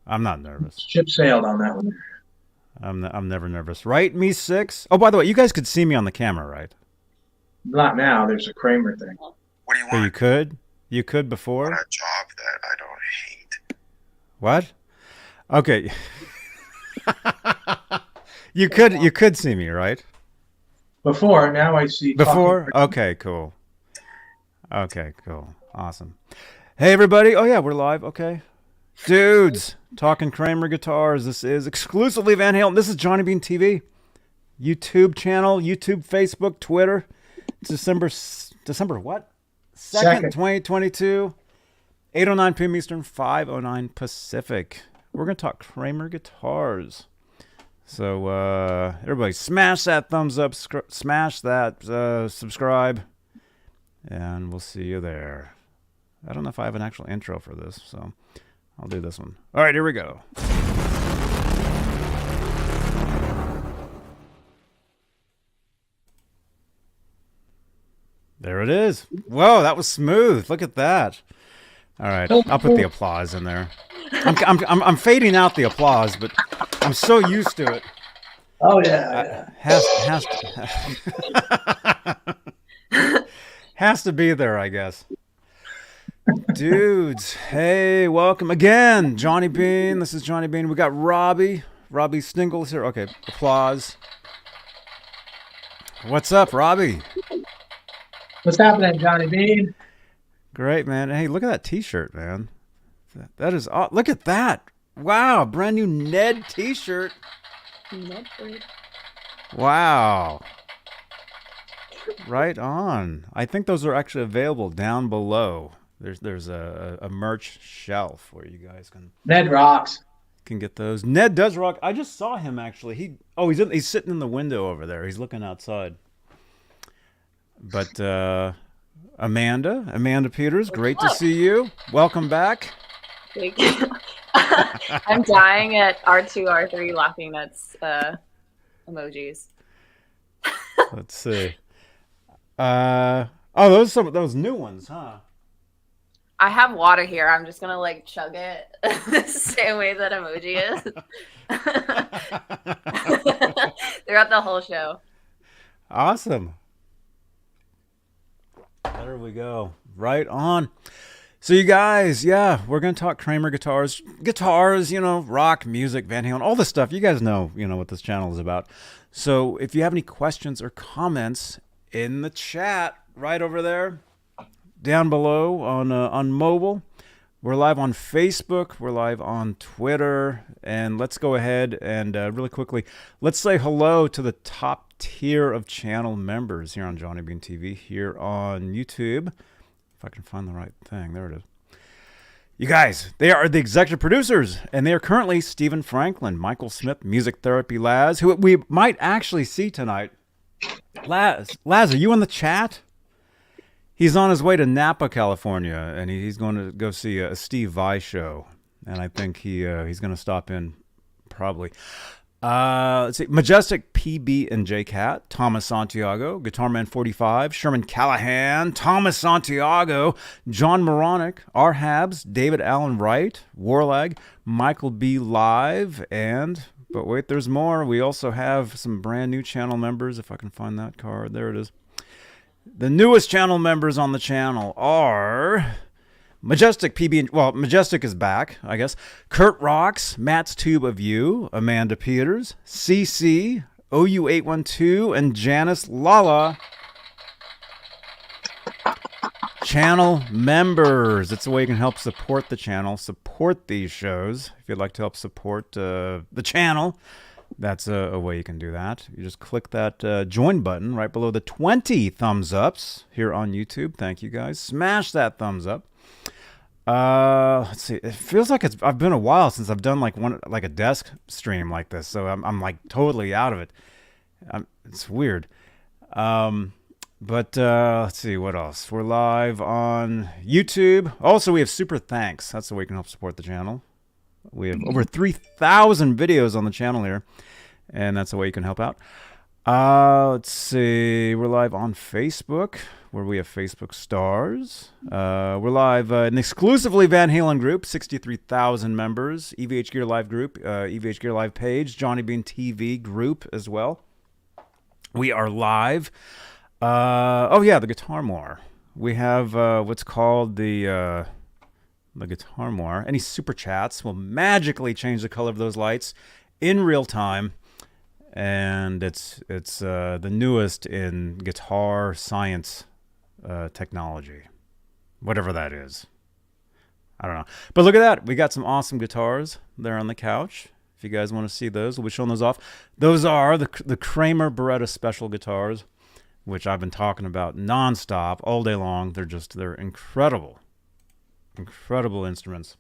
I'm not nervous. Ship sailed on that one. I'm never nervous. Right, me six? Oh, by the way, you guys could see me on the camera, right? Not now. There's a Kramer thing. What do you But you want? could? You could I want before? a job that I don't hate. What? Okay. You could see me, right? Before, now I see talking. Before? Okay, cool. Okay, cool. Awesome. Hey everybody. Oh yeah, we're live. Okay. Dudes, talking Kramer guitars. This is exclusively Van Halen. This is Johnny Beane TV. YouTube channel, YouTube, Facebook, Twitter. It's December what? 2nd, Second. 2022. 8:09 p.m. Eastern, 5:09 Pacific. We're going to talk Kramer guitars. So, everybody smash that thumbs up, smash that subscribe, and we'll see you there. I don't know if I have an actual intro for this, so I'll do this one. All right, here we go. There it is. Whoa, that was smooth. Look at that. All right, I'll put the applause in there. I'm fading out the applause, but I'm so used to it. Oh yeah. Has to be there, I guess. Dudes, hey, welcome again, Johnny Beane. This is Johnny Beane. We got Robbie Stingles here. Okay, applause. What's up, Robbie? What's happening, Johnny Beane? Great, man. Hey, look at that T-shirt, man. That is. Oh, look at that! Wow, brand new Ned T-shirt. Wow. Right on. I think those are actually available down below. There's a merch shelf where you guys Ned rocks. can get those. Ned does rock. I just saw him actually. He's sitting in the window over there. He's looking outside. But Amanda Peters, great to see you. Welcome back. Thank you. I'm dying at R2, R3 laughing nuts emojis. Let's see. Those new ones, huh? I have water here. I'm just gonna like chug it the same way that emoji is throughout the whole show. Awesome. There we go. Right on. So you guys, yeah, we're going to talk Kramer guitars, rock, music, Van Halen, all this stuff. You guys know what this channel is about. So if you have any questions or comments in the chat right over there, down below on mobile. We're live on Facebook. We're live on Twitter. And let's go ahead and really quickly, let's say hello to the top tier of channel members here on Johnny Beane TV, here on YouTube. If I can find the right thing. There it is. You guys, they are the executive producers, and they are currently Stephen Franklin, Michael Smith, Music Therapy Laz, who we might actually see tonight. Laz, are you in the chat? He's on his way to Napa, California, and he's going to go see a Steve Vai show. And I think he's going to stop in probably. Let's see. Majestic PB and J Cat, Thomas Santiago, Guitarman 45, Sherman Callahan, Thomas Santiago, John Moronic, R. Habs, David Allen Wright, Warlag, Michael B. Live, but wait, there's more. We also have some brand new channel members. If I can find that card, there it is. The newest channel members on the channel are Majestic PB. Well, Majestic is back, I guess. Kurt Rocks, Matt's Tube of You, Amanda Peters, CC, OU812, and Janice Lala. Channel members. It's a way you can help support the channel, support these shows. If you'd like to help support the channel, that's a way you can do that. You just click that join button right below the 20 thumbs ups here on YouTube. Thank you guys. Smash that thumbs up. Let's see. It feels like I've been a while since I've done like a desk stream like this, so I'm like totally out of it. It's weird. But let's see what else. We're live on YouTube. Also, we have super thanks. That's the way you can help support the channel. We have over 3,000 videos on the channel here, and that's the way you can help out. Let's see. We're live on Facebook. where we have Facebook stars. We're live in the exclusively Van Halen group, 63,000 members. EVH Gear Live group, EVH Gear Live page, Johnny Beane TV group as well. We are live. The Guitar More. We have what's called the Guitar More. Any super chats will magically change the color of those lights in real time. And it's the newest in guitar science technology, whatever that is. I don't know. But look at that. We got some awesome guitars there on the couch. If you guys want to see those, we'll be showing those off. Those are the Kramer Beretta Special guitars, which I've been talking about nonstop all day long. They're incredible. Incredible instruments.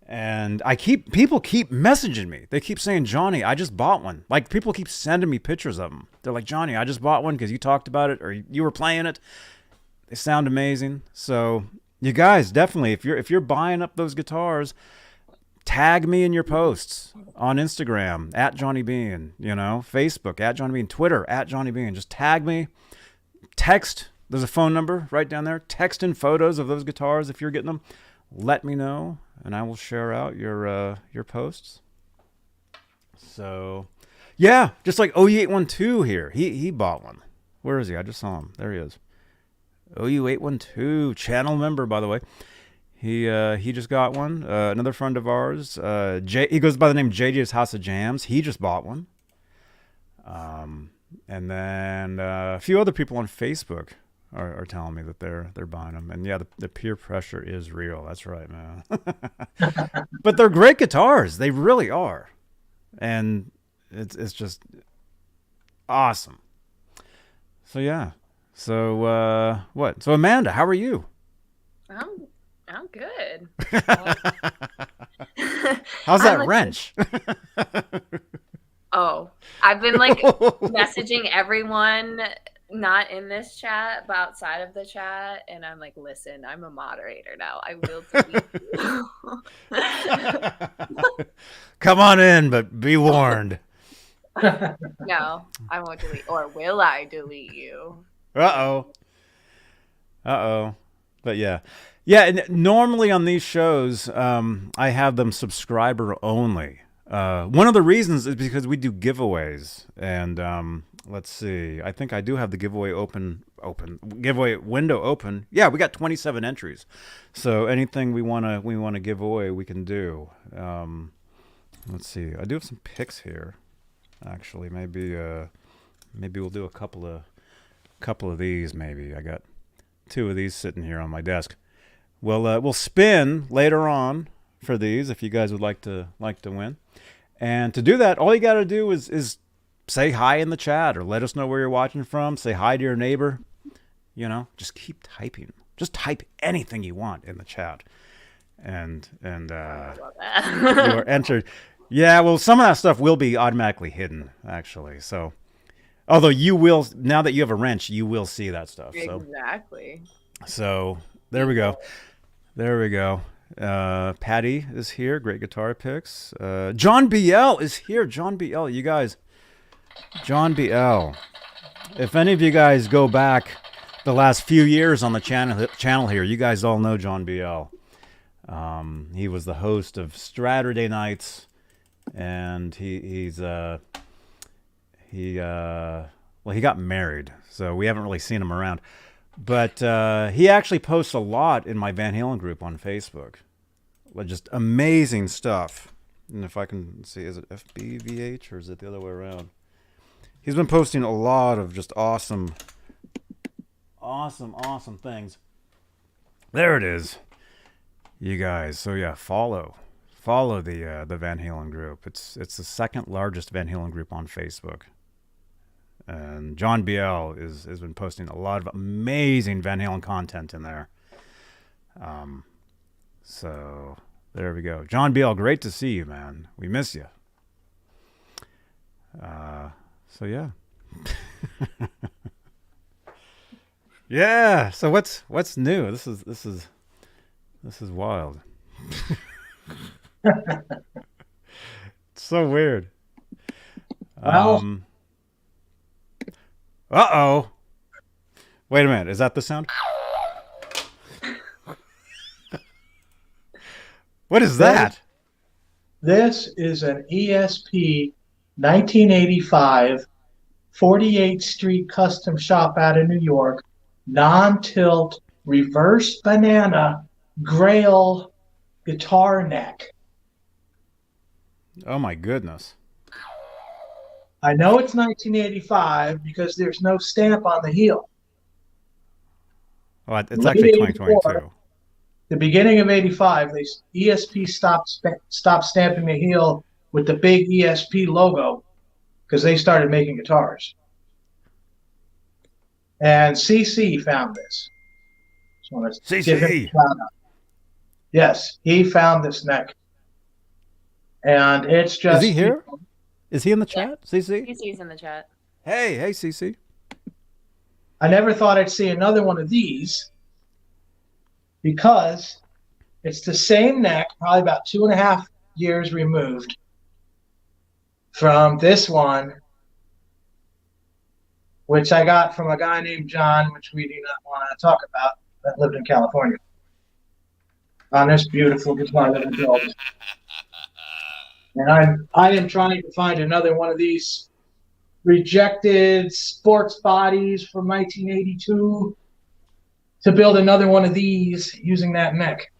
And people keep messaging me. They keep saying, Johnny, I just bought one. Like, people keep sending me pictures of them. They're like, Johnny, I just bought one because you talked about it or you were playing it. They sound amazing. So you guys, definitely, if you're buying up those guitars, tag me in your posts on Instagram at Johnny Beane, Facebook at Johnny Beane, Twitter at Johnny Beane. Just tag me. Text. There's a phone number right down there. Text in photos of those guitars if you're getting them. Let me know, and I will share out your posts. So, yeah, just like OU812 here. He bought one. Where is he? I just saw him. There he is. OU812, channel member, by the way. He just got one. Another friend of ours, he goes by the name JJ's House of Jams. He just bought one. And then a few other people on Facebook are telling me that they're buying them. And yeah, the peer pressure is real. That's right, man. But they're great guitars. They really are. And it's just awesome. So yeah. So what? So Amanda, how are you? I'm good. How's that wrench? Oh, I've been messaging everyone not in this chat, but outside of the chat, and I'm like, listen, I'm a moderator now. I will delete you. Come on in, but be warned. No, I won't delete. Or will I delete you? Uh-oh. But yeah. Yeah, and normally on these shows, I have them subscriber only. One of the reasons is because we do giveaways, and let's see. I think I do have the giveaway giveaway window open. Yeah, we got 27 entries. So anything we want to give away, we can do. Let's see. I do have some picks here. Actually, maybe we'll do a couple of these. Maybe I got 2 of these sitting here on my desk. We'll spin later on for these if you guys would like to win. And to do that, all you got to do is say hi in the chat or let us know where you're watching from. Say hi to your neighbor. Just keep typing. Just type anything you want in the chat. And you are entered. Yeah, well, some of that stuff will be automatically hidden, actually. So, although you will, now that you have a wrench, you will see that stuff. Exactly. So there we go. Patty is here. Great guitar picks. John BL is here. John BL, you guys. John BL. If any of you guys go back the last few years on the channel here, you guys all know John BL. He was the host of Saturday nights, and he got married, so we haven't really seen him around. But he actually posts a lot in my Van Halen group on Facebook. Just amazing stuff. And if I can see, is it FBVH or is it the other way around? He's been posting a lot of just awesome things. There it is, you guys. So yeah, follow the Van Halen group. It's the second largest Van Halen group on Facebook. And John BL has been posting a lot of amazing Van Halen content in there. So there we go. John BL, great to see you, man. We miss you. So yeah. Yeah. So what's new? This is wild. It's so weird. Well, Uh-oh. Wait a minute. Is that the sound? What is that? This is an ESP 1985 48th Street custom shop out of New York, non-tilt, reverse banana, grail guitar neck. Oh my goodness. I know it's 1985 because there's no stamp on the heel. Well, it's actually 2022. The beginning of '85, ESP stopped stamping the heel with the big ESP logo because they started making guitars. And CC found this. Just want to give him a shout out. Yes, he found this neck, and it's just. Is he here? Is he in the chat, CC? CC's in the chat. Hey, CC. I never thought I'd see another one of these because it's the same neck, probably about 2.5 years removed from this one, which I got from a guy named John, which we do not want to talk about, that lived in California, on this beautiful guitar that I built. And I am trying to find another one of these rejected sports bodies from 1982 to build another one of these using that neck.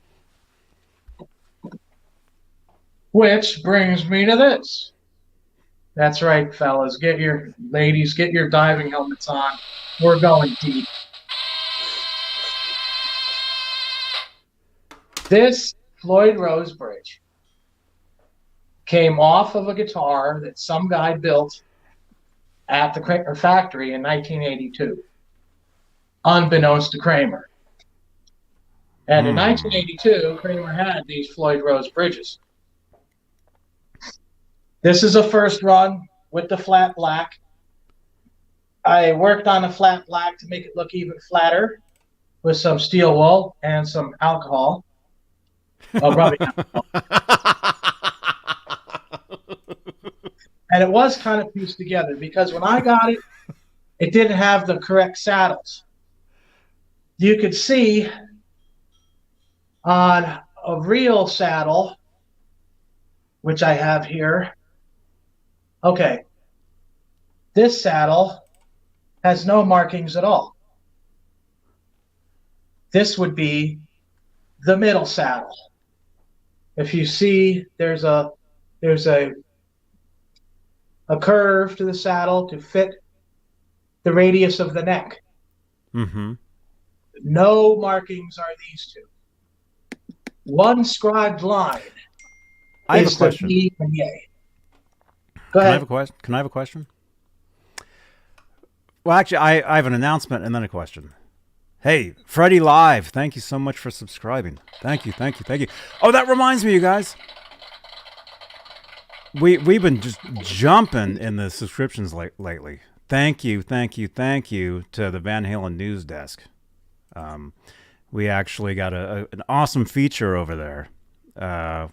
Which brings me to this. That's right, fellas. Ladies, get your diving helmets on. We're going deep. This Floyd Rose bridge came off of a guitar that some guy built at the Kramer factory in 1982, unbeknownst to Kramer. And in 1982, Kramer had these Floyd Rose bridges. This is a first run with the flat black. I worked on the flat black to make it look even flatter with some steel wool and some alcohol. Oh, rubbing alcohol. And it was kind of pieced together because when I got it, it didn't have the correct saddles. You could see on a real saddle, which I have here. Okay, this saddle has no markings at all. This would be the middle saddle. If you see, there's a curve to the saddle to fit the radius of the neck. Mm-hmm. No markings are these two. One scribed line. I have a question. B and A. Go ahead. Can I have a question? Well, actually, I have an announcement and then a question. Hey, Freddie Live, thank you so much for subscribing. Thank you. Oh, that reminds me, you guys. We've been just jumping in the subscriptions lately. Thank you to the Van Halen news desk. We actually got an awesome feature over there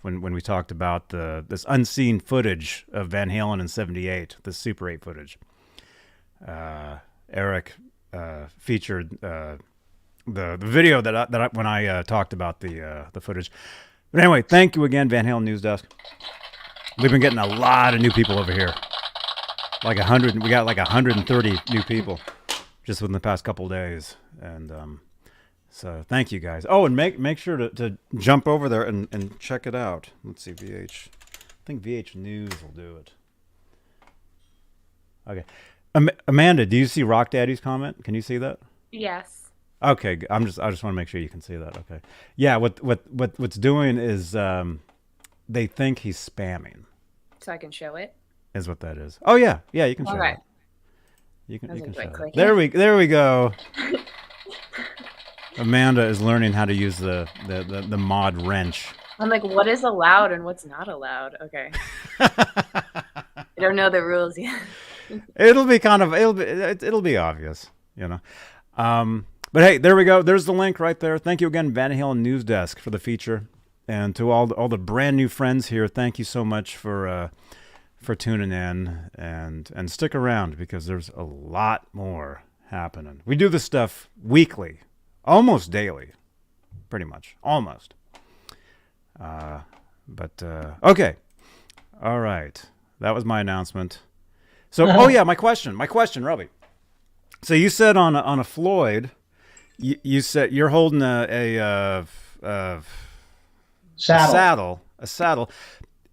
when we talked about this unseen footage of Van Halen in '78, the Super 8 footage. Eric featured the video that when I talked about the footage. But anyway, thank you again, Van Halen news desk. We've been getting a lot of new people over here. Like 100, we got like 130 new people just within the past couple of days. And so thank you guys. Oh, and make sure to jump over there and check it out. Let's see, VH. I think VH News will do it. Okay. Amanda, do you see Rock Daddy's comment? Can you see that? Yes. Okay, I just want to make sure you can see that. Okay. Yeah, what's doing is they think he's spamming. So I can show it. Is what that is. Oh yeah, you can show All right. it. You can show it. click There we go. Amanda is learning how to use the mod wrench. I'm like, what is allowed and what's not allowed? Okay. I don't know the rules yet. It'll be obvious, you know. But hey, there we go. There's the link right there. Thank you again, Van Halen News Desk, for the feature, and to all the brand new friends here. Thank you so much for tuning in and stick around because there's a lot more happening? We do this stuff weekly, almost daily, pretty much, almost. Okay. All right. That was my announcement. So, oh yeah, my question, Robbie. So you said on a Floyd, you said you're holding a saddle.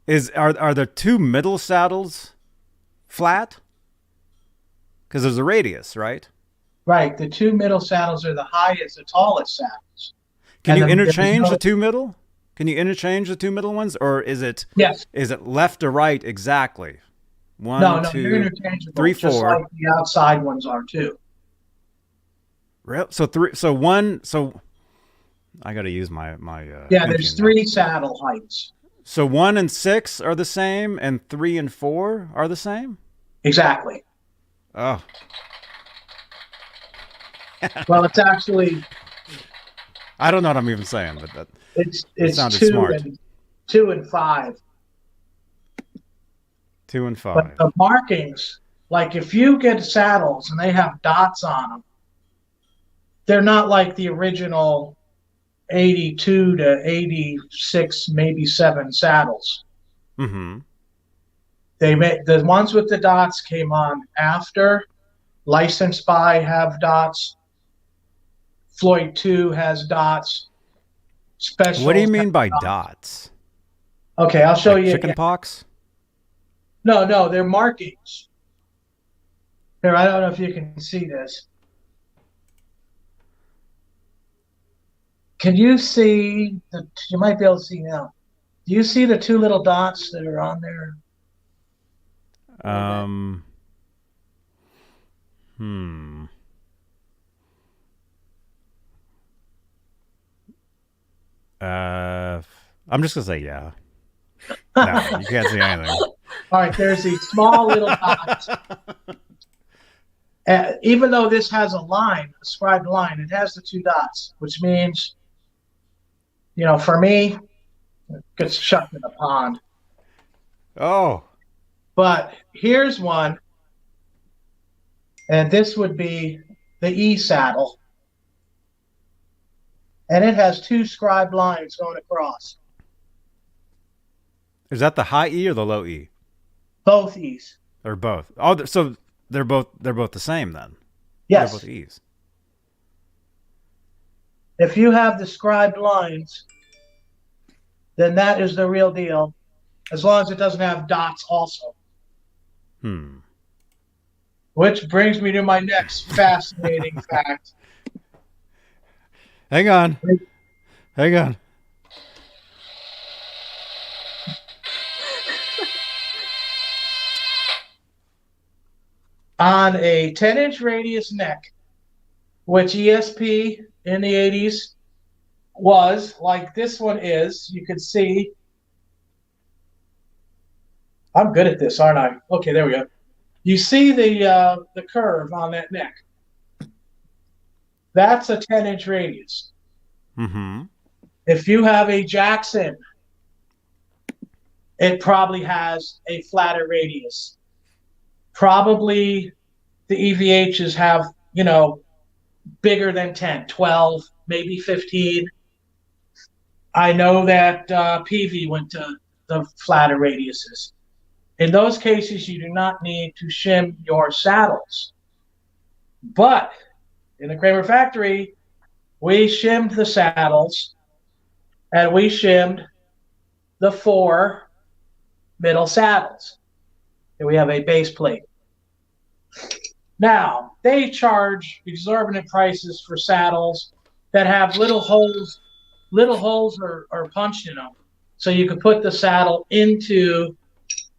Are there two middle saddles flat? Because there's a radius, right? Right. The two middle saddles are the highest, the tallest saddles. Can you interchange the two middle? Can you interchange the two middle ones, or is it yes? Is it left or right exactly? One, no, two, they're interchangeable, 3, 4. just like the outside ones are too. Real? So three. So one. So I got to use my yeah. There's 3 saddle heights. So 1 and 6 are the same, and 3 and 4 are the same. Exactly. Oh. Well, it's actually. I don't know what I'm even saying, but that it's sounded 2 smart. and 2 and 5. 2 and 5. But the markings, like if you get saddles and they have dots on them, they're not like the original 82 to 86, maybe 7 saddles. Mm-hmm. They made the ones with the dots came on after. Licensed by have dots. Floyd 2 has dots. Special. What do you mean by dots? Okay, I'll show like you. Chicken pox? No, they're markings. Here, I don't know if you can see this. Can you see you might be able to see now. Do you see the 2 little dots that are on there? I'm just gonna say yeah. No, you can't see anything. All right, there's these small little dots. Even though this has a line, a scribed line, it has the 2 dots, which means, for me, it gets chucked in the pond. Oh. But here's one, and this would be the E saddle. And it has 2 scribed lines going across. Is that the high E or the low E? Both E's. Or both? Oh, so they're both the same then? Yes. They're both E's. If you have the scribed lines, then that is the real deal, as long as it doesn't have dots also. Which brings me to my next fascinating fact. Hang on. On a 10-inch radius neck, which ESP in the 80s was, like this one is, you can see. I'm good at this, aren't I? Okay, there we go. You see the curve on that neck. That's a 10-inch radius. Mm-hmm. If you have a Jackson, it probably has a flatter radius. Probably the EVHs have, bigger than 10, 12, maybe 15. I know that PV went to the flatter radiuses. In those cases, you do not need to shim your saddles. But in the Kramer factory, we shimmed the saddles, and we shimmed the 4 middle saddles. And we have a base plate. Now, they charge exorbitant prices for saddles that have little holes are punched in them. So you can put the saddle into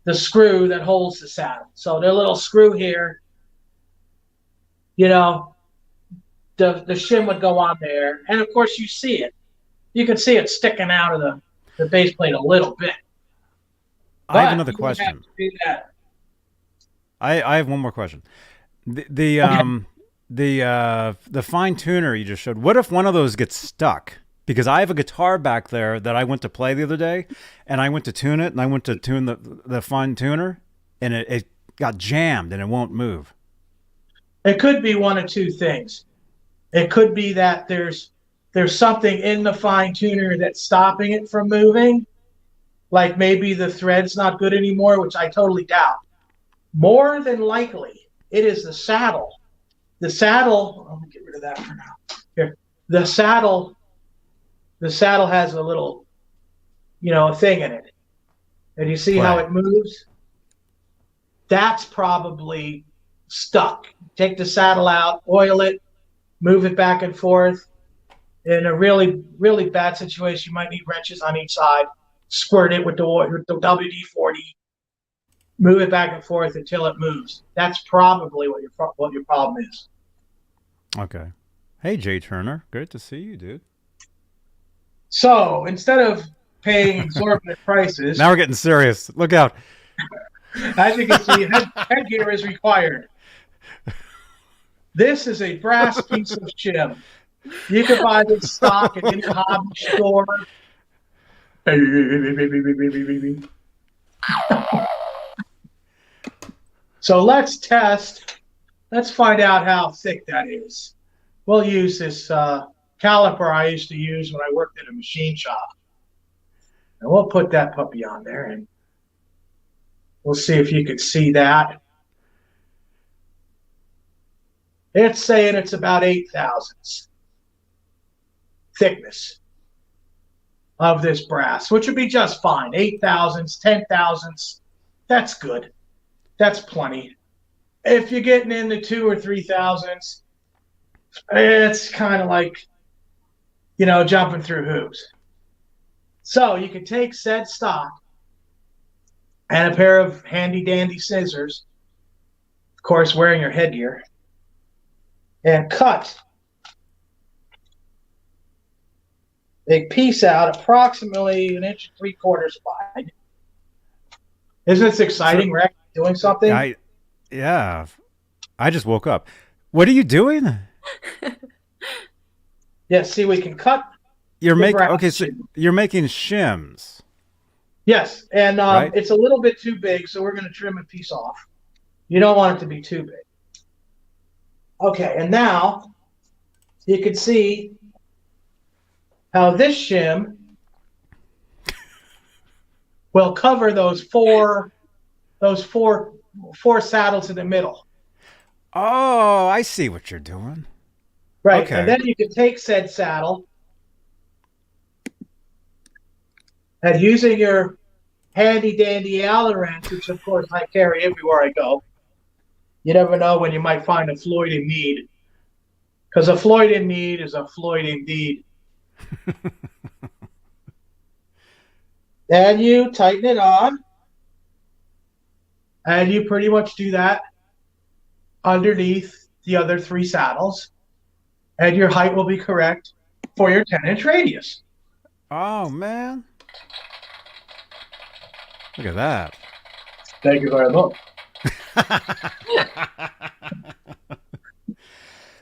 the screw that holds the saddle. So their little screw here, the shim would go on there. And of course you see it. You can see it sticking out of the base plate a little bit. I have another question. I have one more question. The fine tuner you just showed. What if one of those gets stuck? Because I have a guitar back there that I went to play the other day, and I went to tune it, and I went to tune the fine tuner, and it got jammed and it won't move. It could be one of two things. It could be that there's something in the fine tuner that's stopping it from moving. Like maybe the thread's not good anymore, which I totally doubt. More than likely, it is the saddle. The saddle, let me get rid of that for now. Here. The saddle has a little, thing in it. And you see how it moves? That's probably stuck. Take the saddle out, oil it, move it back and forth. In a really, really bad situation, you might need wrenches on each side. Squirt it with the WD-40. Move it back and forth until it moves. That's probably what your problem is. Okay. Hey, Jay Turner. Great to see you, dude. So instead of paying exorbitant prices, Now we're getting serious. Look out. as you can see, headgear is required. This is a brass piece of shim. You can buy this stock at any hobby store. So let's test. Let's find out how thick that is. We'll use this caliper I used to use when I worked at a machine shop. And we'll put that puppy on there, and we'll see if you can see that. It's saying it's about 8 thousandths thickness of this brass, which would be just fine. 8 thousandths, 10 thousandths, that's good. That's plenty. If you're getting into 2 or 3 thousandths, it's kind of like, jumping through hoops. So you can take said stock and a pair of handy dandy scissors, of course, wearing your headgear, and cut a piece out approximately 1 3/4 inches wide. Isn't this exciting? We're actually doing something. Yeah. I just woke up. What are you doing? Yeah, see, we can cut. You're making so you're making shims. Yes, and right? It's a little bit too big, so we're going to trim a piece off. You don't want it to be too big. Okay, and now you can see how this shim will cover those four saddles in the middle. Oh, I see what you're doing. Right, Okay. and then you can take said saddle and using your handy dandy Allen wrench, which of course I carry everywhere I go. You never know when you might find a Floyd in need. Because a Floyd in need is a Floyd indeed. And you tighten it on. And you pretty much do that underneath the other 3 saddles. And your height will be correct for your 10-inch radius. Oh, man. Look at that. Thank you very much.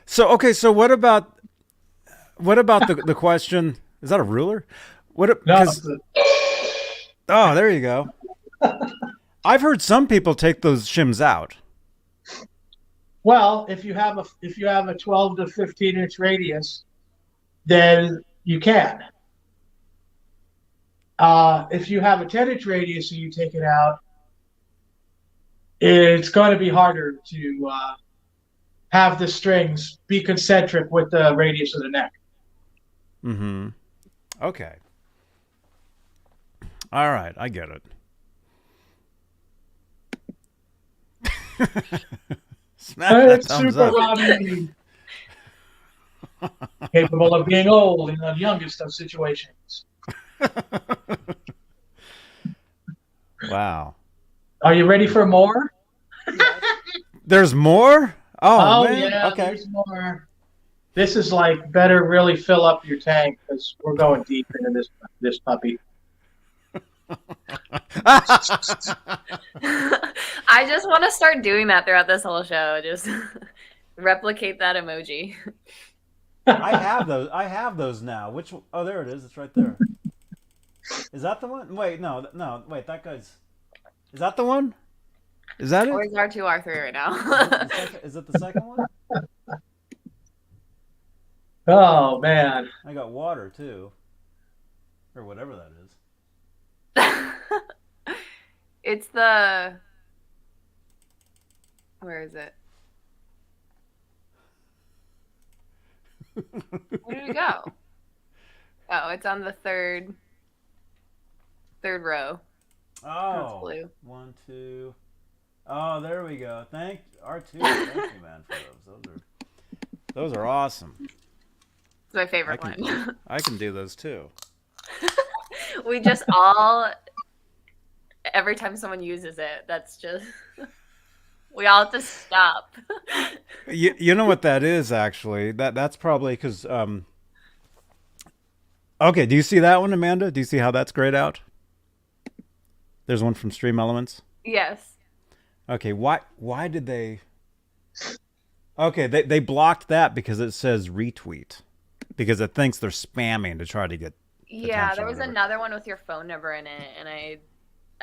So what about the question? Is that a ruler? No, oh, there you go. I've heard some people take those shims out. well, if you have a 12 to 15-inch radius, then you can. If you have a 10-inch radius and you take it out, it's going to be harder to have the strings be concentric with the radius of the neck. Mm-hmm. Okay. All right, I get it. Smash that thumbs Super up. Robbie. Capable of being old in the youngest of situations. Wow. Are you ready for more? There's more? Oh, man. Yeah, Okay. there's more. This is like better really fill up your tank because we're going deep into this puppy. I just want to start doing that throughout this whole show. Just replicate that emoji. I have those now. Which? Oh, there it is. It's right there. Is that the one? Wait, no. Wait, that guy's. Is that the one? Is that it? Or is R2, R3 right now? Is it the second one? Oh man. I got water too, or whatever that is. It's the. Where is it? Where did it go? Oh, it's on the third row. Oh, blue. 1, 2. Oh, there we go. Thank R2. Thank you, man, for those. Those are awesome. It's my favorite one. I can do those too. We just all, every time someone uses it, that's just, we all have to stop. You know what that is, actually? That's probably because, okay, do you see that one, Amanda? Do you see how that's grayed out? There's one from Stream Elements. Yes. Okay, why did they... Okay, they blocked that because it says retweet. Because it thinks they're spamming to try to get... Yeah, there was another one with your phone number in it, and I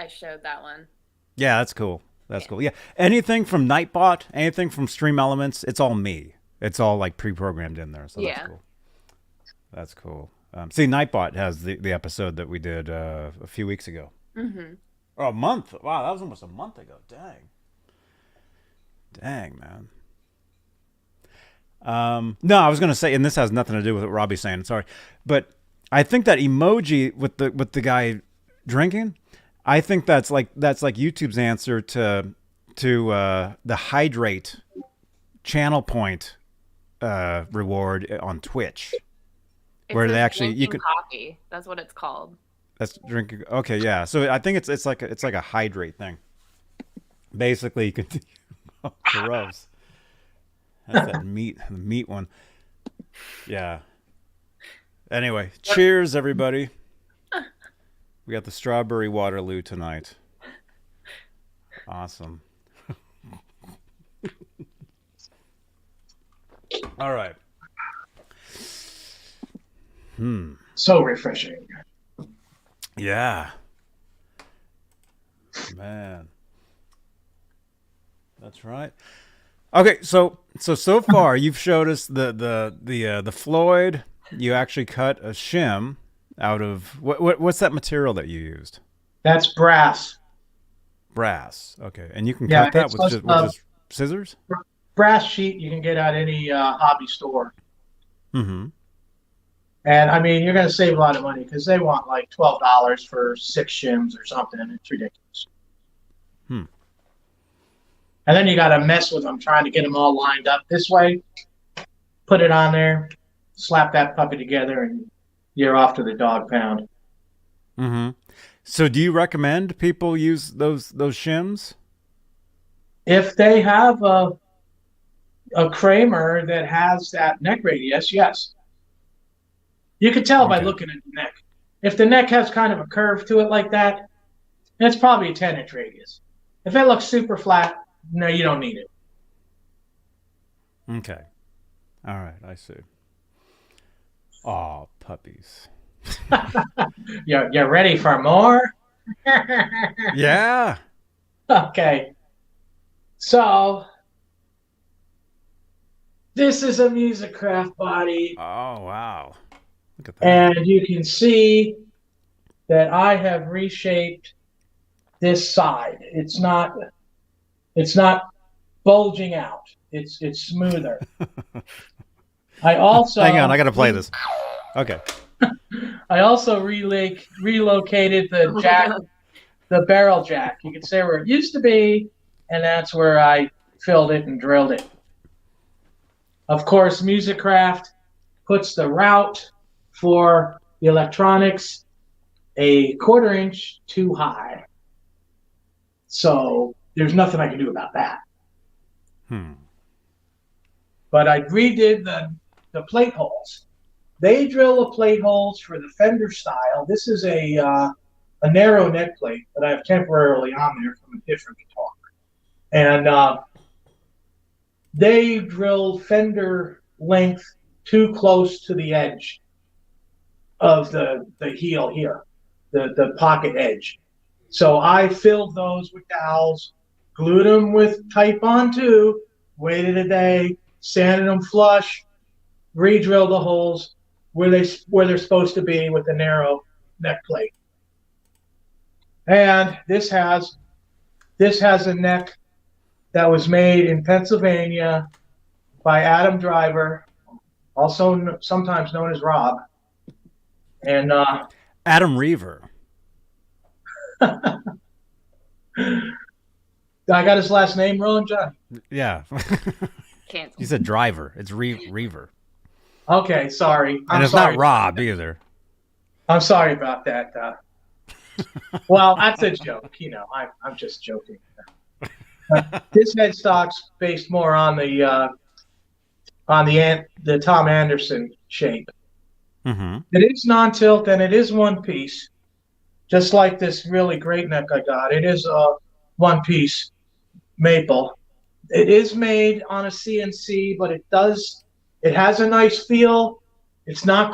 showed that one. Yeah, that's cool. That's cool. Yeah, anything from Nightbot, anything from Stream Elements, it's all me. It's all like pre-programmed in there, so that's cool. That's cool. See, Nightbot has the episode that we did a few weeks ago. Mm-hmm. Or a month. Wow, that was almost a month ago. Dang, man. No, I was gonna say, and this has nothing to do with what Robbie's saying. Sorry, but I think that emoji with the guy drinking, I think that's like YouTube's answer to the hydrate channel point reward on Twitch, where they actually you can coffee. That's what it's called. That's drinking. Okay, yeah. So I think it's like a hydrate thing. Basically, you can. Oh, gross. That's the meat one. Yeah. Anyway, cheers, everybody. We got the strawberry Waterloo tonight. Awesome. All right. So refreshing. Yeah. Man. That's right. Okay, so far you've showed us the Floyd. You actually cut a shim out of what's that material that you used? That's brass. Brass. Okay, and you can cut that with just scissors. Brass sheet you can get at any hobby store. Mm-hmm. And I mean, you're going to save a lot of money because they want like $12 for 6 shims or something. It's ridiculous. And then you got to mess with them, trying to get them all lined up this way. Put it on there, slap that puppy together, and you're off to the dog pound. Mm-hmm. So, do you recommend people use those shims? If they have a Kramer that has that neck radius, yes. You can tell by looking at the neck. If the neck has kind of a curve to it like that, it's probably a 10-inch radius. If it looks super flat, no, you don't need it. Okay. All right, I see. Oh, puppies. You're ready for more? Yeah. Okay. So, this is a Musicraft body. Oh, wow. Look at that. And you can see that I have reshaped this side. It's not bulging out. It's smoother. I also hang on. I got to play this. Okay. I also relocated the barrel jack. You can see where it used to be, and that's where I filled it and drilled it. Of course, Musicraft puts the route for the electronics a 1/4 inch too high. So there's nothing I can do about that. But I redid the plate holes. They drill the plate holes for the Fender style. This is a narrow neck plate that I have temporarily on there from a different guitar. And they drilled Fender length too close to the edge of the heel here, the pocket edge. So I filled those with dowels, glued them with Type On 2, waited a day, sanded them flush, re-drilled the holes where they're supposed to be with the narrow neck plate. And this has a neck that was made in Pennsylvania by Adam Driver, also sometimes known as Rob. And Adam Reaver. I got his last name wrong, John? Yeah. Cancel. You said Driver. It's Reaver. Okay, sorry. And it's not Rob either. I'm sorry about that. Well, that's a joke. I'm just joking. This headstock's based more on the Tom Anderson shape. Mm-hmm. It is non-tilt and it is one piece, just like this really great neck I got. It is a one piece maple. It is made on a CNC, but it has a nice feel. It's not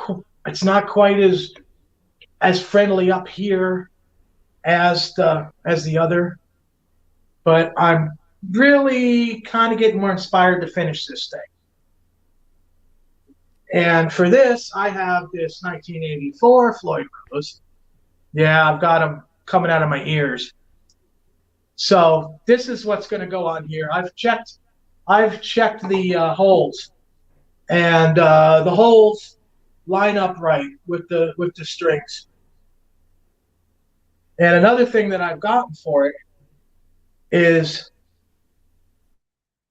quite as friendly up here as the other, but I'm really kind of getting more inspired to finish this thing. And for this, I have this 1984 Floyd Rose. Yeah, I've got them coming out of my ears. So this is what's going to go on here. I've checked the holes, and the holes line up right with the strings. And another thing that I've gotten for it is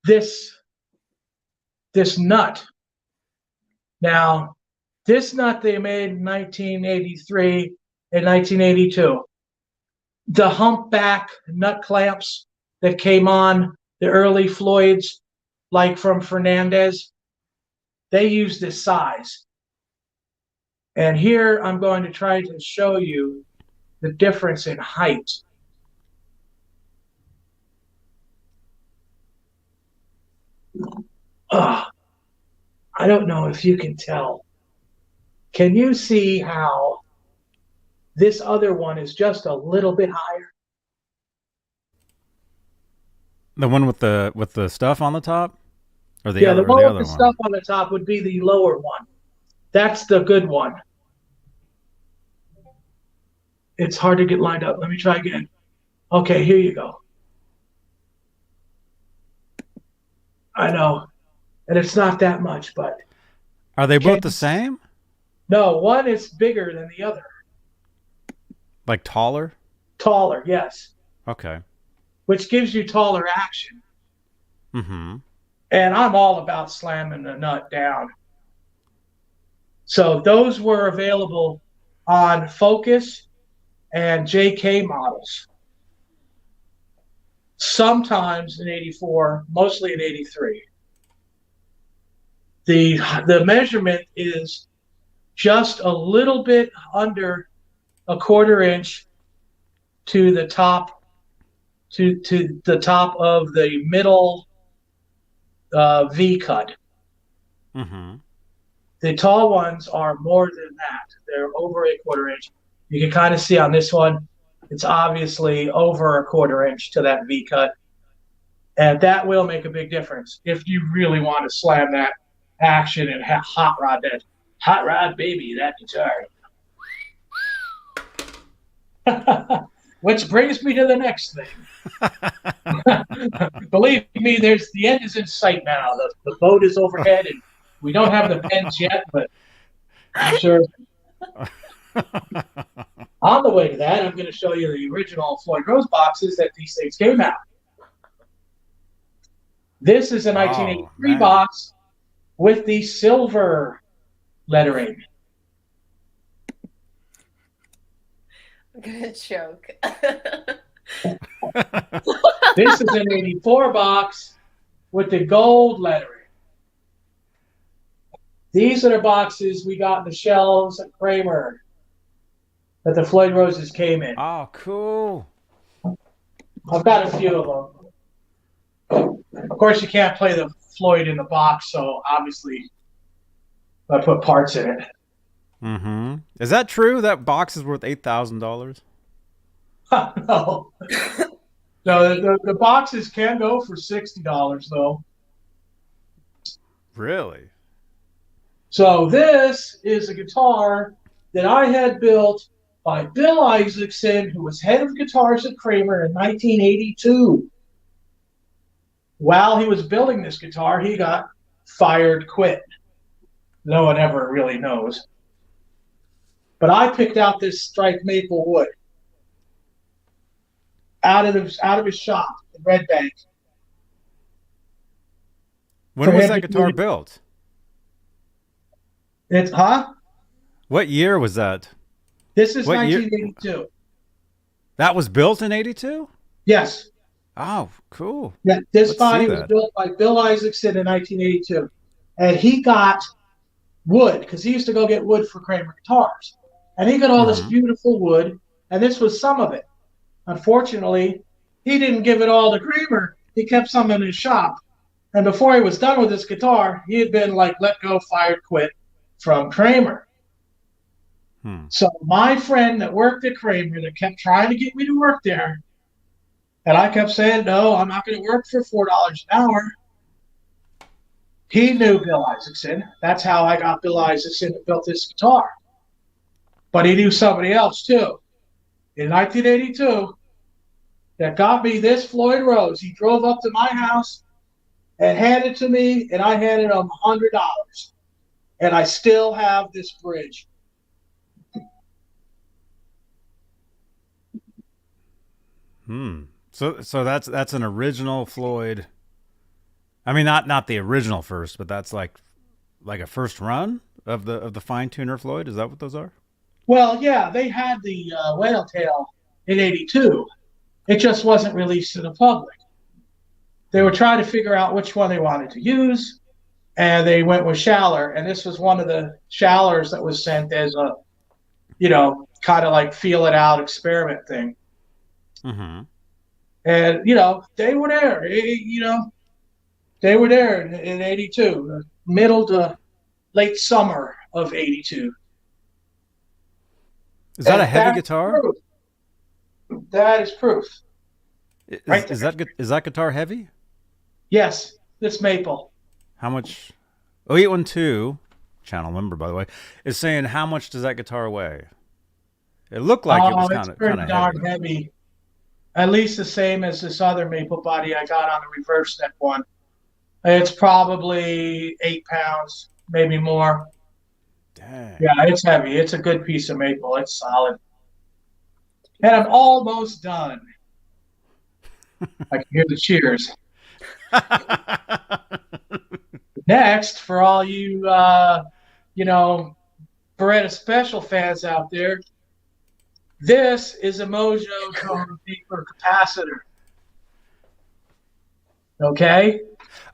this nut. Now, this nut they made in 1983 and 1982. The humpback nut clamps that came on the early Floyds, like from Fernandez, they used this size. And here I'm going to try to show you the difference in height. I don't know if you can tell. Can you see how this other one is just a little bit higher? The one with the stuff on the top, or the Yeah, other, the one or the with other the one? stuff on the top would be the lower one. That's the good one. It's hard to get lined up. Let me try again. Okay, here you go. I know. And it's not that much, but... Are they both the same? No, one is bigger than the other. Like taller? Taller, yes. Okay. Which gives you taller action. Mm-hmm. And I'm all about slamming the nut down. So those were available on Focus and JK models. Sometimes in 84, mostly in 83. The measurement is just a little bit under a 1/4 inch to the top of the middle V cut. Mm-hmm. The tall ones are more than that. They're over a 1/4 inch. You can kind of see on this one, it's obviously over a 1/4 inch to that V cut. And that will make a big difference if you really want to slam that action and hot rod baby, that guitar. Which brings me to the next thing. Believe me, the end is in sight now. The boat is overhead, and we don't have the pens yet, but I'm sure. On the way to that, I'm going to show you the original Floyd Rose boxes that these things came out. This is a 1983 box with the silver lettering. I'm gonna choke. This is an 84 box with the gold lettering. These are the boxes we got in the shelves at Kramer that the Floyd Roses came in. Oh, cool. I've got a few of them. Of course, you can't play the Floyd in the box, so obviously I put parts in it. Mm-hmm. Is that true? That box is worth $8,000? No. No, the boxes can go for $60 though. Really? So this is a guitar that I had built by Bill Isaacson, who was head of guitars at Kramer in 1982. While he was building this guitar, he got fired, quit. No one ever really knows. But I picked out this striped maple wood out of his shop in Red Bank. When was that guitar built? It's What year was that? This is What year? 1982. That was built in 82? Yes. Oh, cool. Yeah, this Let's body see was that. built by Bill Isaacson in 1982. And he got wood, because he used to go get wood for Kramer guitars. And he got all this beautiful wood, and this was some of it. Unfortunately, he didn't give it all to Kramer. He kept some in his shop. And before he was done with this guitar, he had been like let go, fired, quit from Kramer. So my friend that worked at Kramer that kept trying to get me to work there, and I kept saying, no, I'm not going to work for $4 an hour. He knew Bill Isaacson. That's how I got Bill Isaacson to build this guitar. But he knew somebody else too. In 1982, that got me this Floyd Rose. He drove up to my house and handed it to me, and I handed him $100. And I still have this bridge. So that's an original Floyd. I mean, not the original first, but that's like a first run of the fine tuner Floyd. Is that what those are? Well, yeah, they had the Whale Tail in '82. It just wasn't released to the public. They were trying to figure out which one they wanted to use, and they went with Schaller. And this was one of the Schallers that was sent as a, kind of like feel it out experiment thing. And, they were there. They were there in '82, middle to late summer of '82. Is that a heavy guitar? Proof. That is proof. Is that guitar heavy? Yes, it's maple. How much? 0812, channel member by the way, is saying how much does that guitar weigh? It looked like it was kind of darn heavy. heavy. At least the same as this other maple body I got on the reverse neck one. It's probably 8 pounds, maybe more. Dang. Yeah, it's heavy. It's a good piece of maple. It's solid. And I'm almost done. I can hear the cheers. Next, for all you, Beretta Special fans out there, this is a Mojo tone paper capacitor. Okay?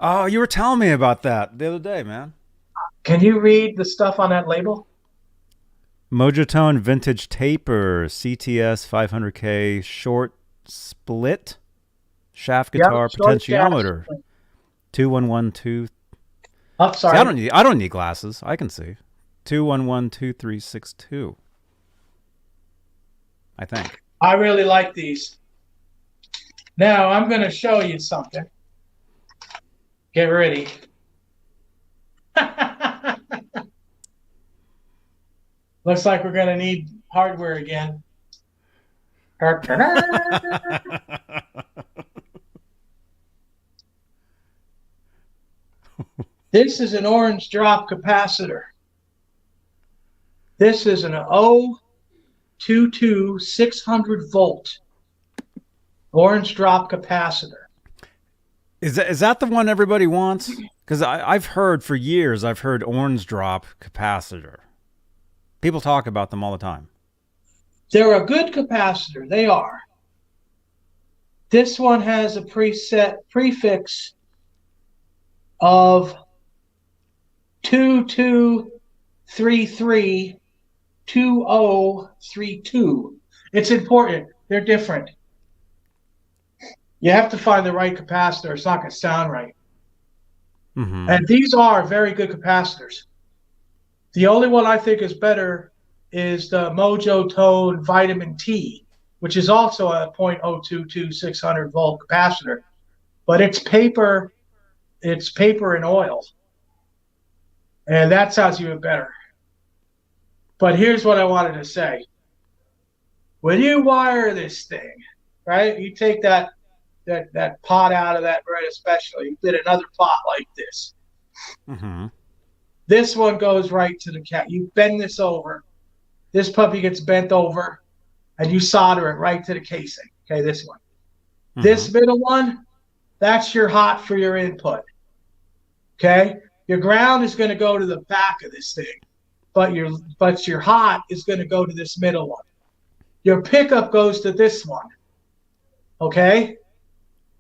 Oh, you were telling me about that the other day, man. Can you read the stuff on that label? Mojotone Vintage Taper CTS 500K short split shaft guitar potentiometer 2112. Oh, sorry. See, I don't need glasses. I can see 2112362. I think. I really like these. Now I'm going to show you something. Get ready. Looks like we're going to need hardware again. This is an orange drop capacitor. This is an 022 600 volt orange drop capacitor. Is that the one everybody wants? Because I've heard for years, I've heard orange drop capacitor. People talk about them all the time. They're a good capacitor. They are. This one has a preset prefix of 22332032. It's important. They're different. You have to find the right capacitor. It's not going to sound right. And these are very good capacitors. The only one I think is better is the Mojo Tone Vitamin T. which is also a 0.022 600 volt capacitor, but it's paper and oil. And that sounds even better. But here's what I wanted to say. When you wire this thing, right, you take that pot out of that bread especially, you get another pot like this. Mm-hmm. This one goes right to the cat. You bend this over. This puppy gets bent over, and you solder it right to the casing. Okay, this one. Mm-hmm. This middle one, that's your hot for your input. Okay? Your ground is going to go to the back of this thing, but your hot is going to go to this middle one. Your pickup goes to this one. Okay?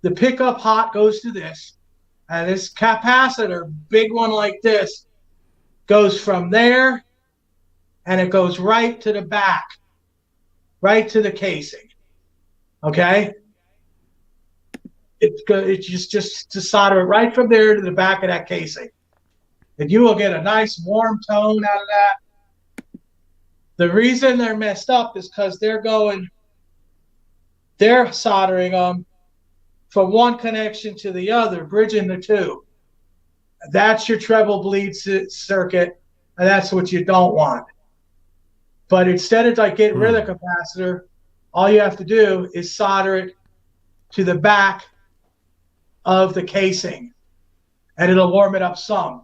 The pickup hot goes to this, and this capacitor, big one like this, goes from there, and it goes right to the back, right to the casing. Okay? It's just to solder it right from there to the back of that casing. And you will get a nice warm tone out of that. The reason they're messed up is because they're soldering them from one connection to the other, bridging the two. That's your treble bleed circuit, and that's what you don't want. But instead of like getting rid of the capacitor, all you have to do is solder it to the back of the casing, and it'll warm it up some.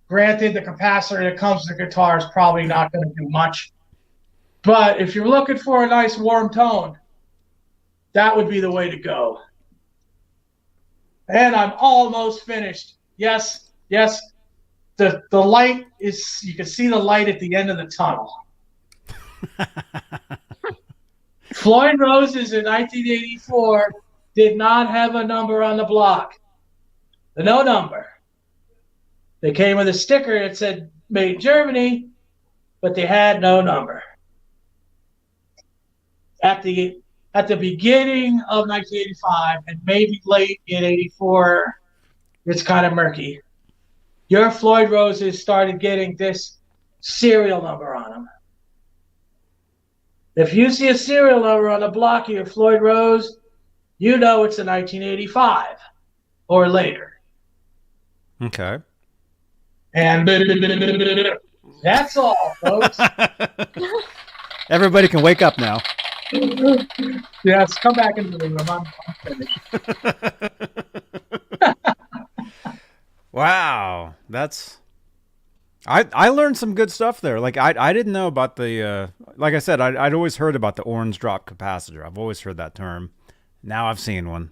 Granted, the capacitor that comes with the guitar is probably not going to do much. But if you're looking for a nice warm tone, that would be the way to go. And I'm almost finished. Yes. The light is, you can see the light at the end of the tunnel. Floyd Rose's in 1984 did not have a number on the block. No number. They came with a sticker that said made in Germany, but they had no number. At the beginning of 1985 and maybe late in 84, it's kind of murky. Your Floyd Roses started getting this serial number on them. If you see a serial number on the block of your Floyd Rose, you know it's a 1985 or later. Okay. And that's all, folks. Everybody can wake up now. Yes, come back into the room. I'm finished. Wow, I learned some good stuff there. Like I didn't know about the like I said, I'd always heard about the orange drop capacitor. I've always heard that term. Now I've seen one.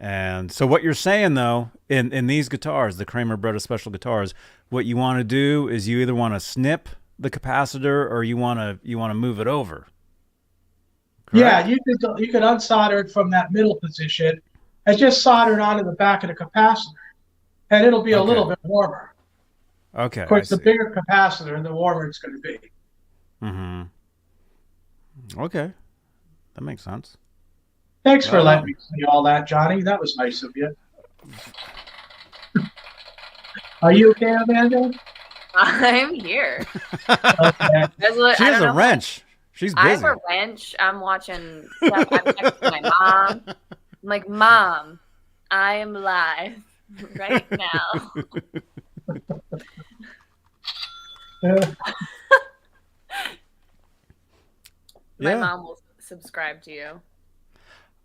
And so what you're saying though, in these guitars, the Kramer Brothers special guitars, what you want to do is you either want to snip the capacitor or you want to move it over. Correct? Yeah, you could unsolder it from that middle position and just solder it onto the back of the capacitor, and it'll be a little bit warmer. Okay. Of course, the bigger capacitor, the warmer it's going to be. Mm-hmm. Okay, that makes sense. Thanks for letting me see all that, Johnny. That was nice of you. Are you okay, Amanda? I'm here. Okay. She has a wrench. She's busy. I have a wrench. I'm watching stuff. I'm texting my mom. I'm like, Mom, I am live right now. My mom will subscribe to you.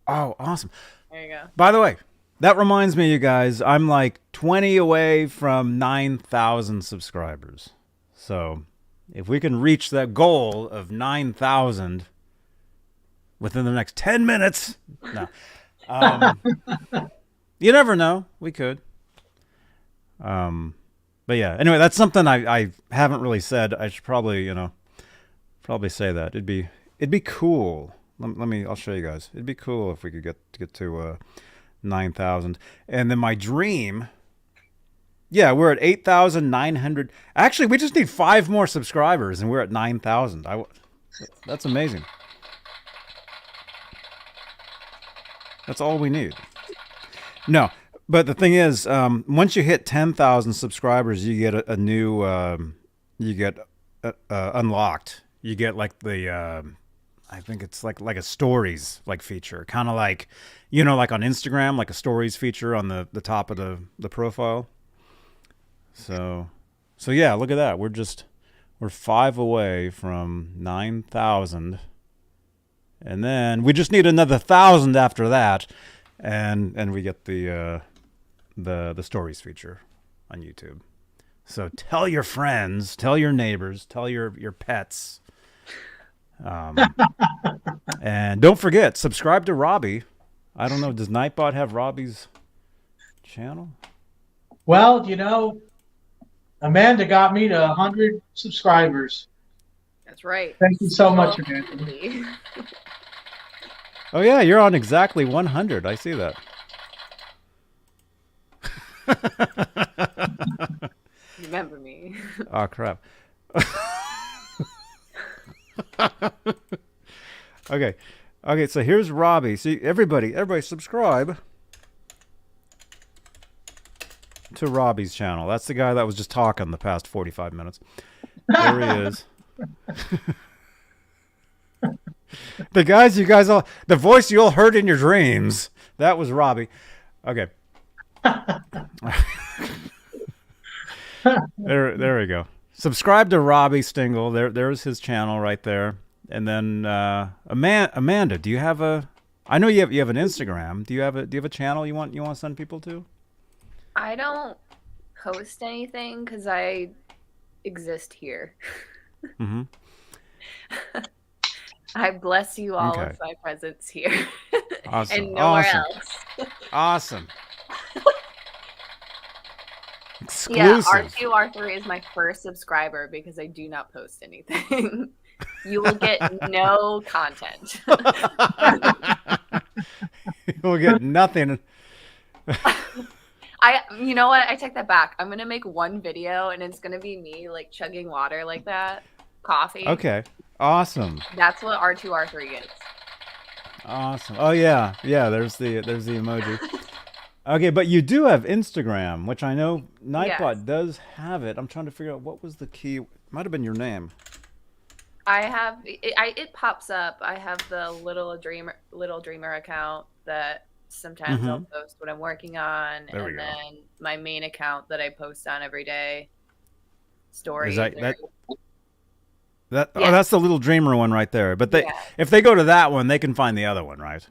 Oh, awesome. There you go. By the way, that reminds me, you guys, I'm like 20 away from 9,000 subscribers. So if we can reach that goal of 9,000 within the next 10 minutes, no. You never know. We could. But yeah, anyway, that's something I haven't really said. I should probably, probably say that. It'd be cool. I'll show you guys. It'd be cool if we could get to 9,000. And then my dream, yeah, we're at 8,900. Actually, we just need 5 more subscribers and we're at 9,000. That's amazing. That's all we need. No, but the thing is, once you hit 10,000 subscribers, you get a new, unlocked. You get like the, I think it's like a stories like feature, kind of like, you know, like on Instagram, like a stories feature on the top of the profile. So yeah, look at that. We're 5 away from 9,000, and then we just need another 1,000 after that, and we get the stories feature on YouTube. So tell your friends, tell your neighbors, tell your pets. And don't forget, subscribe to Robbie. I don't know, does Nightbot have Robbie's channel? Well, you know, Amanda got me to 100 subscribers. That's right. Thank you so much, Amanda. Oh yeah, you're on exactly 100. I see that. Remember me. Oh crap. Okay, so here's Robbie. See, everybody subscribe to Robbie's channel. That's the guy that was just talking the past 45 minutes. There he is. The voice you all heard in your dreams, that was Robbie. Okay. There we go. Subscribe to Robbie Stingle. There's his channel right there. And then Amanda, do you have a? I know you have an Instagram. Do you have a channel you want to send people to? I don't post anything because I exist here. Mm-hmm. I bless you all Okay. with my presence here. Awesome. And nowhere Awesome. else. Awesome. Yeah, Exclusive. R2R3 is my first subscriber because I do not post anything. You will get no content. You'll get nothing. You know what? I take that back. I'm gonna make one video and it's gonna be me like chugging water like that, coffee. Okay. Awesome. That's what R2R3 is. Awesome. Oh yeah. There's the emoji. Okay, but you do have Instagram, which I know Nightbot does have it. I'm trying to figure out what was the key. Might have been your name. I have it pops up. I have the little dreamer account that sometimes I'll post what I'm working on, There we and go. then my main account that I post on every day. Stories. Is that? Yeah. Oh, that's the little dreamer one right there. But Yeah. if they go to that one, they can find the other one, right?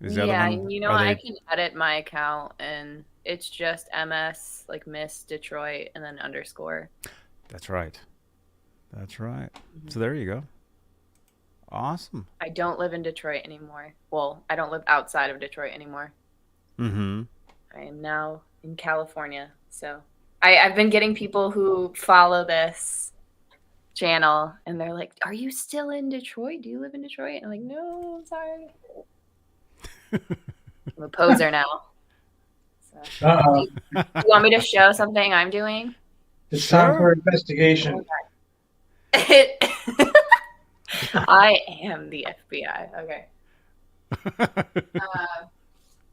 Is the other Yeah, one, you know, are I they- can edit my account, and it's just MS, like Miss Detroit, and then underscore. That's right. That's right. So there you go. Awesome. I don't live in Detroit anymore. Well, I don't live outside of Detroit anymore. Mm-hmm. I am now in California. So I've been getting people who follow this channel, and they're like, "Are you still in Detroit? Do you live in Detroit?" I'm like, "No, I'm sorry. I'm a poser now." So, Uh-oh. you want me to show something I'm doing? It's time for investigation. I am the FBI. Okay.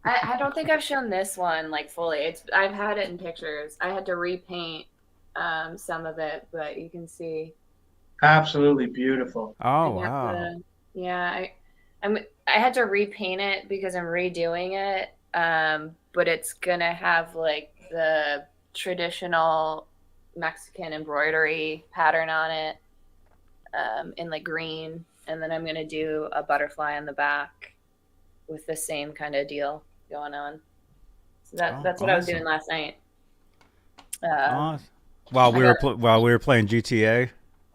I don't think I've shown this one like fully. I've had it in pictures. I had to repaint some of it, but you can see. Absolutely beautiful. Oh I have wow. to- yeah, I had to repaint it because I'm redoing it. But it's gonna have like the traditional Mexican embroidery pattern on it, in like green, and then I'm gonna do a butterfly on the back with the same kind of deal going on. So that's what I was awesome. doing last night. Awesome. While we were playing GTA.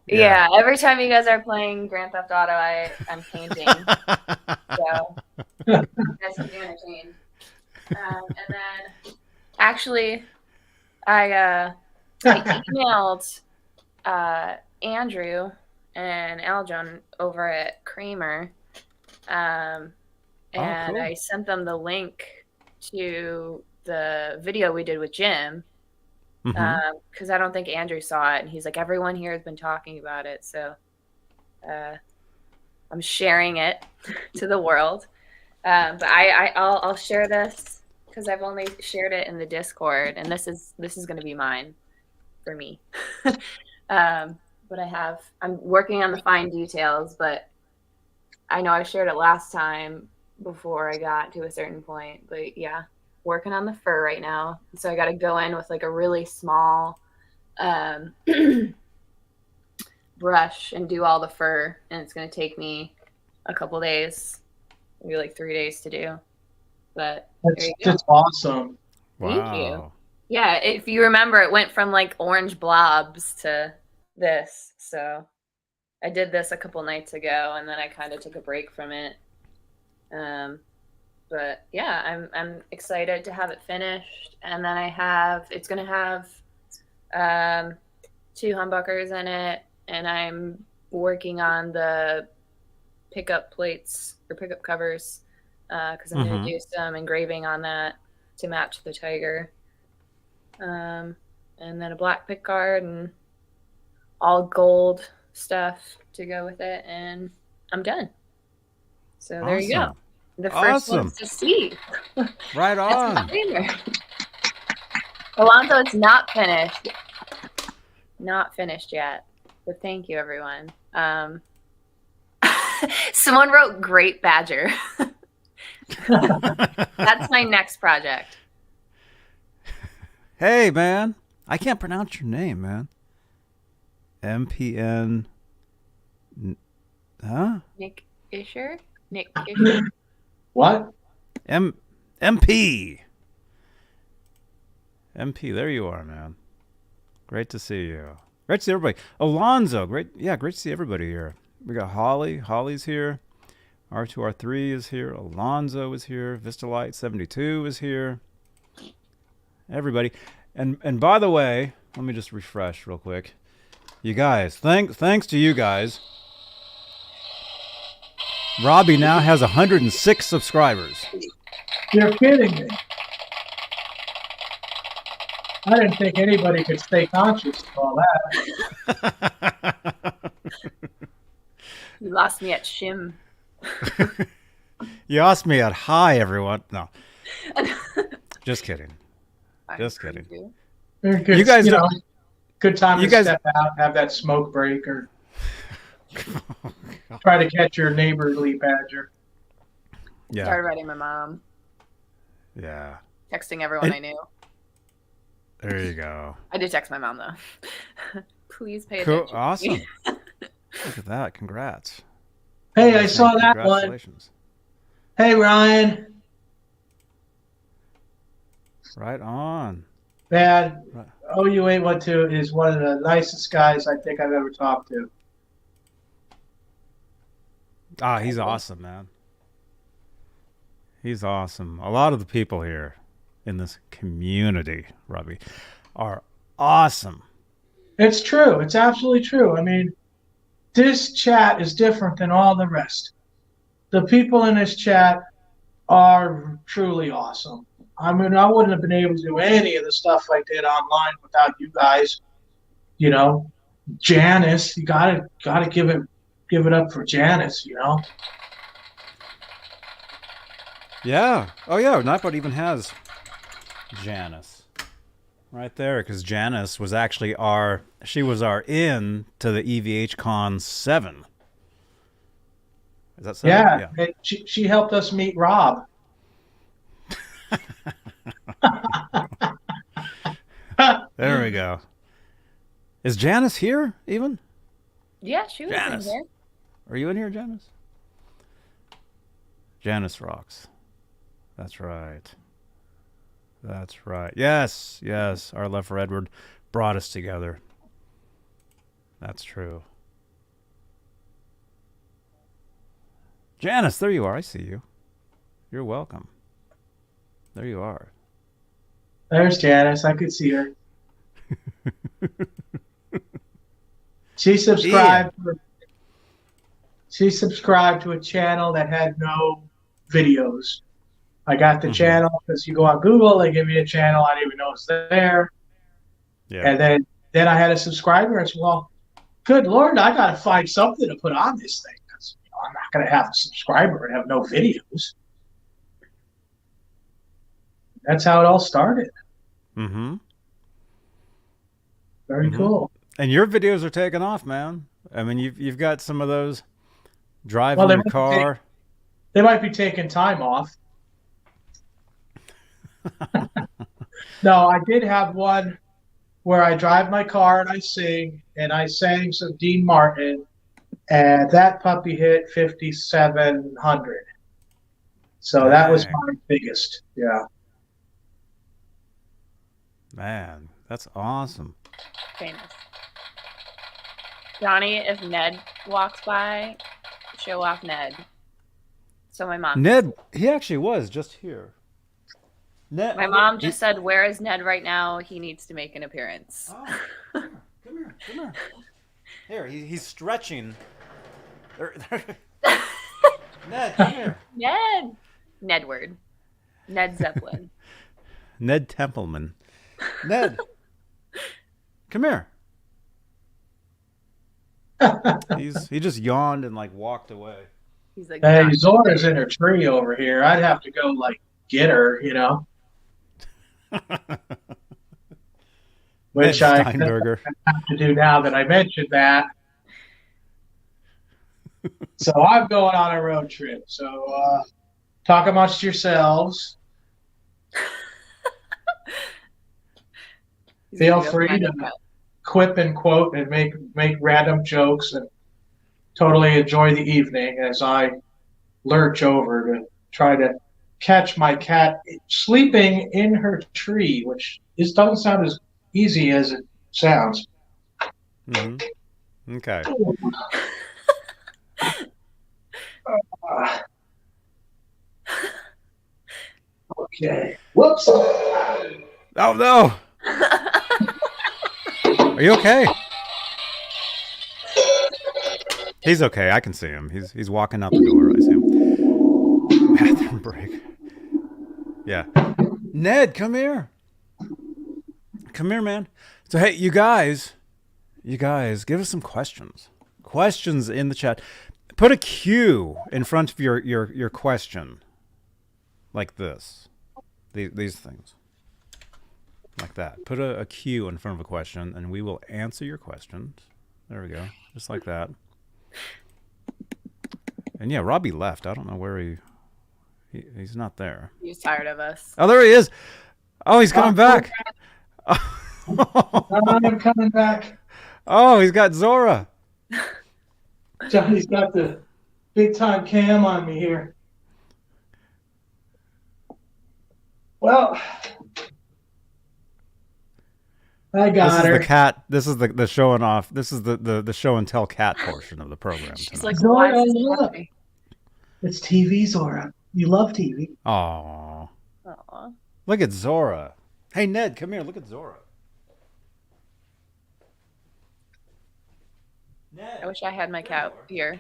Yeah, every time you guys are playing Grand Theft Auto, I'm painting. So you guys can be entertained. And then actually, I emailed Andrew and Aljon over at Kramer, and cool. I sent them the link to the video we did with Jim. Because I don't think Andrew saw it, and he's like, everyone here has been talking about it, so I'm sharing it to the world. But I'll share this because I've only shared it in the Discord, and this is going to be mine for me. But I'm working on the fine details, but I know I shared it last time before I got to a certain point, but yeah, working on the fur right now. So I got to go in with like a really small brush and do all the fur, and it's going to take me a couple days, maybe like 3 days to do. But there you go. That's awesome. Thank you. Wow. Yeah, if you remember, it went from like orange blobs to this. So I did this a couple nights ago, and then I kind of took a break from it. But yeah, I'm excited to have it finished, and then it's gonna have 2 humbuckers in it, and I'm working on the pickup plates or pickup covers because I'm gonna do some engraving on that to match the Tiger, and then a black pick guard and all gold stuff to go with it, and I'm done. So there you go. The first one's to see. Right on. Alonso, it's not finished. Not finished yet. But thank you, everyone. Someone wrote Great Badger. That's my next project. Hey, man. I can't pronounce your name, man. MPN. Huh? Nick Isher? Nick Isher? What? MP. MP, there you are, man. Great to see you. Great to see everybody. Alonzo, great to see everybody here. We got Holly. Holly's here. R2R3 is here. Alonzo is here. Vistalite 72 is here. Everybody. And by the way, let me just refresh real quick. You guys, thanks to you guys, Robbie now has 106 subscribers. You're kidding me. I didn't think anybody could stay conscious of all that. You lost me at Shim. You asked me at hi, everyone. No. Just kidding. Just kidding. Good, you guys good time to step out, have that smoke break, or try to catch your neighborly badger. Yeah. Started writing my mom. Yeah. Texting everyone I knew. There you go. I did text my mom, though. Please pay Cool. attention. Awesome. Look at that. Congrats. Hey, I saw that one. Congratulations. Hey, Ryan. Right on. Man, OU812 is one of the nicest guys I think I've ever talked to. Ah, he's awesome, man. He's awesome. A lot of the people here in this community, Robbie, are awesome. It's true. It's absolutely true. I mean, this chat is different than all the rest. The people in this chat are truly awesome. I mean, I wouldn't have been able to do any of the stuff I did online without you guys. You know, Janice, you gotta give it up for Janice. You know. Yeah. Oh, yeah. Nightbot even has Janice right there, because Janice was actually our in to the EVH Con 7. Is that 7? Yeah. She helped us meet Rob. There we go. Is Janice here even? Yeah, she was Janice. in here. Are you in here, Janice? Janice rocks. That's right. That's right. Yes, yes. Our love for Edward brought us together. That's true. Janice, there you are. I see you. You're welcome. There you are. There's Janice. I could see her. She subscribed. She subscribed to a channel that had no videos. I got the channel because you go on Google, they give me a channel. I didn't even know it's there. Yeah. And then I had a subscriber. I said, well, good Lord, I got to find something to put on this thing, because I'm not going to have a subscriber and have no videos. That's how it all started. Mm-hmm. Very cool. And your videos are taking off, man. I mean, you've got some of those Driving they your might car. they might be taking time off. No, I did have one where I drive my car and I sang some Dean Martin, and that puppy hit 5,700. So that was Dang. my biggest. Yeah. Man, that's awesome. Famous. Johnny, if Ned walks by, show off Ned. So my mom. Ned, he actually was just here. Ned, My mom just said, "Where is Ned right now? He needs to make an appearance." Oh, come here. Here, he's stretching. Ned, come here. Nedward. Ned Zeppelin. Ned Templeman. Ned, come here. He just yawned and like walked away. He's like, Hey, Zora's in her tree over here. I'd have to go like get her, you know. Which I Steinberger. have to do now that I mentioned that. So I'm going on a road trip. So talk amongst yourselves. Feel free to quip and quote and make random jokes and totally enjoy the evening as I lurch over to try to catch my cat sleeping in her tree, which doesn't sound as easy as it sounds. Mm-hmm. Okay. Okay. Whoops. Oh no. Are you okay? He's okay. I can see him. He's walking out the door. I see him. Bathroom break. Yeah. Ned, come here. Come here, man. So hey, you guys, give us some questions. Questions in the chat. Put a Q in front of your question. Like this. These things. Like that. Put a Q in front of a question, and we will answer your questions. There we go. Just like that. And yeah, Robbie left. I don't know where he's not there. He's tired of us. Oh, there he is. Oh, he's coming back. I'm coming back. Oh, he's got Zora. Johnny's got the big time cam on me here. Well, I got her. This is the cat. This is the showing off. This is the show and tell cat portion of the program. She's like, Zora, "Why is this look. happening?" It's TV, Zora. You love TV. Aw. Aw. Look at Zora. Hey, Ned, come here. Look at Zora. Ned. I wish I had my cat here.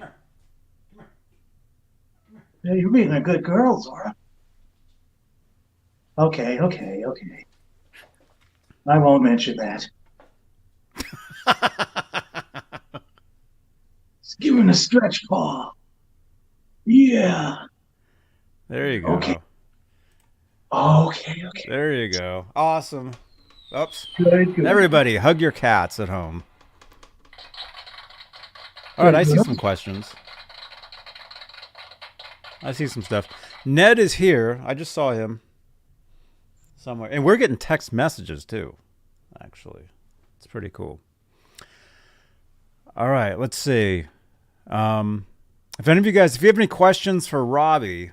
Yeah, you're being a good girl, Zora. Okay. I won't mention that. Just give him a stretch paw. Yeah. There you go. Okay. There you go. Awesome. Oops. Good. Everybody, hug your cats at home. All right, I see some questions. I see some stuff. Ned is here. I just saw him somewhere. And we're getting text messages too, actually. It's pretty cool. All right, let's see. If any of you guys, if you have any questions for Robbie,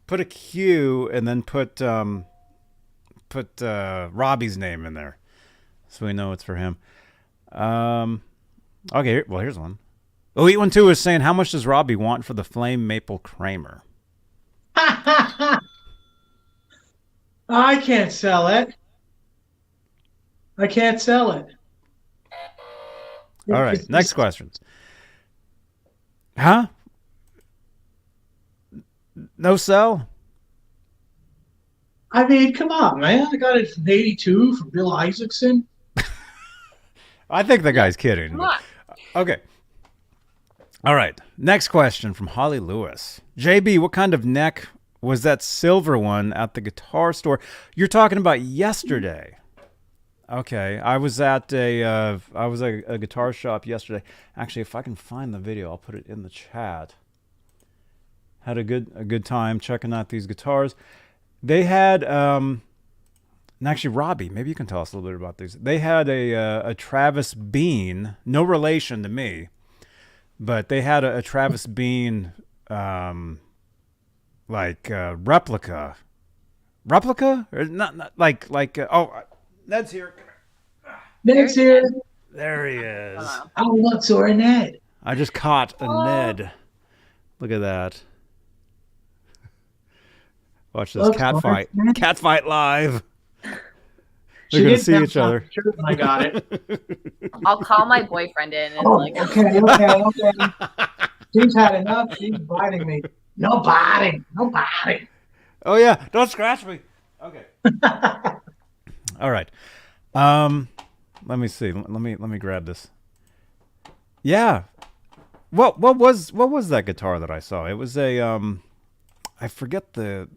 put a Q and then put Robbie's name in there so we know it's for him. Okay, well, here's one. Elite12 is saying, how much does Robbie want for the Flame Maple Kramer? I can't sell it. All right, next question. Huh? No sell? I mean, come on, man. I got it from 82 from Bill Isaacson. I think the guy's kidding. Come on. Okay. All right. Next question from Holly Lewis. JB, what kind of neck was that silver one at the guitar store? You're talking about yesterday. Okay. I was at a guitar shop yesterday. Actually, if I can find the video, I'll put it in the chat. had a good time checking out these guitars. They had and actually Robbie, maybe you can tell us a little bit about these. They had a Travis Beane, no relation to me, but they had a Travis Beane replica or not like Ned's here. Ned's here. There he is. Oh, look, so we're Ned. I just caught a Ned. Look at that. Watch this cat fight. Cat fight live. They're going to see each other. I got it. I'll call my boyfriend in. And okay. She's had enough. She's biting me. No biting. Oh, yeah. Don't scratch me. Okay. All right. Let me see. Let me grab this. Yeah. What was that guitar that I saw? It was a I forget the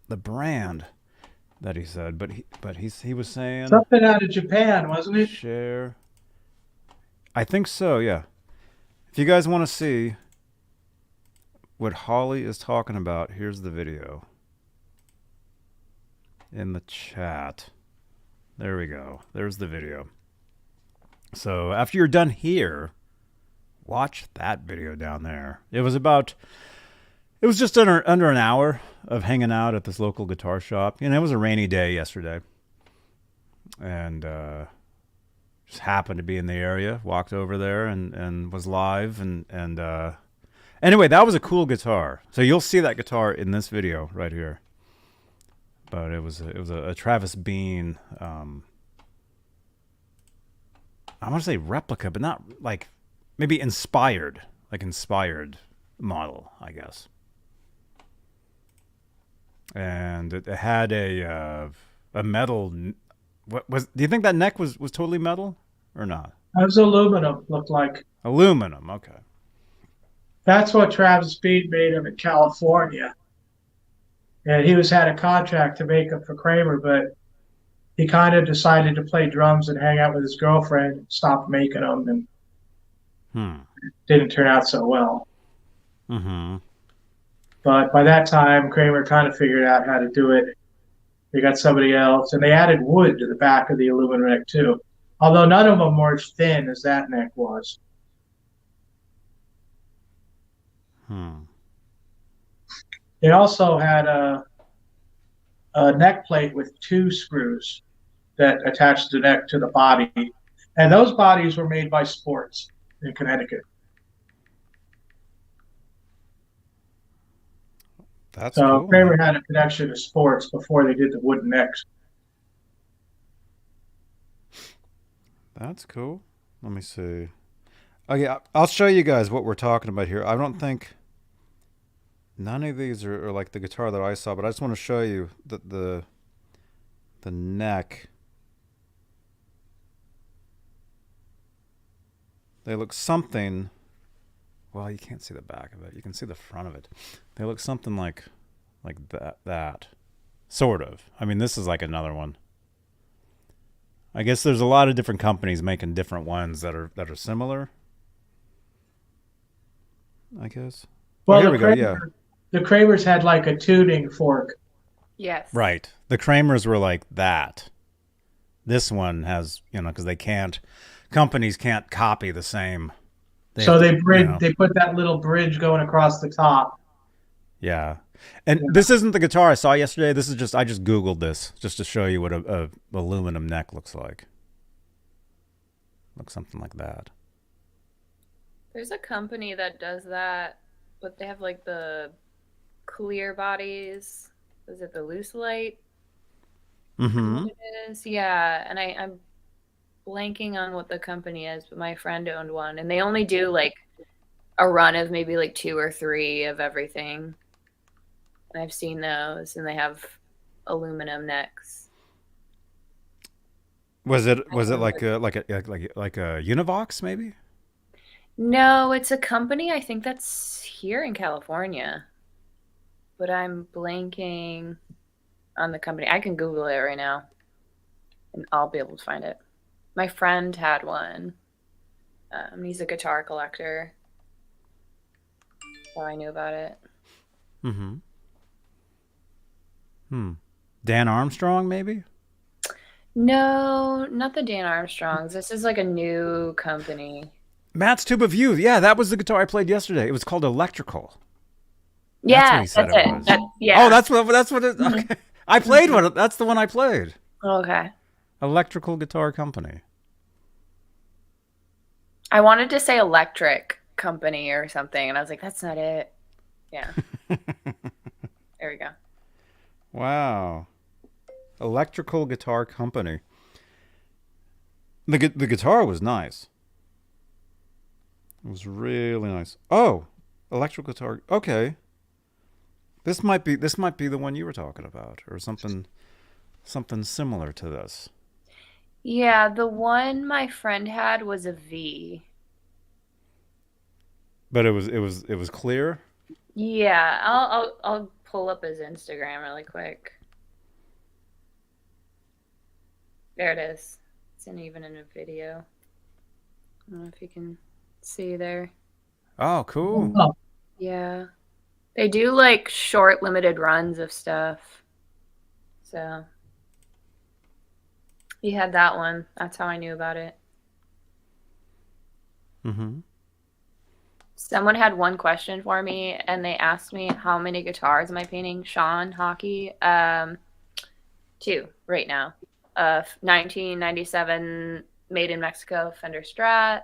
brand that he said, but he was saying something out of Japan, wasn't it? Share. I think so, yeah. If you guys want to see what Holly is talking about, here's the video in the chat. There we go. There's the video. So after you're done here, watch that video down there. It was just under an hour of hanging out at this local guitar shop. You know, it was a rainy day yesterday. And just happened to be in the area. Walked over there and was live. And anyway, that was a cool guitar. So you'll see that guitar in this video right here. But it was a Travis Beane. I want to say replica, but not like maybe inspired model, I guess. And it had a metal. What was? Do you think that neck was totally metal or not? That was aluminum. Looked like aluminum. Okay. That's what Travis Beane made him in California, and he had a contract to make them for Kramer, but he kind of decided to play drums and hang out with his girlfriend and stopped making them, and it didn't turn out so well. Mm-hmm. But by that time, Kramer kind of figured out how to do it. They got somebody else, and they added wood to the back of the aluminum neck too, although none of them were as thin as that neck was. They also had a neck plate with 2 screws that attached the neck to the body, and those bodies were made by Sports in Connecticut. That's so cool. Kramer had a connection to Sports before they did the wooden necks. That's cool. Let me see. Okay, I'll show you guys what we're talking about here. I don't think none of these are like the guitar that I saw, but I just want to show you the neck. They look something. Well, you can't see the back of it. You can see the front of it. They look something like that. Sort of. I mean, this is like another one. I guess there's a lot of different companies making different ones that are similar. I guess. Well, here we go. Yeah. The Kramers had like a tuning fork. Yes. Right. The Kramers were like that. This one has, because companies can't copy the same. They put that little bridge going across the top. Yeah. And this isn't the guitar I saw yesterday. This is I just Googled this just to show you what a aluminum neck looks like. Looks something like that. There's a company that does that, but they have like the clear bodies. Is it the Loose Light? Mm-hmm. It is, yeah. And I'm blanking on what the company is, but my friend owned one, and they only do like a run of maybe like 2 or 3 of everything. And I've seen those, and they have aluminum necks. Was it like a Univox maybe? No, it's a company I think that's here in California, but I'm blanking on the company. I can Google it right now, and I'll be able to find it. My friend had one. He's a guitar collector. So I knew about it. Mm-hmm. Dan Armstrong, maybe? No, not the Dan Armstrongs. This is like a new company. Matt's Tube of Youth. Yeah, that was the guitar I played yesterday. It was called Electrical. That's what Yeah, he said that's it it. was. Yeah. Oh, that's what it. Okay, I played one. That's the one I played. Okay. Electrical Guitar Company. I wanted to say electric company or something, and I was like, that's not it. Yeah. There we go. Wow. Electrical Guitar Company. The guitar was nice. It was really nice. Oh, electrical guitar. Okay. This might be the one you were talking about, or something similar to this. Yeah, the one my friend had was a V. But it was clear. Yeah, I'll pull up his Instagram really quick. There it is. It's even in a video. I don't know if you can see there. Oh, cool. Oh, Yeah. They do like short limited runs of stuff. So he had that one. That's how I knew about it. Mm-hmm. Someone had one question for me and they asked me how many guitars am I painting? Sean Hockey. 2 right now. 1997 made in Mexico Fender Strat.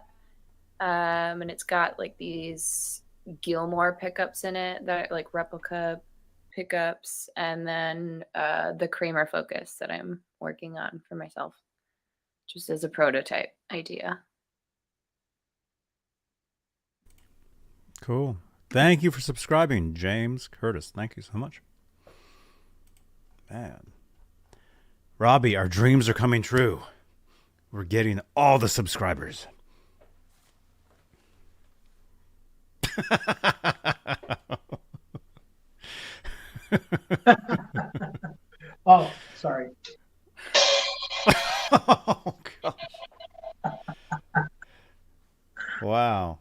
And it's got like these Gilmore pickups in it that are like replica pickups, and then the Kramer Focus that I'm working on for myself, just as a prototype idea. Cool. Thank you for subscribing, James Curtis. Thank you so much. Man. Robbie, our dreams are coming true. We're getting all the subscribers. oh, sorry. Oh, God. Wow.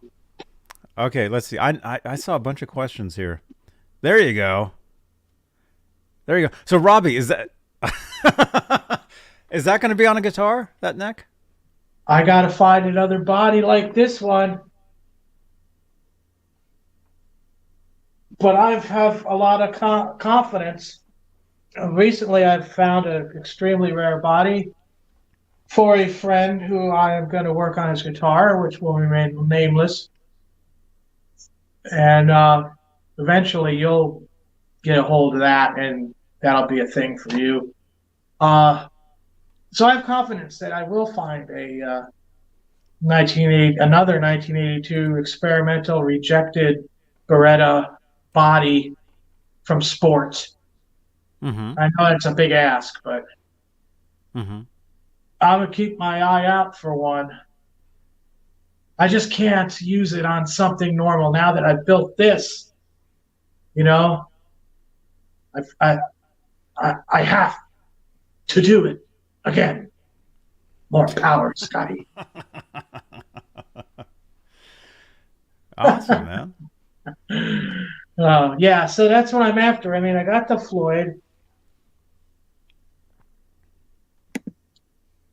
Okay, let's see. I saw a bunch of questions here. There you go. There you go. So, Robbie, is that is that going to be on a guitar? That neck? I got to find another body like this one. But I have a lot of confidence. Recently, I've found an extremely rare body for a friend who I am going to work on his guitar, which will remain nameless. And eventually, you'll get a hold of that, and that'll be a thing for you. So I have confidence that I will find a another 1982 experimental rejected Beretta body from Sports. Mm-hmm. I know it's a big ask, but Mm-hmm. I'm gonna keep my eye out for one. I just can't use it on something normal now that I've built this. You know, I have to do it again. More power, Scotty. Awesome, man. Yeah, so that's what I'm after. I mean, I got the Floyd.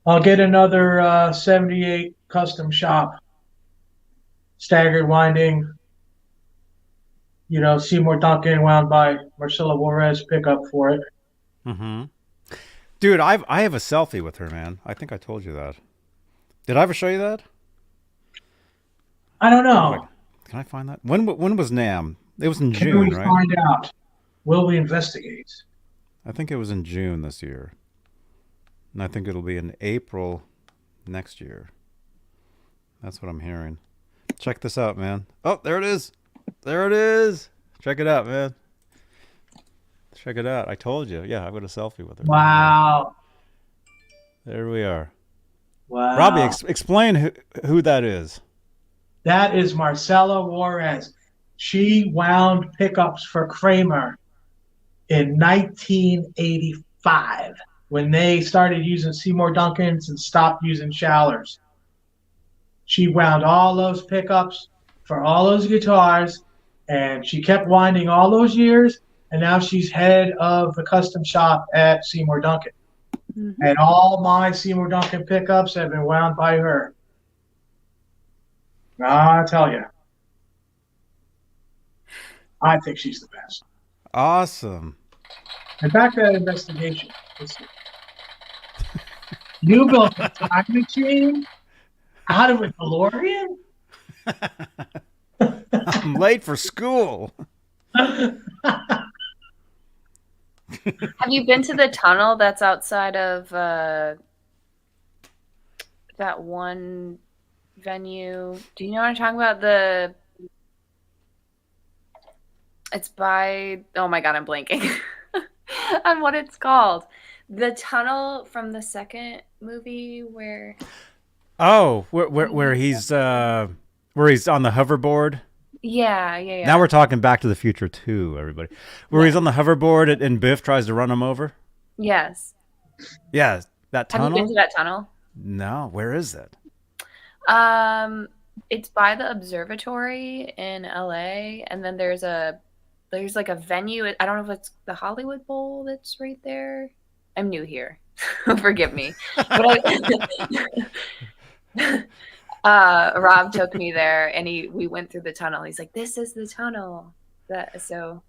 I'll get another 78 custom shop. Staggered winding. You know, Seymour Duncan wound by Marcelo Juarez pickup for it. Mm-hmm. Dude, I have a selfie with her, man. I think I told you that. Did I ever show you that? I don't know. Can I find that? When was NAMM? It was in Can June, we right? find out? Will we investigate? I think it was in June this year. And I think it'll be in April next year. That's what I'm hearing. Check this out, man. Oh, there it is. There it is. Check it out, man. Check it out. I told you. Yeah, I've got a selfie with her. Wow. There we are. Wow. Robbie, explain who that is. That is Marcela Juarez. She wound pickups for Kramer in 1985 when they started using Seymour Duncans and stopped using Schallers. She wound all those pickups for all those guitars, And she kept winding all those years, and now she's head of the custom shop at Seymour Duncan. Mm-hmm. And all my Seymour Duncan pickups have been wound by her. I tell you, I think she's the best. Awesome. And back to that investigation. You built a time machine out of a DeLorean? I'm late for school. Have you been to the tunnel that's outside of that one venue? Do you know what I'm talking about? It's by, oh my God, I'm blanking on what it's called. The tunnel from the second movie where. Oh, where he's on the hoverboard. Yeah. Now we're talking Back to the Future 2, everybody. Where he's on the hoverboard and Biff tries to run him over. Yes. Yeah, that tunnel. Have you been to that tunnel? No, where is it? It's by the observatory in LA, and then there's like a venue. I don't know if it's the Hollywood Bowl that's right there. I'm new here. Forgive me. But Rob took me there, and we went through the tunnel. He's like, "This is the tunnel." So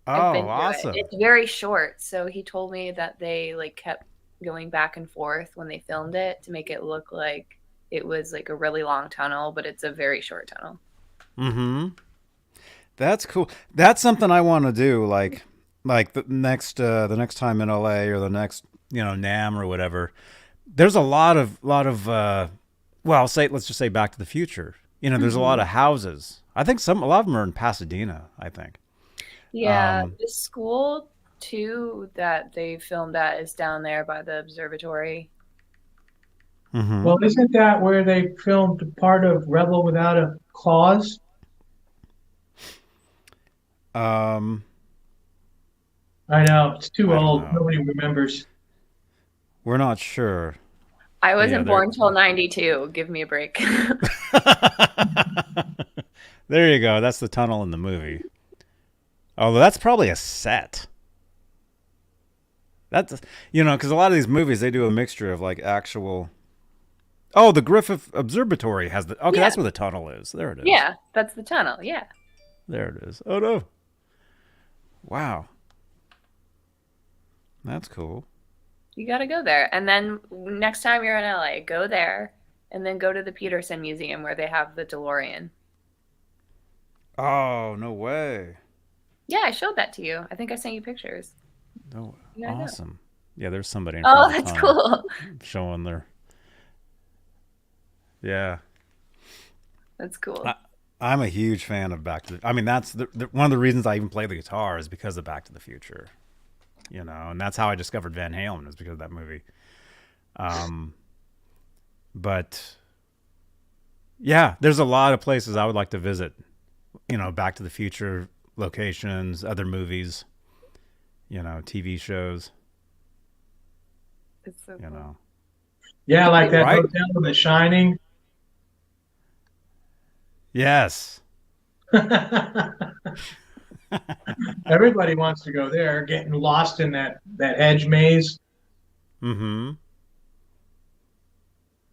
I've been through awesome. it. It's very short, so he told me that they like kept going back and forth when they filmed it to make it look like it was like a really long tunnel, but it's a very short tunnel. Mm-hmm. That's cool. That's something I want to do. Like the next time in LA or the next NAMM or whatever. There's a lot of let's just say Back to the Future. There's a lot of houses. I think a lot of them are in Pasadena, I think. Yeah, the school too that they filmed at is down there by the observatory. Mm-hmm. Well, isn't that where they filmed part of Rebel Without a Cause? I know, it's too old. Nobody remembers. We're not sure. I wasn't born till 92. Give me a break. There you go. That's the tunnel in the movie. Although that's probably a set. That's, because a lot of these movies, they do a mixture of like actual. Oh, the Griffith Observatory has the. Okay, that's where the tunnel is. There it is. Yeah, that's the tunnel. Yeah. There it is. Oh, no. Wow. That's cool. You got to go there. And then next time you're in LA, go there and then go to the Peterson Museum where they have the DeLorean. Oh, no way. Yeah, I showed that to you. I think I sent you pictures. Oh, awesome. Yeah, there's somebody in front of the that's cool. Showing their. Yeah. That's cool. I'm a huge fan of Back to the. I mean, that's one of the reasons I even play the guitar is because of Back to the Future. And that's how I discovered Van Halen, is because of that movie. But yeah, there's a lot of places I would like to visit. Back to the Future locations, other movies, TV shows. It's so cool. Yeah, like that hotel in The Shining. Yes. Everybody wants to go there, getting lost in that hedge maze. Mm-hmm.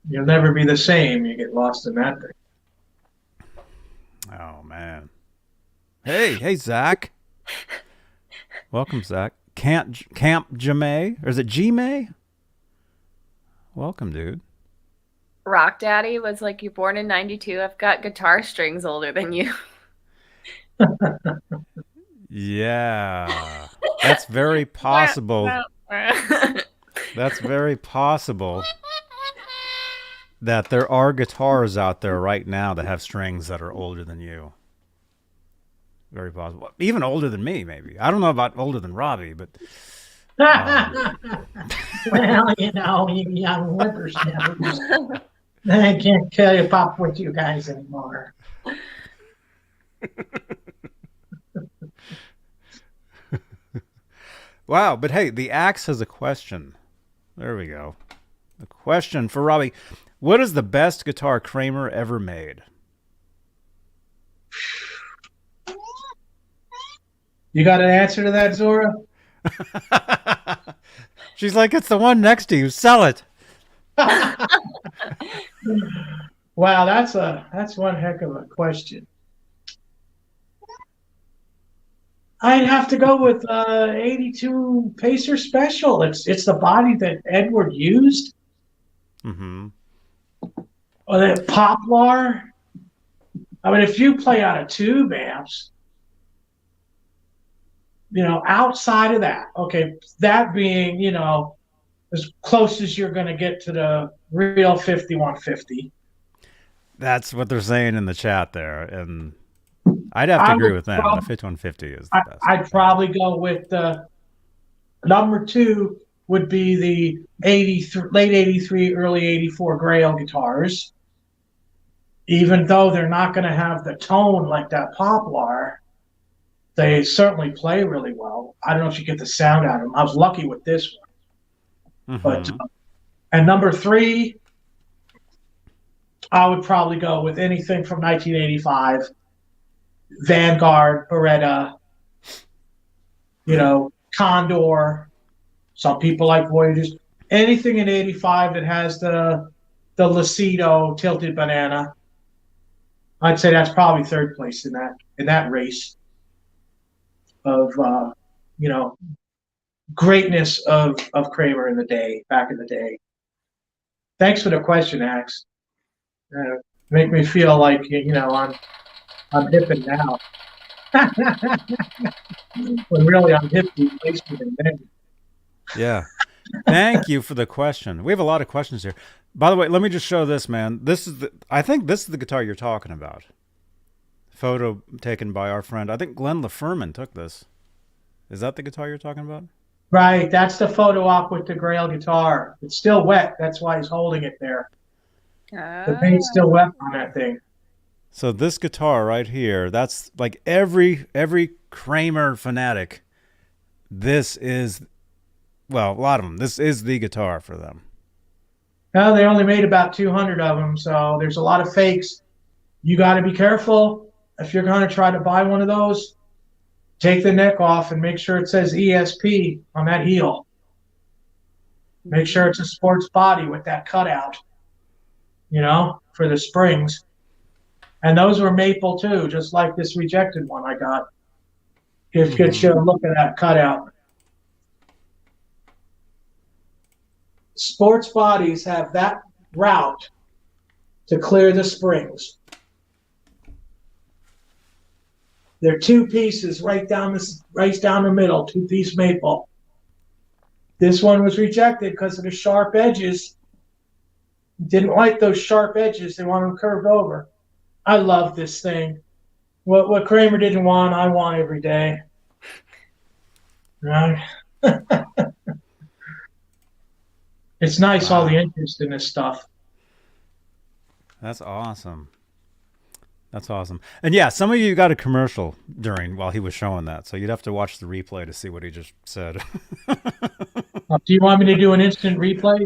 You'll never be the same. You get lost in that thing. Oh, man. Hey, Zach. Welcome, Zach. Camp Jamay? Or is it G-May? Welcome, dude. Rock Daddy was like, "You're born in 92. I've got guitar strings older than you." Yeah. That's very possible. That's very possible that there are guitars out there right now that have strings that are older than you. Very possible. Even older than me, maybe. I don't know about older than Robbie, but... Well, you young whippersnappers. I can't tell you pop with you guys anymore. Wow, but hey, the Axe has a question. There we go. The question for Robbie. What is the best guitar Kramer ever made? You got an answer to that, Zora? She's like, it's the one next to you. Sell it. Wow, that's one heck of a question. I'd have to go with 82 Pacer Special. It's the body that Edward used. Mm-hmm. Or that Poplar. I mean, if you play out of tube amps, outside of that, okay, that being, as close as you're going to get to the real 5150. That's what they're saying in the chat there, and I'd have to agree with them. The 5150 is the best. I'd probably go with number 2 would be the late 83, early 84 Grail guitars. Even though they're not going to have the tone like that Poplar, they certainly play really well. I don't know if you get the sound out of them. I was lucky with this one. Mm-hmm. But and number 3, I would probably go with anything from 1985, Vanguard, Beretta, Condor. Some people like Voyagers. Anything in 85 that has the Lucido tilted banana. I'd say that's probably third place in that race of greatness of Kramer back in the day. Thanks for the question, Axe. Make me feel like I'm hipping now. When really I'm hip replacement and then. Yeah. Thank you for the question. We have a lot of questions here. By the way, let me just show this, man. I think this is the guitar you're talking about. Photo taken by our friend. I think Glenn LaFurman took this. Is that the guitar you're talking about? Right. That's the photo op with the Grail guitar. It's still wet. That's why he's holding it there. The paint's still wet on that thing. So this guitar right here, that's like every Kramer fanatic. This is, well, a lot of them. This is the guitar for them. Well, they only made about 200 of them, so there's a lot of fakes. You got to be careful. If you're going to try to buy one of those, take the neck off and make sure it says ESP on that heel. Make sure it's a sports body with that cutout, for the springs. And those were maple too, just like this rejected one I got. Get you a look at that cutout. Sports bodies have that route to clear the springs. They're 2 pieces right down the middle, 2-piece maple. This one was rejected because of the sharp edges. Didn't like those sharp edges. They wanted them curved over. I love this thing. What Kramer didn't want, I want every day. Right? It's nice, all the interest in this stuff. That's awesome. That's awesome. And yeah, some of you got a commercial while he was showing that, so you'd have to watch the replay to see what he just said. Do you want me to do an instant replay?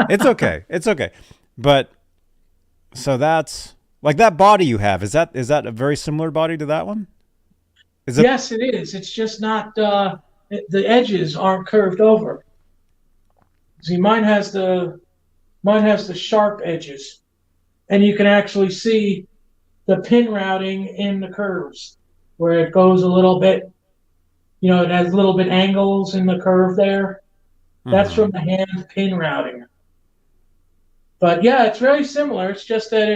It's okay. It's okay. But so that's like that body you have. Is that a very similar body to that one? Yes, it is. It's just not the edges aren't curved over. See, mine has the sharp edges, and you can actually see the pin routing in the curves where it goes a little bit. It has a little bit angles in the curve there. That's from the hand pin routing. But yeah, it's very similar. It's just that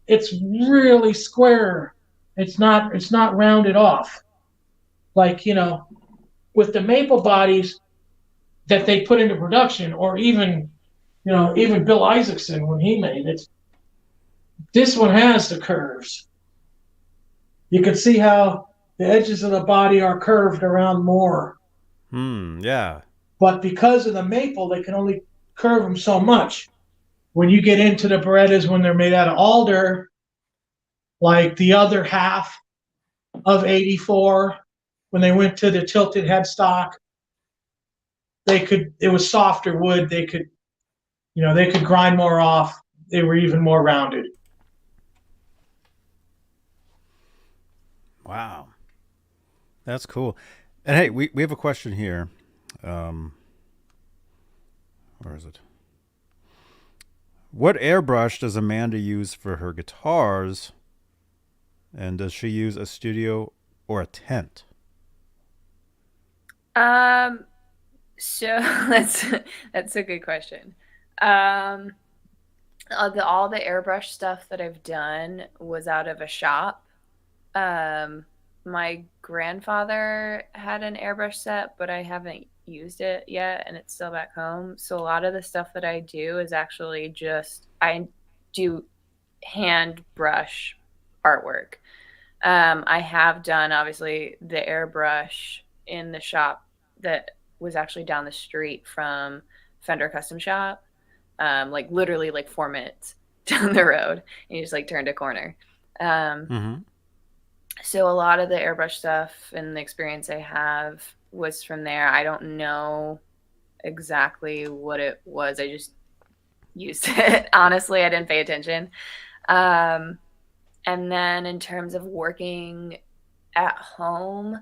it's really square. It's not rounded off. Like, with the maple bodies that they put into production, or even Bill Isaacson when he made it, this one has the curves. You can see how the edges of the body are curved around more. Yeah. But because of the maple, they can only curve them so much. When you get into the Berettas, when they're made out of alder, like the other half of 84, when they went to the tilted headstock, it was softer wood. They could grind more off. They were even more rounded. Wow. That's cool. And hey, we have a question here. Where is it? What airbrush does Amanda use for her guitars? And does she use a studio or a tent? So that's a good question. Um, all the airbrush stuff that I've done was out of a shop. Um, my grandfather had an airbrush set, but I haven't used it yet, and it's still back home. So a lot of the stuff that I do is actually just I do hand brush artwork. I have done obviously the airbrush in the shop that was actually down the street from Fender Custom Shop, like literally like 4 minutes down the road, and you just like turned a corner. Mm-hmm. So a lot of the airbrush stuff and the experience I have was from there. I don't know exactly what it was. I just used it. Honestly, I didn't pay attention. Um, and then in terms of working at home,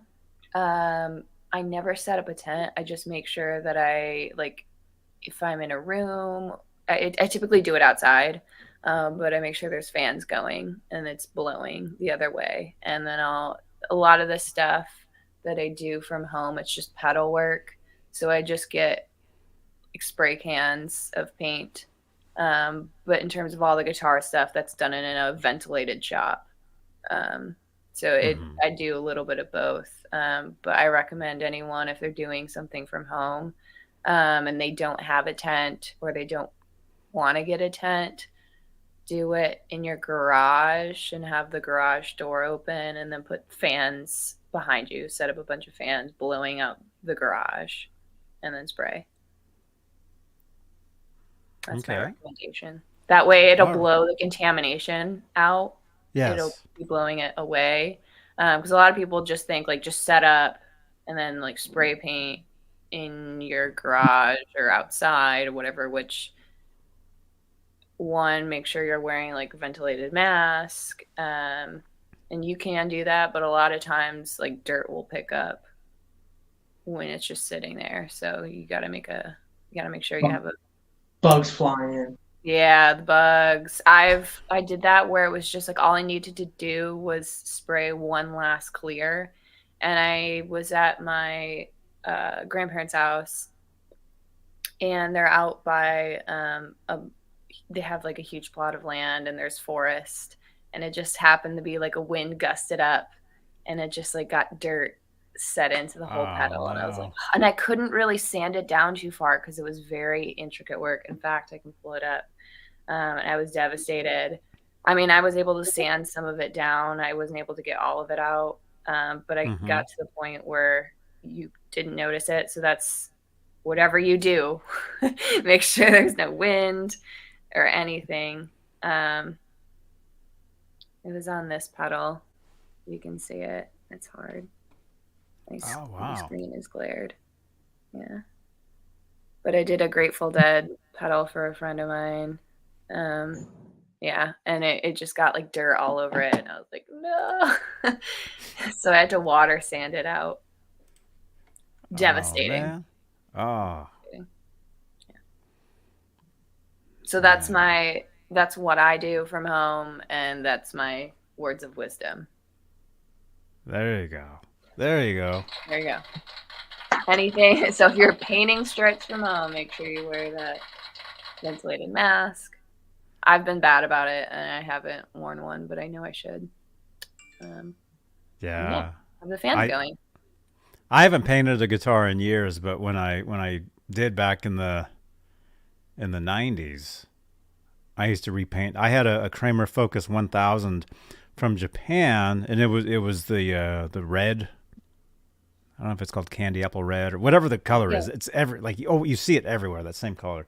I never set up a tent. I just make sure that I like if I'm in a room, I typically do it outside, but I make sure there's fans going and it's blowing the other way. And then a lot of the stuff that I do from home, it's just pedal work. So I just get spray cans of paint. But in terms of all the guitar stuff, that's done in a ventilated shop. I do a little bit of both. But I recommend anyone if they're doing something from home, and they don't have a tent or they don't want to get a tent, do it in your garage and have the garage door open and then put fans behind you. Set up a bunch of fans blowing out the garage and then spray. That's my recommendation. That way it'll blow the contamination out. Yes. It'll be blowing it away. Because a lot of people just think like just set up and then like spray paint in your garage or outside or whatever, which one, make sure you're wearing like a ventilated mask. And you can do that, but a lot of times like dirt will pick up when it's just sitting there. So you gotta make sure you have a bugs flying in. Yeah, the bugs. I did that where it was just like all I needed to do was spray one last clear. And I was at my grandparents' house and they're out by they have like a huge plot of land and there's forest, and it just happened to be like a wind gusted up and it just like got dirt set into the whole pedal. And I was like, and I couldn't really sand it down too far because it was very intricate work. In fact, I can pull it up. And I was devastated. I mean, I was able to sand some of it down. I wasn't able to get all of it out. But I got to the point where you didn't notice it. So that's whatever you do, make sure there's no wind or anything. It was on this pedal. You can see it. It's hard. My screen is glared. Yeah. But I did a Grateful Dead pedal for a friend of mine. Yeah. And it just got like dirt all over it. And I was like, no. So I had to water sand it out. Devastating. Yeah. So that's what I do from home. And that's my words of wisdom. There you go. There you go. There you go. Anything. So if you're painting strips from home, make sure you wear that ventilated mask. I've been bad about it, and I haven't worn one, but I know I should. Yeah. Have the fans going. I haven't painted a guitar in years, but when I did back in the 90s, I used to repaint. I had a Kramer Focus 1000 from Japan, and it was the red. I don't know if it's called candy apple red or whatever the color is. It's you see it everywhere, that same color.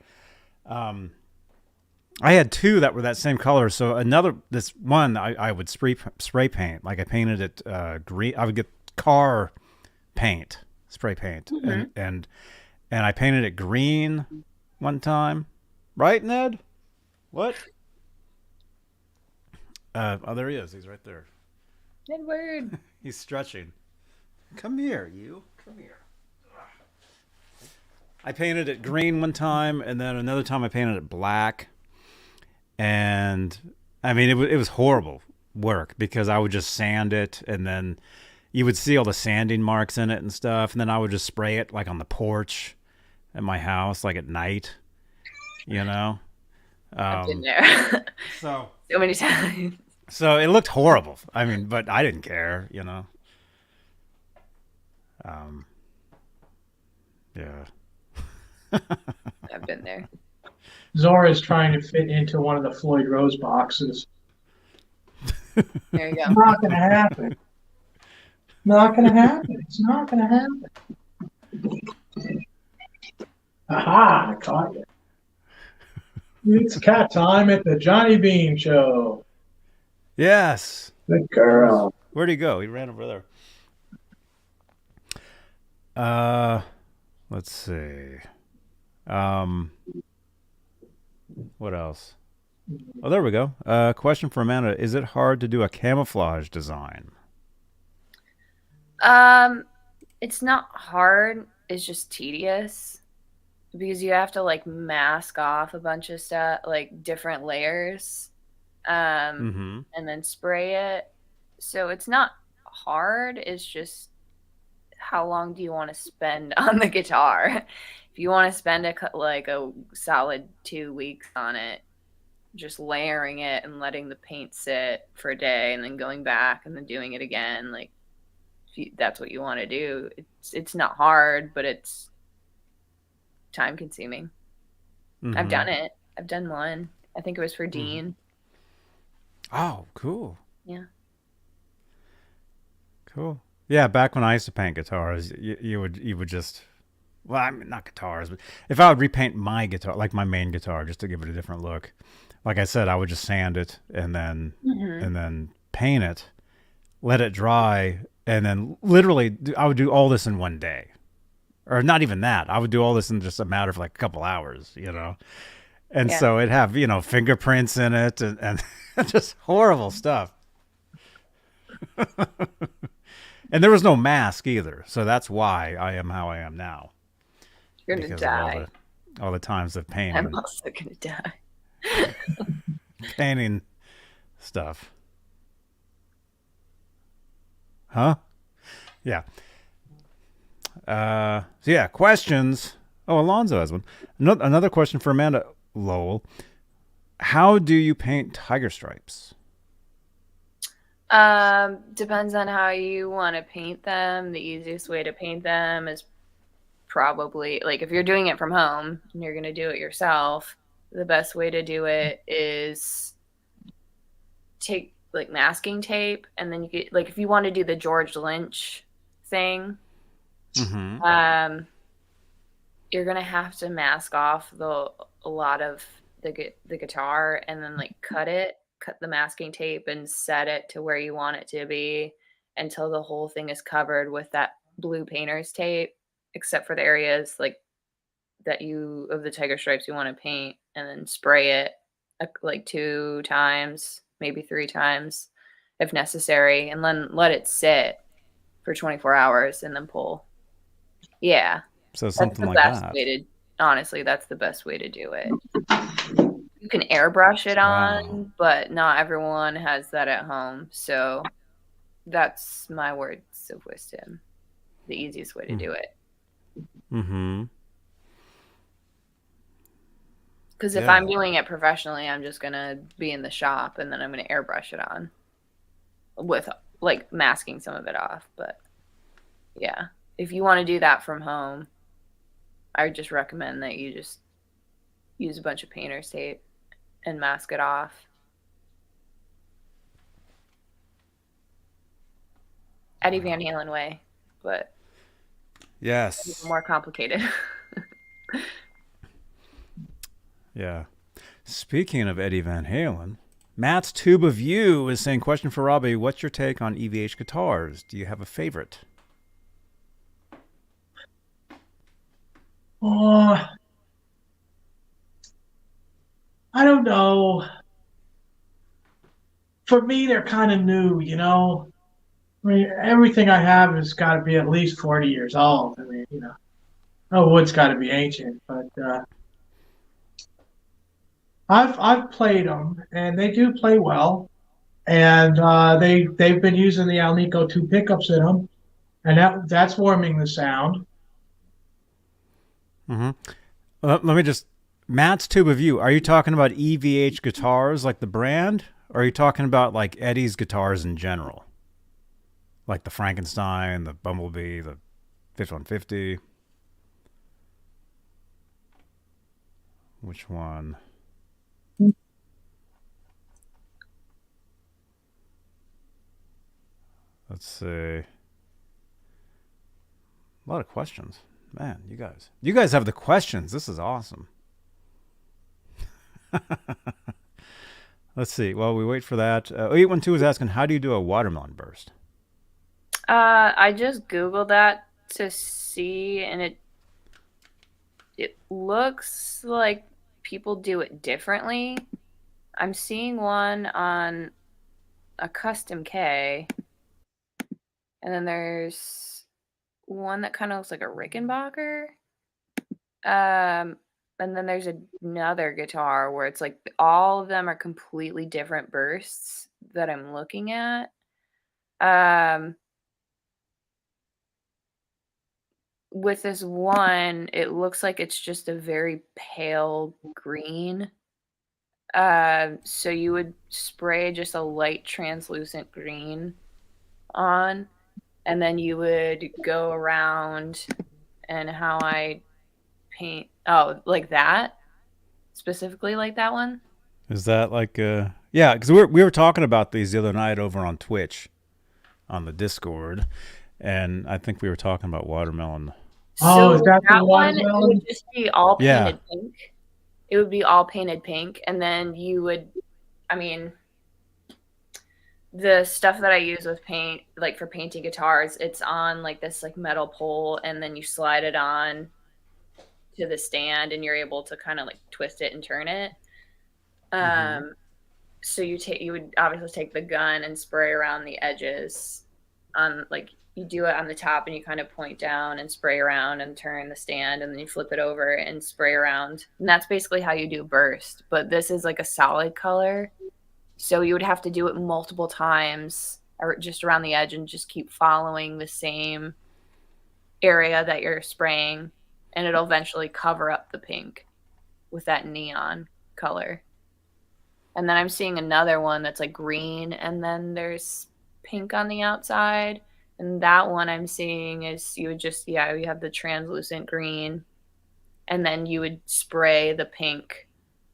I had two that were that same color. So this one I would spray paint. Like I painted it green. I would get car paint, spray paint, and I painted it green one time. Right, Ned? What? Oh, there he is. He's right there. Edward. He's stretching. Come here, you. Come here. I painted it green one time, and then another time I painted it black. And I mean, it was horrible work because I would just sand it, and then you would see all the sanding marks in it and stuff. And then I would just spray it like on the porch at my house, like at night, you know? I've been there So many times. So it looked horrible. I mean, but I didn't care, you know? Yeah. I've been there. Zora's trying to fit into one of the Floyd Rose boxes. There you go. It's not going to happen. Not going to happen. It's not going to happen. Aha, I caught you. It's cat time at the Johnny Beane show. Yes. Good girl. Where'd he go? He ran over there. Let's see. What else? Oh, there we go. Question for Amanda. Is it hard to do a camouflage design? It's not hard. It's just tedious because you have to like mask off a bunch of stuff, like different layers, and then spray it. So it's not hard. It's just how long do you want to spend on the guitar? If you want to spend like a solid 2 weeks on it, just layering it and letting the paint sit for a day and then going back and then doing it again, like if that's what you want to do, it's not hard, but it's time consuming. I've done it. I've done one. I think it was for Dean. Oh, cool. Yeah. Cool. Yeah, back when I used to paint guitars, you would just, well, I mean, not guitars, but if I would repaint my guitar, like my main guitar, just to give it a different look, like I said, I would just sand it and then paint it, let it dry, and then literally I would do all this in one day. Or not even that. I would do all this in just a matter of like a couple hours, you know? And so it'd have, you know, fingerprints in it and just horrible stuff. And there was no mask either. So that's why I am how I am now. You're going to die. All the times of painting. I'm also going to die. Painting stuff. Huh? Yeah. So yeah, questions. Oh, Alonzo has one. Another question for Amanda Lowell. How do you paint tiger stripes? Depends on how you want to paint them. The easiest way to paint them is probably, like, if you're doing it from home and you're going to do it yourself, the best way to do it is take like masking tape, and then you get, like, if you want to do the George Lynch thing, you're gonna have to mask off a lot of the guitar, and then like cut the masking tape and set it to where you want it to be until the whole thing is covered with that blue painter's tape, except for the areas like that of the tiger stripes you want to paint, and then spray it like 2 times, maybe 3 times if necessary, and then let it sit for 24 hours and then pull. Yeah. So something like that. Honestly, that's the best way to do it. You can airbrush it on, but not everyone has that at home. So that's my words of wisdom. The easiest way to do it. Because if I'm doing it professionally, I'm just going to be in the shop and then I'm going to airbrush it on with like masking some of it off. But yeah, if you want to do that from home, I would just recommend that you just use a bunch of painter's tape and mask it off. Eddie Van Halen way, but yes, it's more complicated. Yeah. Speaking of Eddie Van Halen, Matt's Tube of You is saying, question for Robbie, what's your take on EVH guitars? Do you have a favorite? I don't know. For me, they're kind of new, you know. I mean, everything I have has got to be at least 40 years old. I mean, oh, wood's got to be ancient, but I've played them, and they do play well. And they've been using the Alnico 2 pickups in them, and that's warming the sound. Mm-hmm. Let me just, Matt's tube of you. Are you talking about EVH guitars like the brand, or are you talking about like Eddie's guitars in general, like the Frankenstein, the Bumblebee, the 5150? Which one? Let's see. A lot of questions. Man, you guys have the questions. This is awesome. Let's see. While we wait for that, 812 is asking, how do you do a watermelon burst? I just Googled that to see, and it looks like people do it differently. I'm seeing one on a custom K, and then there's one that kind of looks like a Rickenbacker. And then there's another guitar where it's like all of them are completely different bursts that I'm looking at. With this one, it looks like it's just a very pale green. So you would spray just a light translucent green on, and then you would go around, and how I paint, like that, specifically like that one. Is that like yeah, because we were talking about these the other night over on Twitch on the Discord, and I think we were talking about watermelon. Oh, is that the that one watermelon? would just be all Yeah. painted pink. It would be all painted pink, and then you would, I mean, the stuff that I use with paint, like for painting guitars, it's on like this like metal pole, and then you slide it on to the stand, and you're able to kind of like twist it and turn it. So you would obviously take the gun and spray around the edges on, like, you do it on the top, and you kind of point down and spray around and turn the stand, and then you flip it over and spray around. And that's basically how you do burst. But this is like a solid color, so you would have to do it multiple times or just around the edge and just keep following the same area that you're spraying, and it'll eventually cover up the pink with that neon color. And then I'm seeing another one that's like green, and then there's pink on the outside. And that one I'm seeing is you would just, you have the translucent green, and then you would spray the pink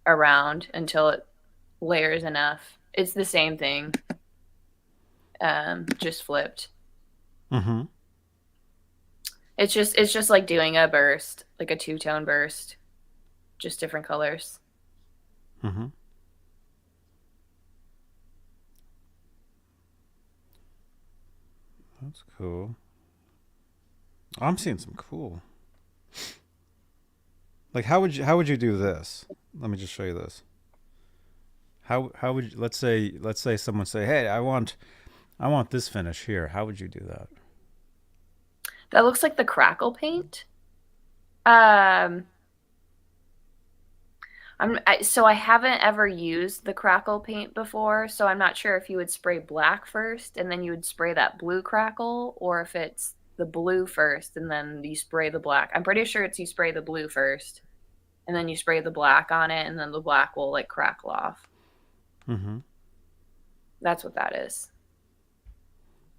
around until it layers enough. It's the same thing, just flipped. Mm-hmm. It's just like doing a burst, like a two-tone burst, just different colors. Mm-hmm. That's cool. I'm seeing some cool. Like, how would you do this? Let me just show you this. How would you, let's say someone say, hey, I want this finish here. How would you do that? That looks like the crackle paint. So I haven't ever used the crackle paint before, so I'm not sure if you would spray black first and then you would spray that blue crackle, or if it's the blue first and then you spray the black. I'm pretty sure it's you spray the blue first and then you spray the black on it, and then the black will like crackle off. Mm-hmm. That's what that is.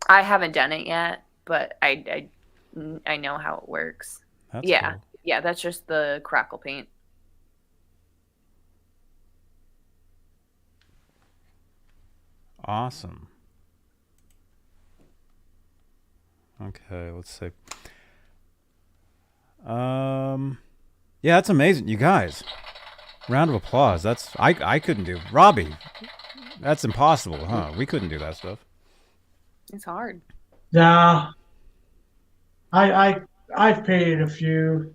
I haven't done it yet, but I know how it works. That's yeah. cool. Yeah, that's just the crackle paint. Awesome. Okay, let's see. Yeah, that's amazing, you guys. Round of applause. That's I couldn't do. Robbie, that's impossible, huh? We couldn't do that stuff. It's hard. Yeah, I've painted a few.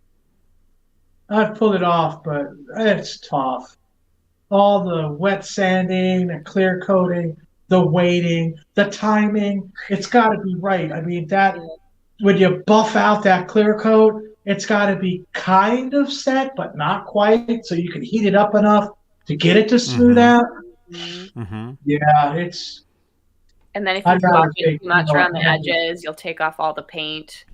I've pulled it off, but it's tough. All the wet sanding, the clear coating. the weighting, the timing. It's got to be right. I mean, that when you buff out that clear coat, it's got to be kind of set, but not quite, so you can heat it up enough to get it to smooth out. Yeah, it's. And then if you I'd buff rather it take, too much you know, around the edges, you'll take off all the paint.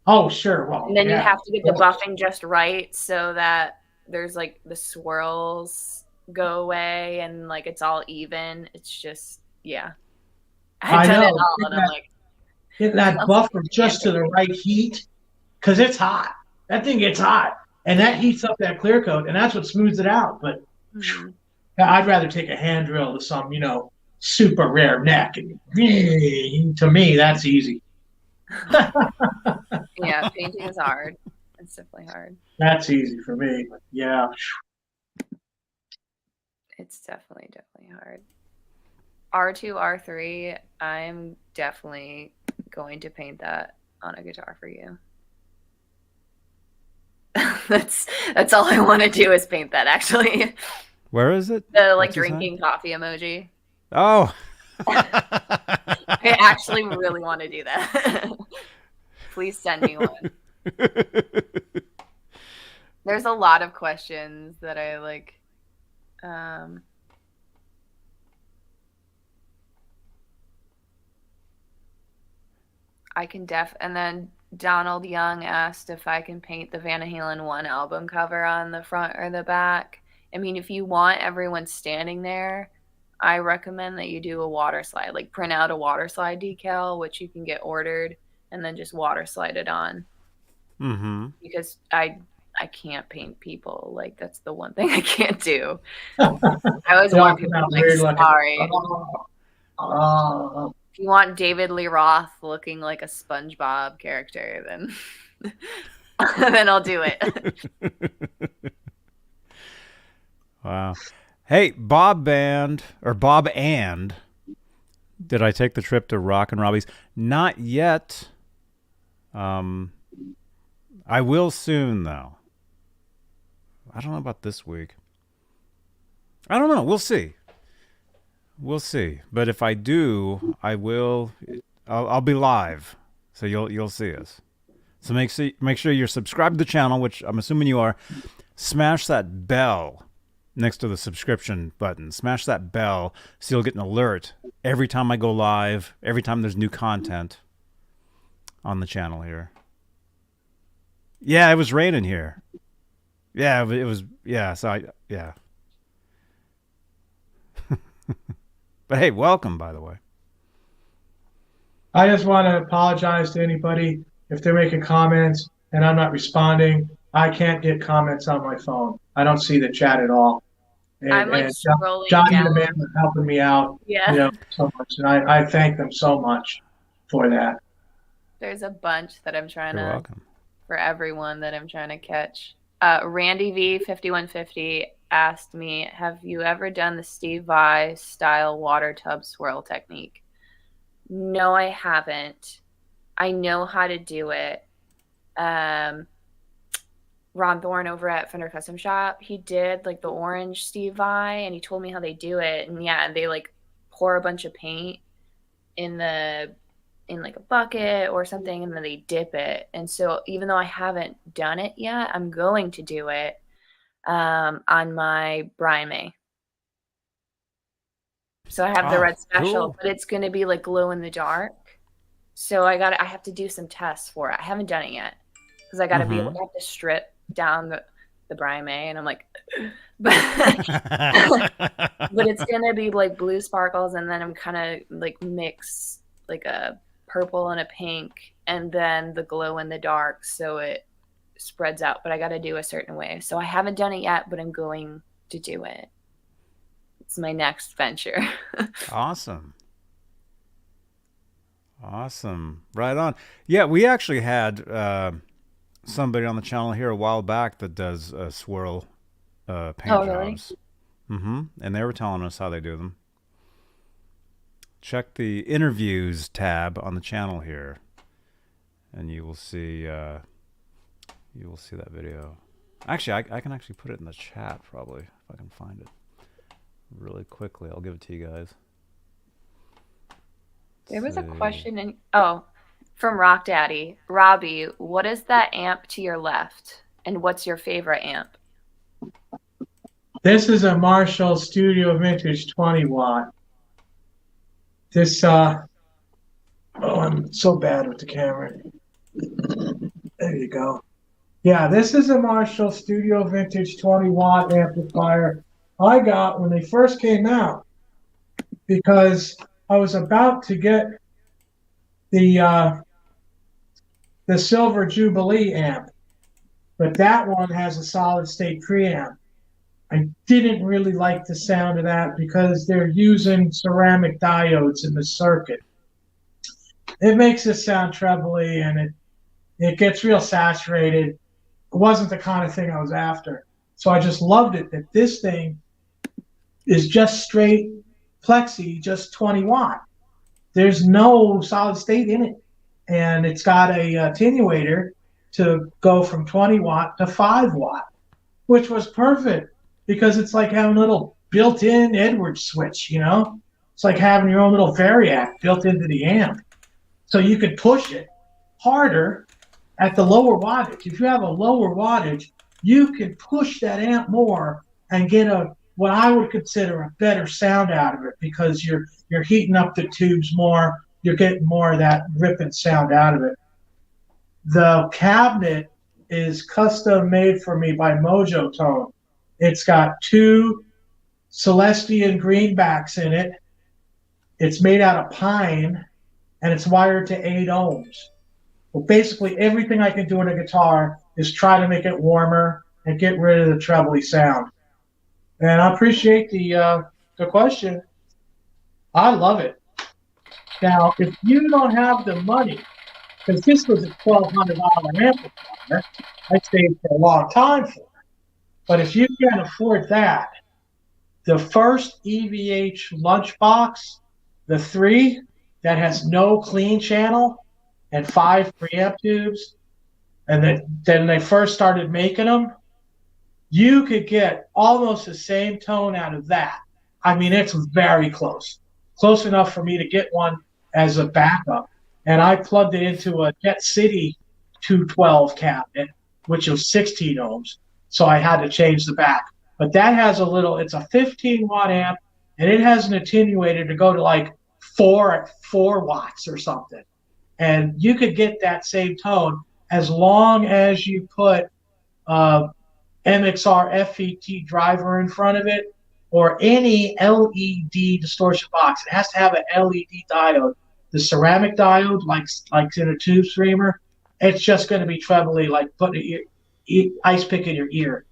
Oh, sure. Well, And then you yeah. have to get the buffing just right so that there's like the swirls go away and like it's all even. It's just, yeah. I've done it all and I'm like, getting that buffer just to the right heat, because it's hot. That thing gets hot, and that heats up that clear coat, and that's what smooths it out. But I'd rather take a hand drill to some, super rare neck, and to me, that's easy. Yeah, painting is hard. It's definitely hard. That's easy for me, but yeah. It's definitely hard. R2, R3, I'm definitely going to paint that on a guitar for you. That's all I want to do is paint that, actually. Where is it? The like drinking coffee emoji. Oh. I actually really want to do that. Please send me one. There's a lot of questions that I like. I can and then Donald Young asked if I can paint the Van Halen 1 album cover on the front or the back. I mean, if you want everyone standing there, I recommend that you do a water slide, like print out a water slide decal, which you can get ordered, and then just water slide it on. Because I can't paint people. Like, that's the one thing I can't do. I always want people like, sorry. If you want David Lee Roth looking like a SpongeBob character, then then I'll do it. Wow. Hey, Bob and did I take the trip to Rock and Robbie's? Not yet. I will soon, though. I don't know about this week. I don't know. We'll see. We'll see. But if I do, I will. I'll be live, so you'll see us. So make sure you're subscribed to the channel, which I'm assuming you are. Smash that bell next to the subscription button. Smash that bell so you'll get an alert every time I go live, every time there's new content on the channel here. Yeah, it was raining here. Yeah, it was. Yeah, yeah. But hey, welcome, by the way. I just want to apologize to anybody if they're making comments and I'm not responding. I can't get comments on my phone. I don't see the chat at all. And, I'm like scrolling Johnny down. the man was helping me out, so much, and I thank them so much for that. There's a bunch that I'm trying You're welcome. For everyone that I'm trying to catch. Randy V5150 asked me, have you ever done the Steve Vai style water tub swirl technique? No, I haven't. I know how to do it. Ron Thorne over at Fender Custom Shop, he did like the orange Steve Vai, and he told me how they do it. And yeah, they like pour a bunch of paint in like a bucket or something, and then they dip it. And so even though I haven't done it yet, I'm going to do it on my Brian May. So I have the red special, but it's going to be like glow in the dark. So I have to do some tests for it. I haven't done it yet because I got to be able to have to strip down the Brian May, and I'm like, but it's going to be like blue sparkles, and then I'm kind of like mix like a purple and a pink, and then the glow in the dark, so it spreads out. But I got to do a certain way. So I haven't done it yet, but I'm going to do it. It's my next venture. Awesome. Right on. Yeah, we actually had somebody on the channel here a while back that does swirl paint jobs. Really? And they were telling us how they do them. Check the interviews tab on the channel here, and you will see that video. Actually, I can actually put it in the chat probably if I can find it really quickly. I'll give it to you guys. There was a see. question from Rock Daddy. Robbie, what is that amp to your left? And what's your favorite amp? This is a Marshall Studio Vintage 20 watt. This, oh, I'm so bad with the camera. There you go. Yeah, this is a Marshall Studio Vintage 20 watt amplifier I got when they first came out because I was about to get the Silver Jubilee amp, but that one has a solid state preamp. I didn't really like the sound of that because they're using ceramic diodes in the circuit. It makes it sound trebly and it gets real saturated. It wasn't the kind of thing I was after. So I just loved it that this thing is just straight plexi, just 20 watt. There's no solid state in it. And it's got a attenuator to go from 20 watt to 5 watt, which was perfect because it's like having a little built-in Edwards switch, you know? It's like having your own little variac built into the amp. So you could push it harder at the lower wattage. If you have a lower wattage, you can push that amp more and get what I would consider a better sound out of it because you're heating up the tubes more, you're getting more of that ripping sound out of it. The cabinet is custom made for me by Mojo Tone. It's got 2 Celestian greenbacks in it. It's made out of pine, and it's wired to 8 ohms. Well, basically everything I can do on a guitar is try to make it warmer and get rid of the trebly sound. And I appreciate the question. I love it. Now, if you don't have the money, because this was a $1,200 amplifier, I stayed for a long time for it. But if you can't afford that, the first EVH lunchbox, the 3 that has no clean channel and 5 preamp tubes, and then they first started making them, you could get almost the same tone out of that. I mean, it's very close. Close enough for me to get one as a backup. And I plugged it into a Jet City 212 cabinet, which was 16 ohms. So I had to change the back. But that has it's a 15 watt amp, and it has an attenuator to go to like 4 watts or something. And you could get that same tone as long as you put MXR FET driver in front of it or any LED distortion box. It has to have an LED diode. The ceramic diode, like in a tube streamer, it's just going to be trebly, like putting ice pick in your ear.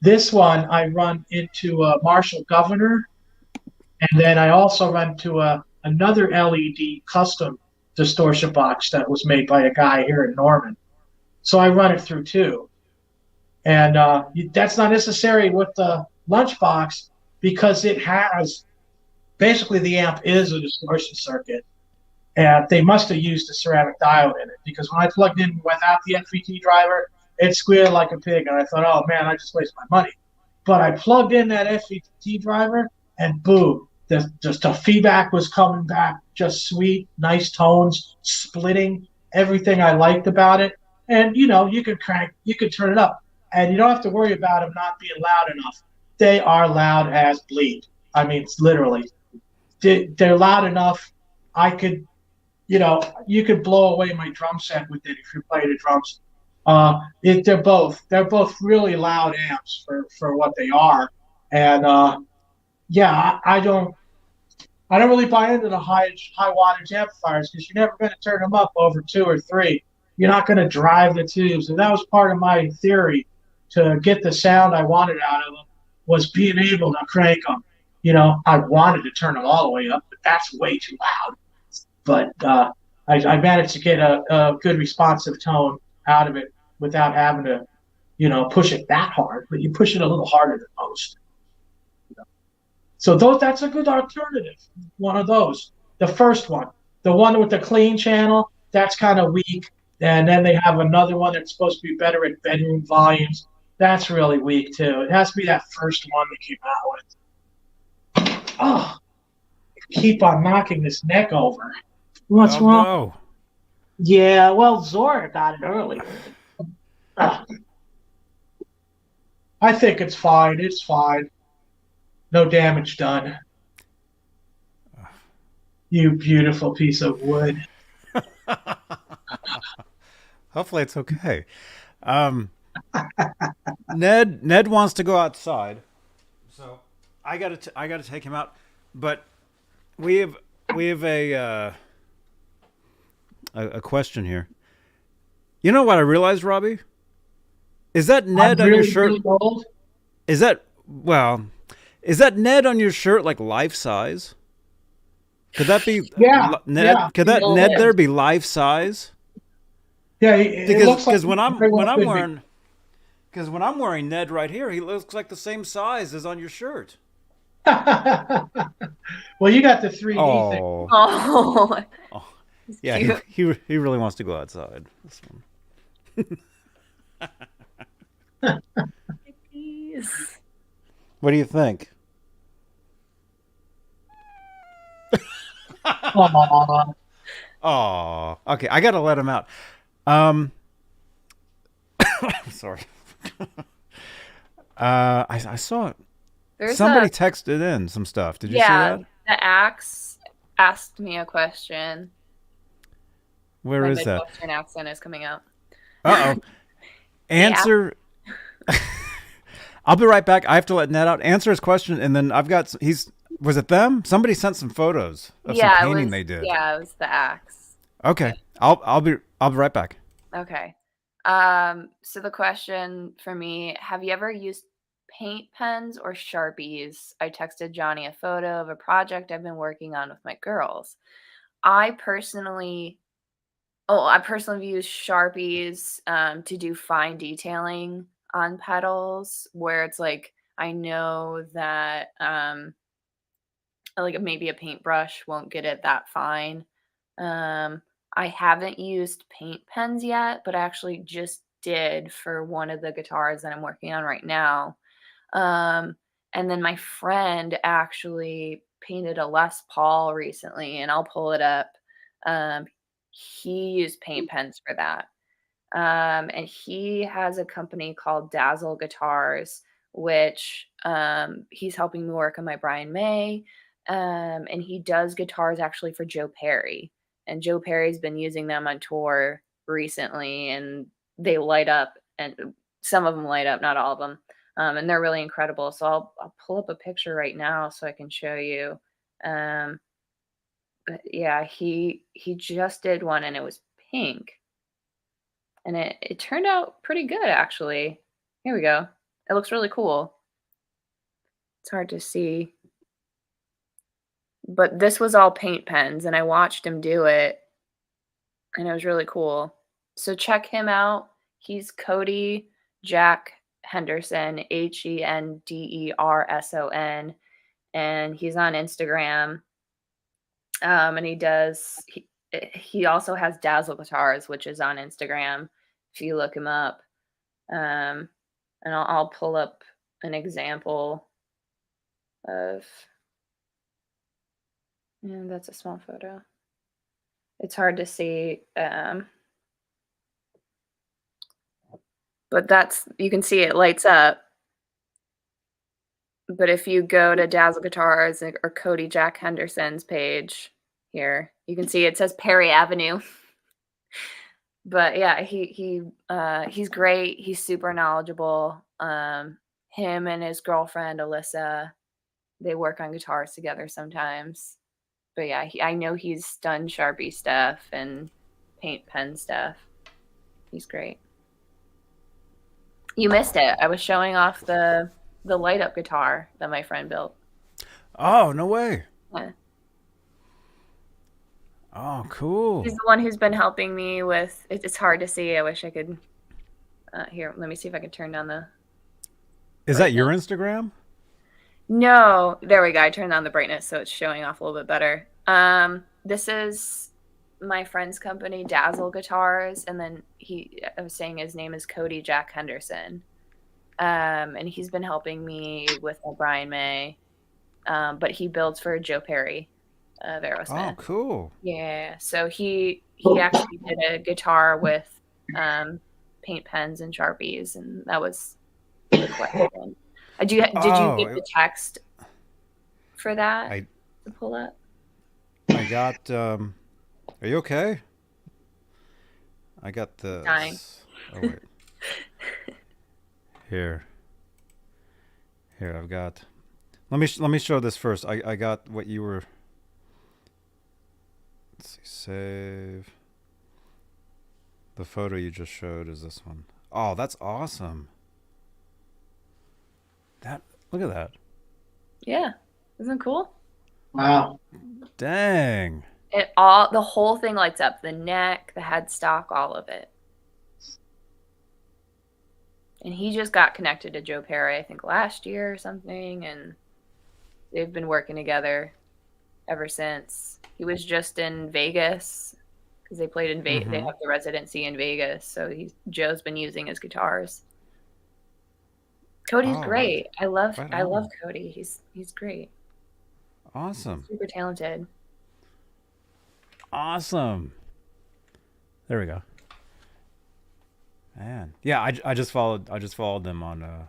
This one I run into a Marshall Governor, and then I also run to another LED custom distortion box that was made by a guy here in Norman. So I run it through too. And that's not necessary with the lunchbox because it has, basically the amp is a distortion circuit. And they must have used a ceramic diode in it because when I plugged in without the FET driver, it squealed like a pig. And I thought, oh man, I just wasted my money. But I plugged in that FET driver and boom, the feedback was coming back just sweet, nice tones, splitting, everything I liked about it. And you know, you could turn it up. And you don't have to worry about them not being loud enough. They are loud as bleed. I mean, it's literally. They're loud enough. You could blow away my drum set with it if you play the drums. They're both really loud amps for what they are. And I don't really buy into the high wattage amplifiers because you're never going to turn them up over 2 or 3. You're not going to drive the tubes. And that was part of my theory to get the sound I wanted out of them was being able to crank them. You know, I wanted to turn them all the way up, but that's way too loud. But I managed to get a good responsive tone out of it without having to, push it that hard. But you push it a little harder than most. So that's a good alternative. One of those. The first one, the one with the clean channel, that's kind of weak. And then they have another one that's supposed to be better at bedroom volumes. That's really weak too. It has to be that first one they came out with. Oh, keep on knocking his neck over. What's Oh wrong? no. Yeah, well, Zora got it earlier. I think it's fine. It's fine. No damage done. You beautiful piece of wood. Hopefully it's okay. Um, Ned wants to go outside, so I gotta take him out. But we have we have a question here. You know what I realized, Robbie? Is that I'm Ned on your really, shirt? really old. Is that well? Is that Ned on your shirt like life size? Could that be Yeah, Ned? yeah, Could that It Ned is. there be life size? yeah. It looks like Because when I'm very well when I'm could be. wearing because when I'm wearing Ned right here, he looks like the same size as on your shirt. Well, you got the 3D thing. Oh, Oh, oh. it's Yeah, cute. he really wants to go outside. This one. Please. What do you think? Aw. Oh, okay. I gotta let him out. Um, sorry. I saw it. There's Somebody a texted in some stuff. Did you see yeah. that? The axe asked me a question. Where My is that? Midwestern accent is coming out. Uh oh. Answer. I'll be right back. I have to let Ned out. Answer his question, and then I've got. He's. Was it them? Somebody sent some photos of some Yeah, it painting was. they did. Yeah, it was the axe. Okay. I'll be right back. Okay. So the question for me, have you ever used paint pens or Sharpies? I texted Johnny a photo of a project I've been working on with my girls. I personally I personally use Sharpies to do fine detailing on pedals where it's like I know that like maybe a paintbrush won't get it that fine. Um, I haven't used paint pens yet, but I actually just did for one of the guitars that I'm working on right now. Um, and then my friend actually painted a Les Paul recently, and I'll pull it up. Um, he used paint pens for that. And he has a company called Dazzle Guitars, which he's helping me work on my Brian May. And he does guitars actually for Joe Perry. And Joe Perry's been using them on tour recently, and they light up, and some of them light up, not all of them. And they're really incredible. So I'll pull up a picture right now so I can show you. Um, but yeah, he just did one, and it was pink. And it turned out pretty good, actually. Here we go. It looks really cool. It's hard to see. But this was all paint pens, and I watched him do it, and it was really cool. So check him out. He's Cody Jack Henderson, Henderson, and he's on Instagram. And he also has Dazzle Guitars, which is on Instagram if you look him up. And I'll pull up an example of, and that's a small photo. It's hard to see, but you can see it lights up. But if you go to Dazzle Guitars or Cody Jack Henderson's page here, you can see it says Perry Avenue. But yeah, he's great. He's super knowledgeable. Him and his girlfriend Alyssa, they work on guitars together sometimes. But yeah, I know he's done Sharpie stuff and paint pen stuff. He's great. You missed it. I was showing off the light up guitar that my friend built. Oh, no way. Yeah. Oh, cool. He's the one who's been helping me with. It's hard to see. I wish I could. Here, let me see if I can turn down the. Is that your Instagram? No, there we go. I turned on the brightness so it's showing off a little bit better. This is my friend's company, Dazzle Guitars, and then I was saying his name is Cody Jack Henderson. And he's been helping me with Brian May. But he builds for Joe Perry. of Oh, Aerosmith. cool. Yeah, so he actually did a guitar with paint pens and Sharpies, and that was the collection. Did you get Oh, the text for that I to pull up? I got. Are you okay? I got Dying. this. Oh wait. Here. Here I've got. Let me show this first. I got what you were. Let's see. Save. The photo you just showed is this one. Oh, that's awesome. That look at that. Yeah, isn't it cool? Wow. Dang. The whole thing lights up. The neck, the headstock, all of it. And he just got connected to Joe Perry, I think, last year or something, and they've been working together ever since. He was just in Vegas because they played in Vegas. They have the residency in Vegas, so Joe's been using his guitars. Cody's great. I love Cody. He's great. Awesome. Super talented. Awesome. There we go. Man, yeah, I just followed them on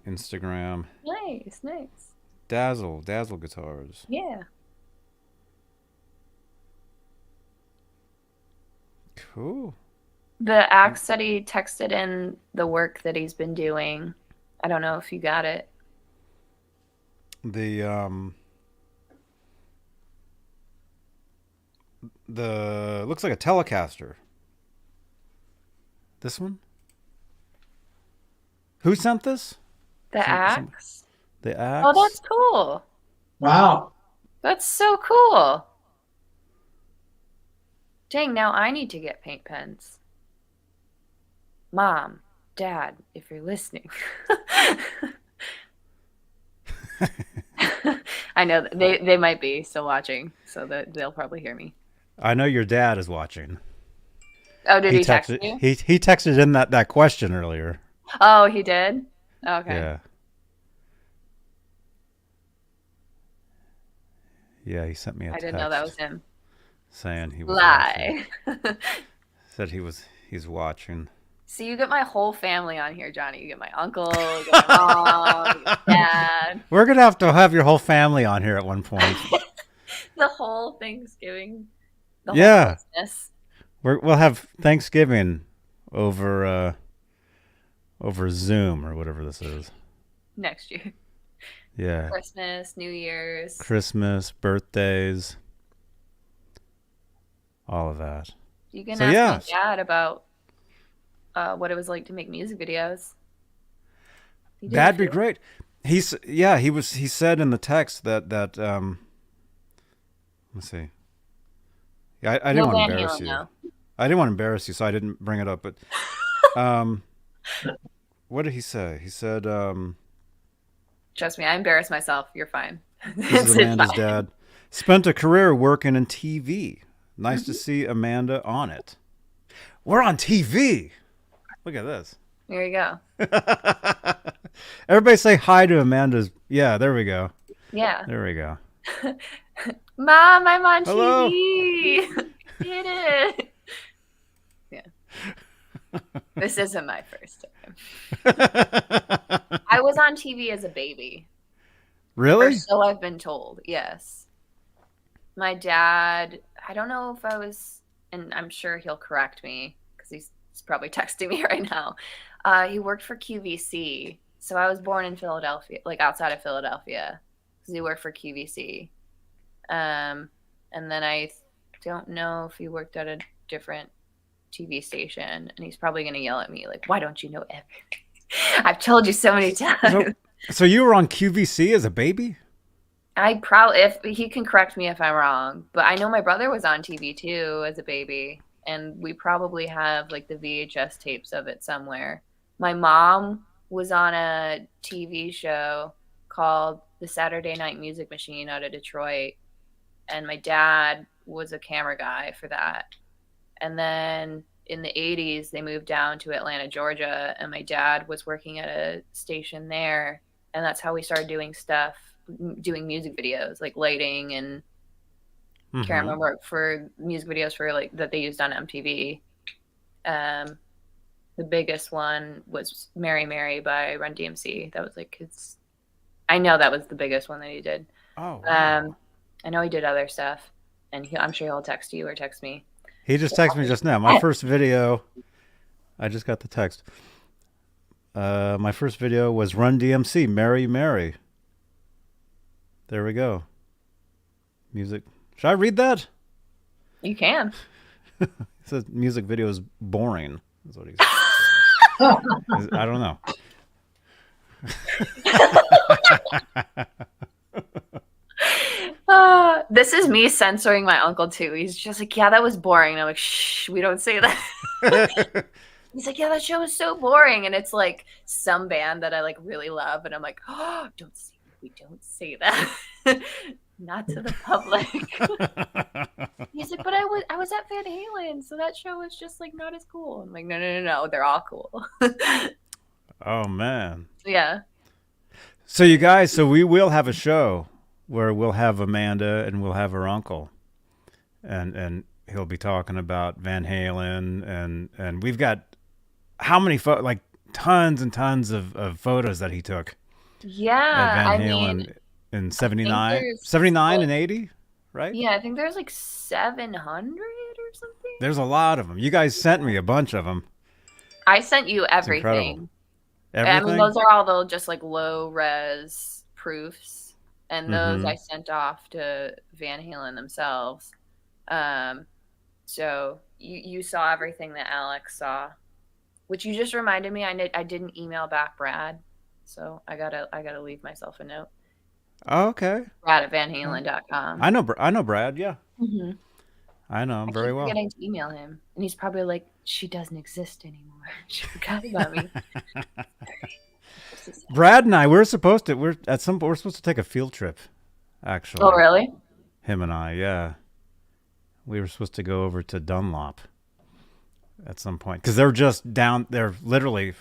Instagram. Nice. Dazzle Guitars. Yeah. Cool. The axe that he texted in the work that he's been doing. I don't know if you got it. The looks like a Telecaster. This one? Who sent this? The axe? The axe? Oh, that's cool. Wow. That's so cool. Dang, now I need to get paint pens. Mom, Dad, if you're listening. I know they might be still watching, so that they'll probably hear me. I know your dad is watching. Oh, did he text you? He texted in that question earlier. Oh, he did? Okay. Yeah. Yeah, he sent me a text. I didn't know that was him. Saying he was Lie. Said he's watching. See, you get my whole family on here, Johnny. You get my uncle, you get my mom, you get my dad. We're going to have your whole family on here at one point. The whole Thanksgiving. The whole Yeah. Christmas. We'll have Thanksgiving over Zoom or whatever this is. Next year. Yeah. Christmas, New Year's. Christmas, birthdays. All of that. You can ask my dad about what it was like to make music videos. That'd be great. He said in the text that let's see. Yeah, I didn't want to embarrass you. I didn't want to embarrass you, so I didn't bring it up. But what did he say? He said, "Trust me, I embarrass myself. You're fine." This is Amanda's dad. Spent a career working in TV. Nice to see Amanda on it. We're on TV. Look at this. There you go. Everybody say hi to Amanda's. Yeah, there we go. Yeah. There we go. Mom, I'm on Hello. TV. Did it. Yeah. This isn't my first time. I was on TV as a baby. Really? Or so I've been told. Yes. My dad, I don't know if I was, and I'm sure he'll correct me because he's probably texting me right now. He worked for QVC. So I was born in Philadelphia, like outside of Philadelphia, because he worked for QVC. And then I don't know if he worked at a different TV station, and he's probably going to yell at me like, why don't you know everything? I've told you so many times. So you were on QVC as a baby? I probably, if he can correct me if I'm wrong, but I know my brother was on TV too as a baby, and we probably have like the VHS tapes of it somewhere. My mom was on a TV show called The Saturday Night Music Machine out of Detroit, and my dad was a camera guy for that. And then in the 80s, they moved down to Atlanta, Georgia, and my dad was working at a station there, and that's how we started doing stuff doing music videos, like lighting, and Mhm. Kramer worked for music videos for like that they used on MTV. The biggest one was Mary Mary by Run DMC. That was like his. I know that was the biggest one that he did. Oh, wow. I know he did other stuff, and I'm sure he'll text you or text me. He just texted me just now. My first video, I just got the text. My first video was Run DMC, Mary Mary. There we go. Music. Should I read that? You can. It says music video is boring. Is what he said. I don't know. This is me censoring my uncle too. He's just like, yeah, that was boring. And I'm like, shh, we don't say that. He's like, yeah, that show was so boring. And it's like some band that I like really love. And I'm like, oh, we don't say that. Not to the public. He's like, but I was at Van Halen, so that show was just like not as cool. I'm like, no, they're all cool. Oh man. Yeah. So you guys, so we will have a show where we'll have Amanda and we'll have her uncle, and he'll be talking about Van Halen, and we've got how many like tons and tons of photos that he took. Yeah, at Van Halen in 79 and 80, right? Yeah, I think there's like 700 or something. There's a lot of them. You guys sent me a bunch of them. I sent you everything. I mean, those are all the just like low res proofs, and those I sent off to Van Halen themselves. So you saw everything that Alex saw, which you just reminded me. I didn't email back Brad, so I gotta leave myself a note. Oh, okay. Brad at vanhalen.com. I know Brad. Yeah. Mm-hmm. I know him very well. I'm forgetting to email him, and he's probably like, "She doesn't exist anymore. She forgot about me." Brad and I, we're supposed to take a field trip, actually. Oh, really? Him and I, yeah. We were supposed to go over to Dunlop at some point because they're just down. They're literally.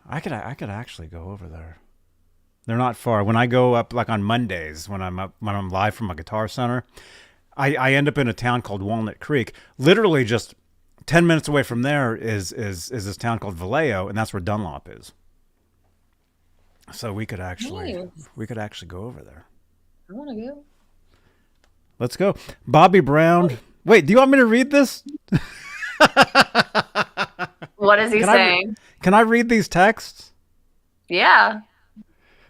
I could actually go over there. They're not far. When I go up, like on Mondays, when I'm live from a guitar center, I end up in a town called Walnut Creek. Literally, just 10 minutes away from there is this town called Vallejo, and that's where Dunlop is. So we could actually go over there. I want to go. Let's go, Bobby Brown. Wait, do you want me to read this? What is he saying? Can I read these texts? Yeah.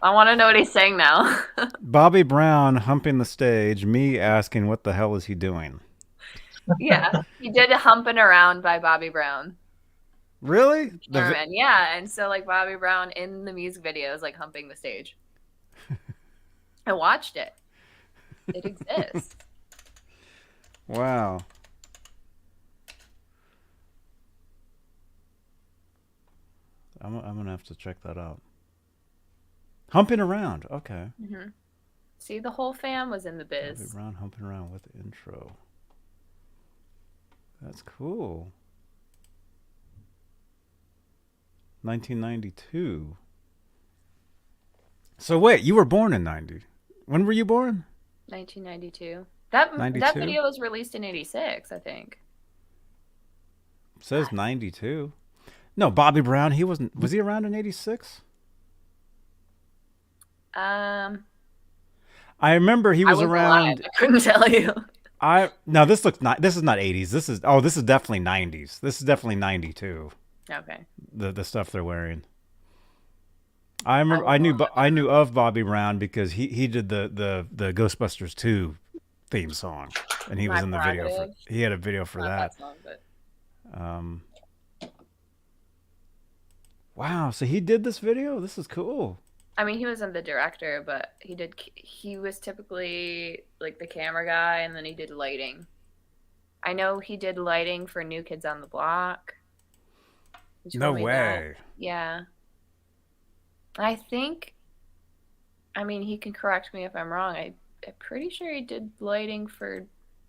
I want to know what he's saying now. Bobby Brown humping the stage, me asking what the hell is he doing? Yeah, he did a Humping Around by Bobby Brown. Really? Yeah, and so like Bobby Brown in the music video is like humping the stage. I watched it. It exists. Wow. I'm going to have to check that out. Humping Around. Okay. Mm-hmm. See, the whole fam was in the biz. Bobby Brown humping around with the intro. That's cool. 1992. So wait, you were born in 90. When were you born? 1992. That 92? That video was released in 86, I think. It says 92. No, Bobby Brown, was he around in 86? I remember he was around. I couldn't tell you. No, this is not 80s. This is definitely 90s. This is definitely 92. Okay. The stuff they're wearing. I remember I knew of Bobby Brown because he did the Ghostbusters 2 theme song, and he was in the video he had a video for that. Song, but... Wow, so he did this video? This is cool. I mean, he wasn't the director, but he was typically like the camera guy, and then he did lighting. I know he did lighting for New Kids on the Block. No way. Yeah. I think, I mean, he can correct me if I'm wrong. I'm pretty sure he did lighting for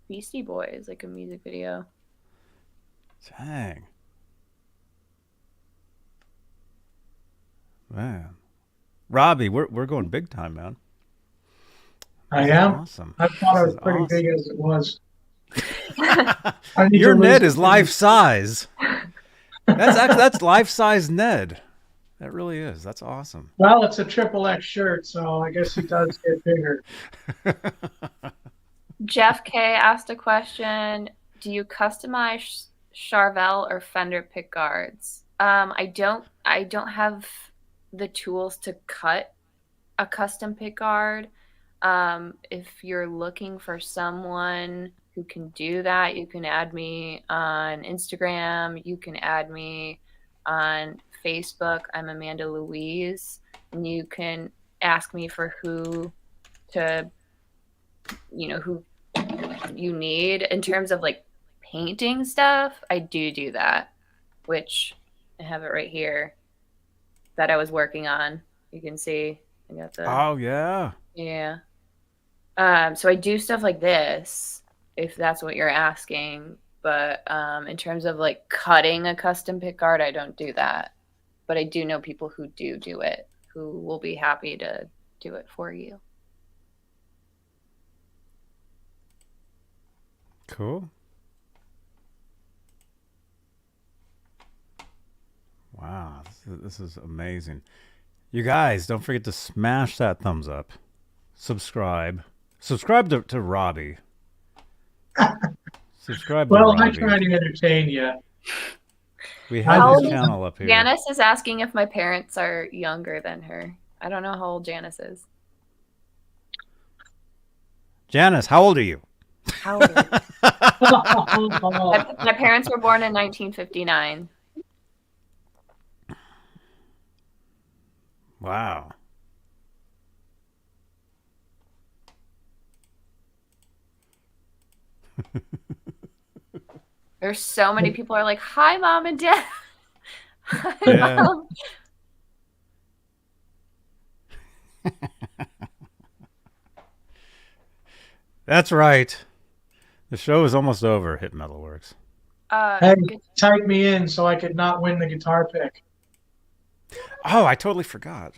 Beastie Boys, like a music video. Dang. Man. Robbie, we're going big time, man. I This is am. awesome. I thought This it was is pretty awesome. big as it was. I need Your to Ned lose is life size. That's life size Ned. That really is. That's awesome. Well, it's a triple X shirt, so I guess he does get bigger. Jeff K asked a question. Do you customize Charvel or Fender pick guards? I don't have the tools to cut a custom pick guard. If you're looking for someone who can do that, you can add me on Instagram. You can add me on Facebook. I'm Amanda Louise, and you can ask me for who you need in terms of like painting stuff. I do that, which I have it right here that I was working on. You can see I got the Oh yeah. yeah. So I do stuff like this, if that's what you're asking. But in terms of like cutting a custom pick guard, I don't do that. But I do know people who do it, who will be happy to do it for you. Cool. Wow, this is amazing. You guys, don't forget to smash that thumbs up. Subscribe to Robbie. Subscribe to Well, I'm Robbie. trying to entertain you. We How have old his is channel up here. Janice is asking if my parents are younger than her. I don't know how old Janice is. Janice, how old are you? How old are you? My parents were born in 1959. Wow. There's so many people are like, "Hi, Mom and Dad." Hi, Yeah. Mom. That's right. The show is almost over. Hit Metalworks. Hey, type me in so I could not win the guitar pick. Oh, I totally forgot.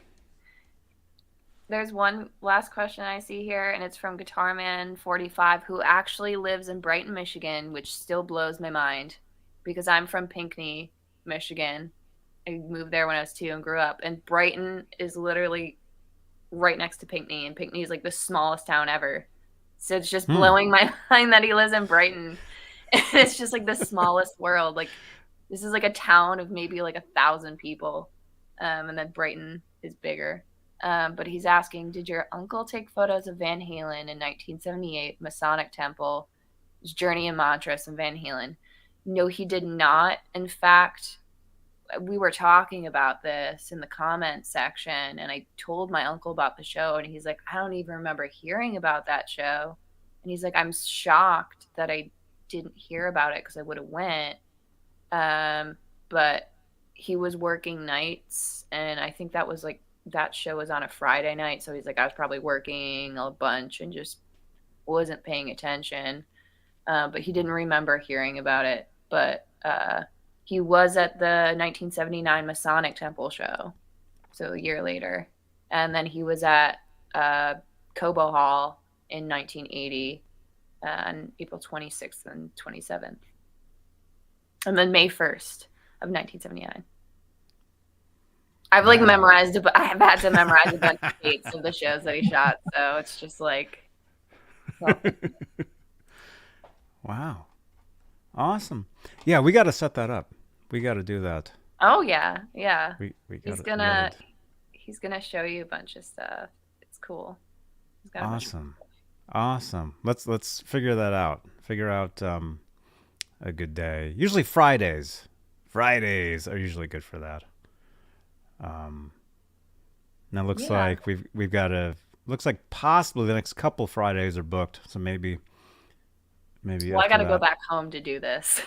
There's one last question I see here, and it's from Guitarman45, who actually lives in Brighton, Michigan, which still blows my mind because I'm from Pinckney, Michigan. I moved there when I was 2 and grew up. And Brighton is literally right next to Pinckney, and Pinckney is like the smallest town ever. So it's just blowing my mind that he lives in Brighton. It's just like the smallest world. Like this is like a town of maybe like 1,000 people, and then Brighton is bigger. But he's asking, did your uncle take photos of Van Halen in 1978, Masonic Temple, his Journey in Montrose, and Van Halen? No, he did not. In fact, we were talking about this in the comments section, and I told my uncle about the show, and he's like, I don't even remember hearing about that show. And he's like, I'm shocked that I didn't hear about it because I would have went. But he was working nights, and I think that was like, that show was on a Friday night. So he's like, I was probably working a bunch and just wasn't paying attention. But he didn't remember hearing about it. But he was at the 1979 Masonic Temple show, so a year later. And then he was at Cobo Hall in 1980 on April 26th and 27th. And then May 1st of 1979. I've like memorized it, but I have had to memorize a bunch of dates of the shows that he shot. So it's just like, well. Wow. Awesome. Yeah, we got to set that up. We got to do that. Oh yeah. Yeah. We he's gotta he's gonna show you a bunch of stuff. It's cool. He's got Awesome. Let's figure that out. Figure out a good day. Usually Fridays. Fridays are usually good for that. Now it looks like we've got looks like possibly the next couple Fridays are booked. So maybe. Well, I got to go back home to do this.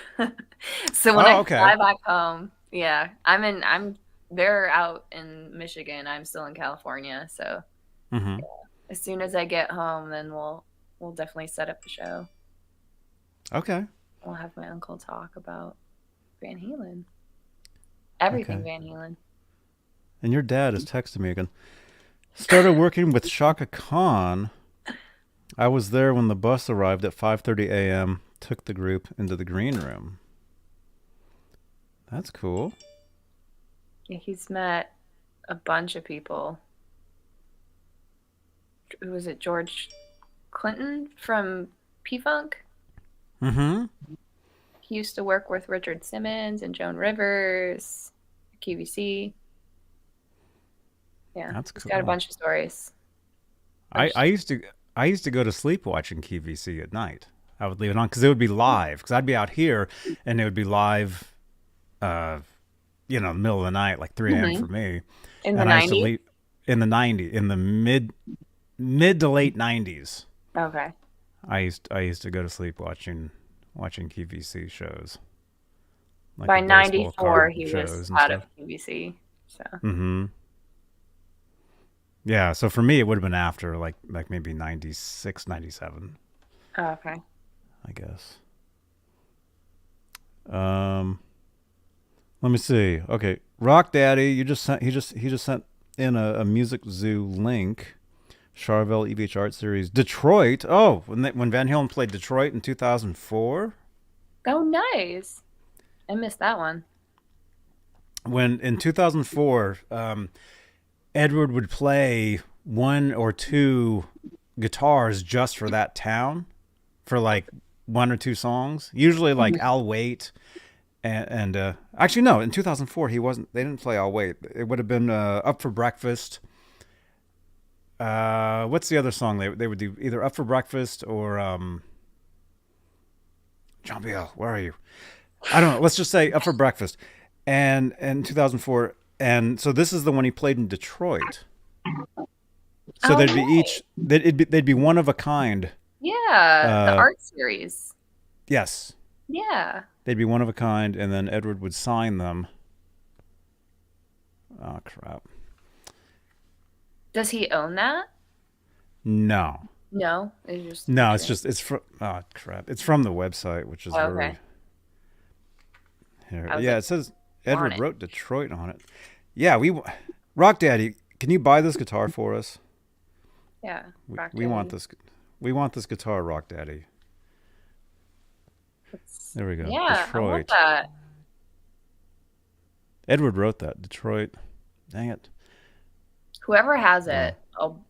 So when I fly back home, they're out in Michigan. I'm still in California. So as soon as I get home, then we'll definitely set up the show. Okay. We'll have my uncle talk about Van Halen. Everything Van Halen. And your dad is texting me again. Started working with Shaka Khan I was there when the bus arrived at 5:30 a.m. Took the group into the green room. That's cool. Yeah, he's met a bunch of people. Who was it? George Clinton from P-Funk? Mm-hmm. He used to work with Richard Simmons and Joan Rivers, QVC. Yeah, That's he's cool. got a bunch of stories. I used to go to sleep watching QVC at night. I would leave it on because it would be live. Because I'd be out here and it would be live, middle of the night, like 3 a.m. for me. In the And I used to 90s? leave in the mid to late 90s. Okay. I used to go to sleep watching QVC shows. Like By the baseball 94, card he shows was and out of stuff. QVC. So Mm-hmm. Yeah, so for me it would have been after like maybe 96, 97, okay. I guess. Let me see. Okay, Rock Daddy, he just sent in a Music Zoo link. Charvel EVH Art Series Detroit. Oh, when Van Halen played Detroit in 2004. Oh, nice. I missed that one. When in 2004, Edward would play one or two guitars just for that town, for like one or two songs. Usually like I'll Wait, and actually no, in 2004 he wasn't. They didn't play I'll Wait. It would have been Up for Breakfast. What's the other song they would do? Either Up for Breakfast or John Biel, where are you? I don't know. Let's just say Up for Breakfast. And in 2004, and so this is the one he played in Detroit. So they'd be one of a kind. Yeah, the art series. Yes. Yeah. They'd be one of a kind, and then Edward would sign them. Oh crap. Does he own that? No. No, it's just it's from crap. It's from the website, which is very here. Yeah, it says Edward wrote Detroit on it. Yeah, Rock Daddy, can you buy this guitar for us? Yeah, we want this. We want this guitar, Rock Daddy. There we go. Yeah, Detroit. I want that. Edward wrote that. Detroit. Dang it. Whoever has it, I'll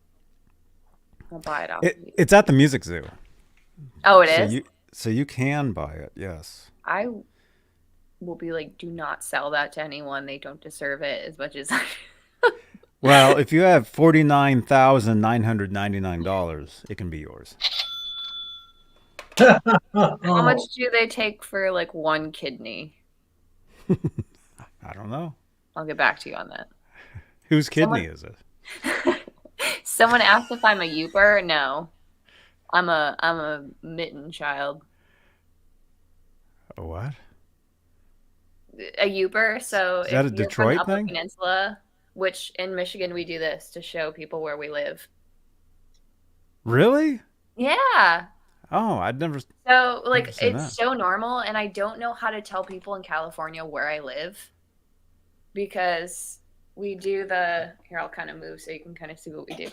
buy it off. It's at the Music Zoo. Oh, it is? So you can buy it, yes. I will be like, do not sell that to anyone. They don't deserve it as much as I. Well, if you have $49,999, it can be yours. How much do they take for like one kidney? I don't know. I'll get back to you on that. Whose kidney is it? Someone asked if I'm a Uber. No, I'm a mitten child. A what? A Uber. So Is that a if you're Detroit from the Upper thing? Peninsula, which in Michigan we do this to show people where we live. Really? Yeah. Oh, I'd never. So like Never seen it's that. so normal, and I don't know how to tell people in California where I live because we do the here. I'll kind of move so you can kind of see what we do.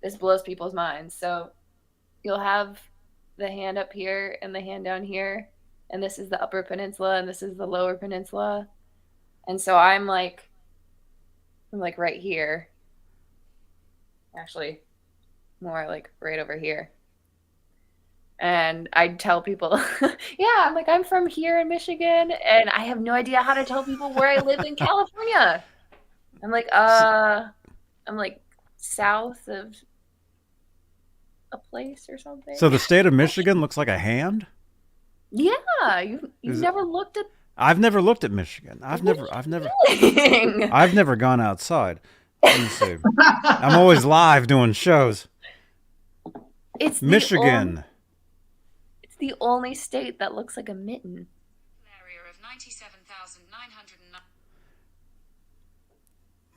This blows people's minds. So you'll have the hand up here and the hand down here, and this is the Upper Peninsula and this is the Lower Peninsula, and so I'm like right here. Actually, more like right over here. And I'd tell people, yeah, I'm like, I'm from here in Michigan, and I have no idea how to tell people where I live in California. I'm like, south of a place or something. So the state of Michigan looks like a hand? Yeah, you've Is it- never looked at. I've never dooked at Michigan. I've never gone outside. Let me see. I'm always live doing shows. It's Michigan. It's the only state that looks like a mitten. Area of 97,909.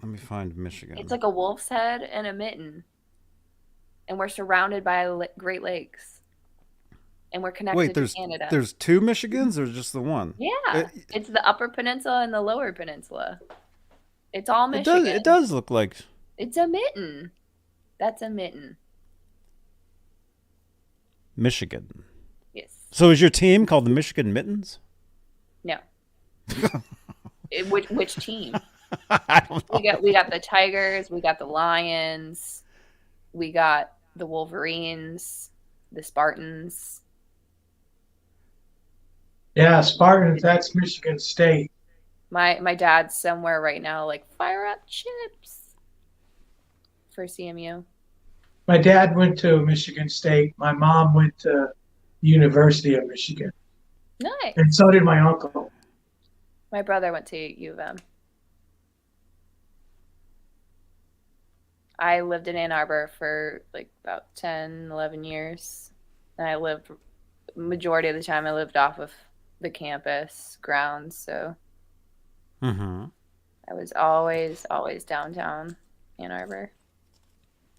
Let me find Michigan. It's like a wolf's head and a mitten, and we're surrounded by Great Lakes, and we're connected Wait, to Canada. there's two Michigans or just the one? Yeah, it's the Upper Peninsula and the Lower Peninsula. It's all Michigan. It does look like. It's a mitten. That's a mitten. Michigan. Yes. So is your team called the Michigan Mittens? No. Which team? I don't know. We got the Tigers, we got the Lions, we got the Wolverines, the Spartans. Yeah, Spartans, that's Michigan State. My dad's somewhere right now, like fire up chips for CMU. My dad went to Michigan State. My mom went to the University of Michigan. Nice. And so did my uncle. My brother went to U of M. I lived in Ann Arbor for like about 10, 11 years. And I lived, majority of the time, I lived off of the campus grounds. So Mm-hmm. I was always downtown Ann Arbor.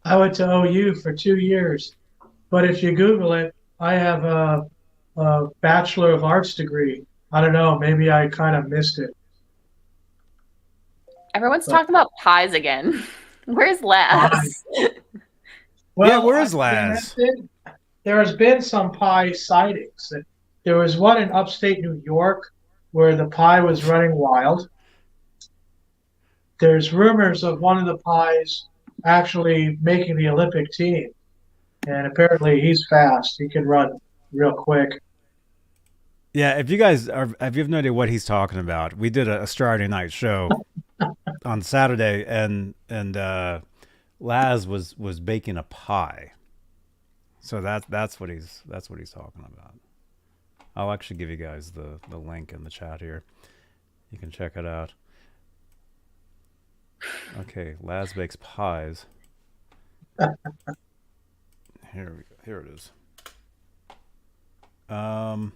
I went to OU for 2 years. But if you Google it, I have a Bachelor of Arts degree. I don't know, maybe I kind of missed it. Everyone's talking about pies again. Where's Laz? Yeah, where is Laz? There has been some pie sightings. There was one in upstate New York where the pie was running wild. There's rumors of one of the pies actually making the Olympic team. And apparently he's fast. He can run real quick. Yeah, if you guys if you have no idea what he's talking about, we did a Saturday night show on Saturday, and Laz was baking a pie. So that's what he's talking about. I'll actually give you guys the link in the chat here. You can check it out. Okay, Laz bakes pies. Here it is. And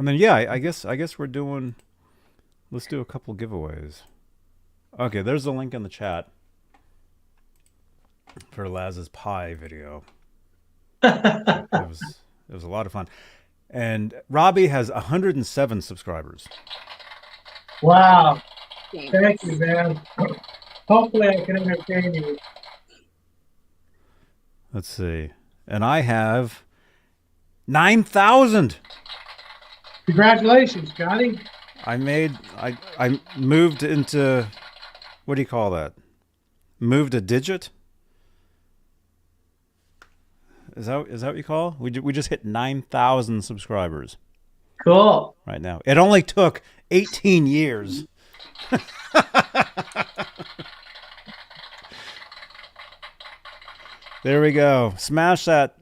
then yeah, I guess we're doing. Let's do a couple giveaways. Okay, there's the link in the chat for Laz's pie video. It was a lot of fun, and Robbie has 107 subscribers. Wow. Thanks. Thank you, man. Hopefully I can entertain you. Let's see, and I have 9,000. Congratulations, Johnny. I moved into, what do you call that? Moved a digit? Is that what you call? We just hit 9,000 subscribers Cool. right now. It only took 18 years. There we go. Smash that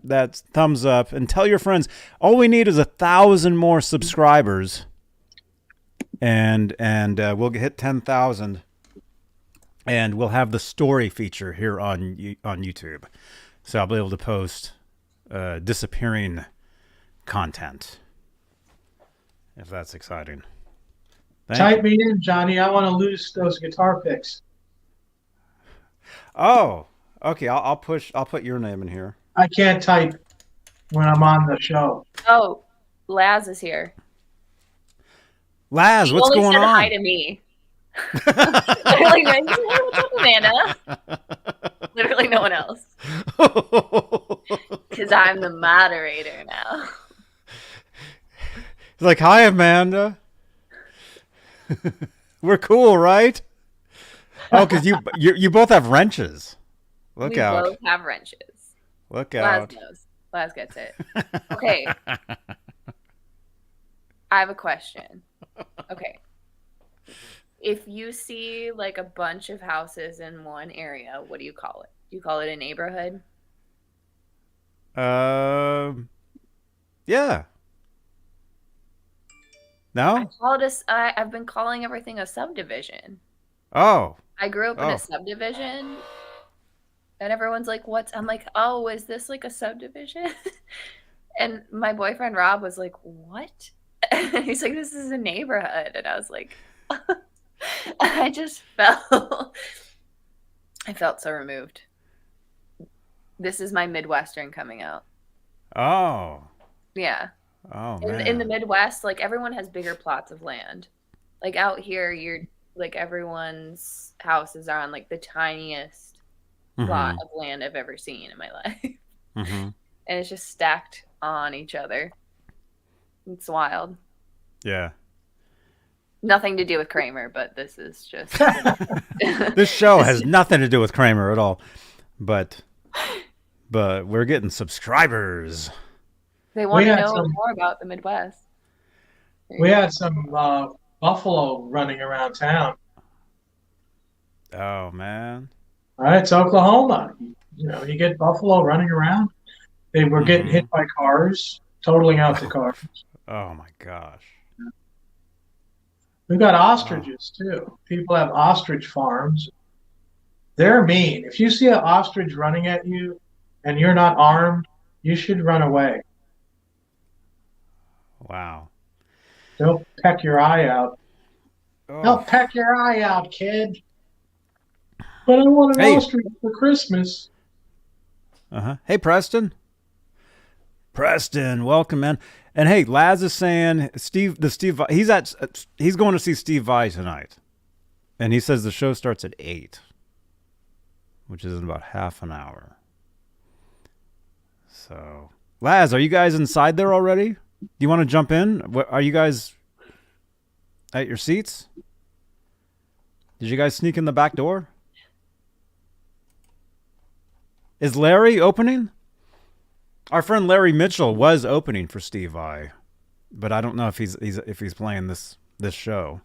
thumbs up and tell your friends. All we need is 1,000 more subscribers, and we'll hit 10,000, and we'll have the story feature here on YouTube. So I'll be able to post disappearing content, if that's exciting. Type me in, Johnny. I want to lose those guitar picks. Oh, okay. I'll put your name in here. I can't type when I'm on the show. Oh, Laz is here. Laz, He what's only going said on? hi to me. Literally, hey, what's up, Amanda? Literally no one else. Because I'm the moderator now. He's like, hi, Amanda. We're cool, right? Oh, because you both have wrenches. Look we out. both have wrenches. Look Laz out. knows. Laz gets it. Okay. I have a question. Okay. If you see like a bunch of houses in one area, what do you call it? Do you call it a neighborhood? Yeah. No? I've been calling everything a subdivision. Oh. I grew up in Oh. a subdivision, and everyone's like, "What?" I'm like, "Oh, is this like a subdivision?" And my boyfriend Rob was like, "What?" And he's like, "This is a neighborhood," and I was like, I just felt, I felt so removed. This is my Midwestern coming out. Oh. Yeah. Oh, In man. the Midwest, like everyone has bigger plots of land. Like out here, you're like everyone's houses are on like the tiniest plot of land I've ever seen in my life. Mm-hmm. and it's just stacked on each other. It's wild. Yeah. Nothing to do with Kramer, but this is just This show has nothing to do with Kramer at all. But we're getting subscribers. they want We to had know some- more about the Midwest. We had some buffalo running around town. Oh man. All right, it's Oklahoma. You know, you get buffalo running around. They were getting hit by cars, totaling out the cars. Oh my gosh. We've got ostriches too. People have ostrich farms. They're mean. If you see an ostrich running at you and you're not armed, you should run away. Wow. They'll peck your eye out. Oh. They'll peck your eye out, kid. But I want an Hey. ostrich for Christmas. Uh-huh. Hey, Preston. Preston, welcome, man. And hey, Laz is saying he's going to see Steve Vai tonight. And he says the show starts at 8, which is in about half an hour. So, Laz, are you guys inside there already? Do you want to jump in? Are you guys at your seats? Did you guys sneak in the back door? Is Larry opening? Our friend Larry Mitchell was opening for Steve Vai, but I don't know if he's playing this show.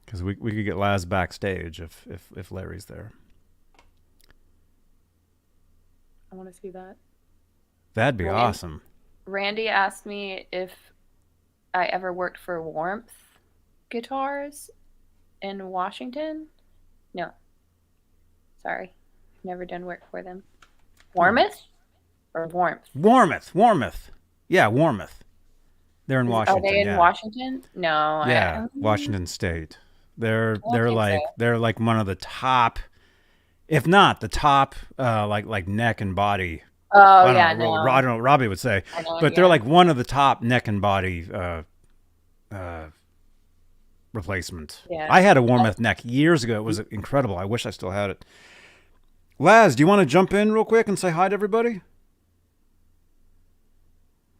Because we could get Laz backstage if Larry's there. I want to see that. That'd be Well, awesome. Randy asked me if I ever worked for Warmth Guitars in Washington. No. Sorry. Never done work for them. Warmth? Or Warmth? Warmouth. Yeah, Warmouth. They're in Washington. Are they in yeah. Washington? No. Yeah, Washington State. They're think like one of the top, if not the top, like neck and body. Oh, I yeah, don't know, no. I don't know what Robbie would say, I know, but they're yeah. like one of the top neck and body replacement. Yeah. I had a Warmouth neck years ago. It was incredible. I wish I still had it. Laz, do you want to jump in real quick and say hi to everybody?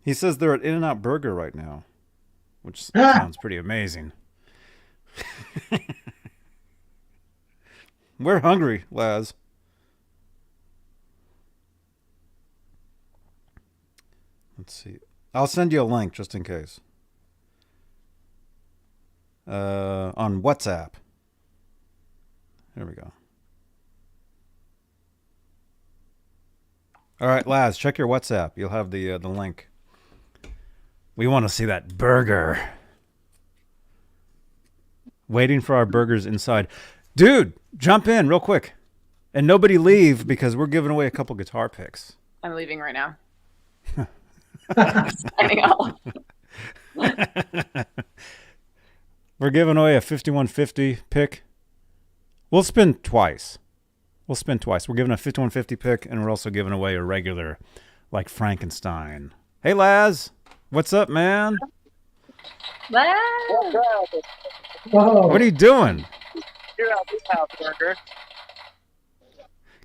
He says they're at In-N-Out Burger right now, which sounds pretty amazing. We're hungry, Laz. Let's see. I'll send you a link just in case. On WhatsApp. There we go. All right, Laz, check your WhatsApp. You'll have the link. We want to see that burger. Waiting for our burgers inside. Dude, jump in real quick. And nobody leave because we're giving away a couple guitar picks. I'm leaving right now. Signing off. We're giving away a 5150 pick. We'll spin twice. We're giving a 5150 pick, and we're also giving away a regular, like Frankenstein. Hey, Laz. What's up, man? Bye. Whoa. What are you doing? You're out this house, burger.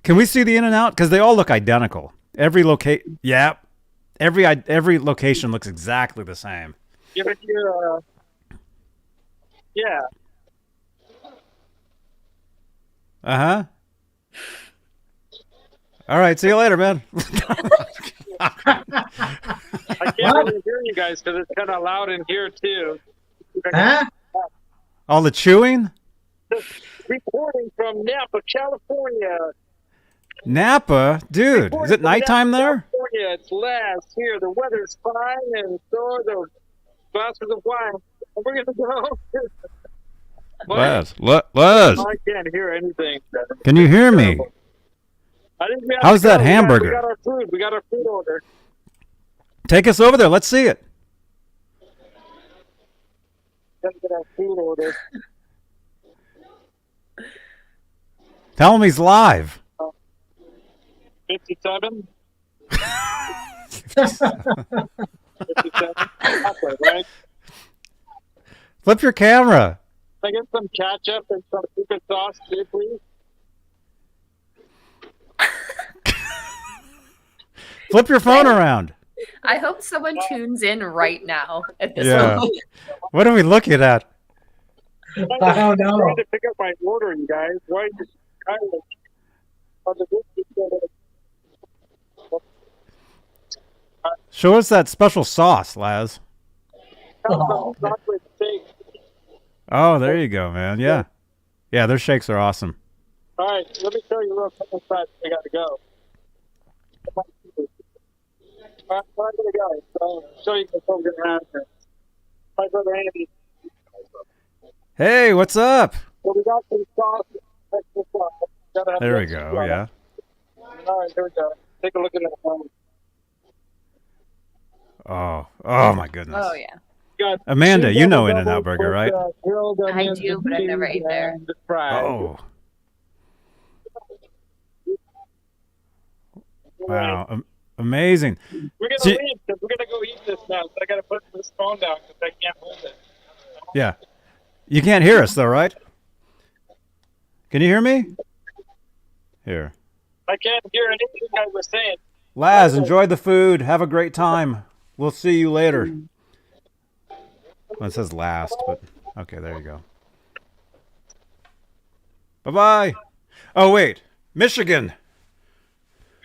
Can we see the In-N-Out? Because they all look identical. Every location looks exactly the same. Give it your, yeah. Uh-huh. All right, see you later, man. I can't really hear you guys because it's kind of loud in here, too. Huh? All the chewing? Reporting from Napa, California. Napa? Dude, is Reporting it from nighttime Napa, there? California. It's last here. The weather's fine, and so are the glasses of wine. We're going to go. Laz. I can't hear anything. Can you hear me? I think we have How's to that go. hamburger? We got our food. We got our food order. Take us over there. Let's see it. Gotta get our food order. Tell him he's live. 57? 57? Okay, right? Flip your camera. Can I get some ketchup and some secret sauce, too, please? Flip your phone around. I hope someone tunes in right now at this Yeah. moment. What are we looking at? I don't know. I'm trying to pick up my order, you guys. Why? On the Show us that special sauce, Laz. Oh. chocolate steak. Oh, there you go, man. Yeah. Yeah, their shakes are awesome. All right, let me show you real quick fast. I got to go. All right, I'm going to go. So I'll show you what we're going to have here. My brother Andy. Hey, what's up? So we got some sauce. Extra sauce. Gotta have There we extra go. sauce. Yeah. All right, here we go. Take a look at that phone. Oh my goodness. Oh yeah. Got Amanda, two you know double In-N-Out Burger, with, right? grilled I onions do, and but I've never cheese ate there. and fries. Oh, wow. Amazing. We're gonna See- leave because we're gonna go eat this now. So I gotta put this phone down because I can't hold it. Yeah. You can't hear us, though, right? Can you hear me? Here. I can't hear anything you guys were saying. Laz, enjoy the food. Have a great time. We'll see you later. Well, it says last, but okay, there you go. Bye-bye. Oh, wait. Michigan.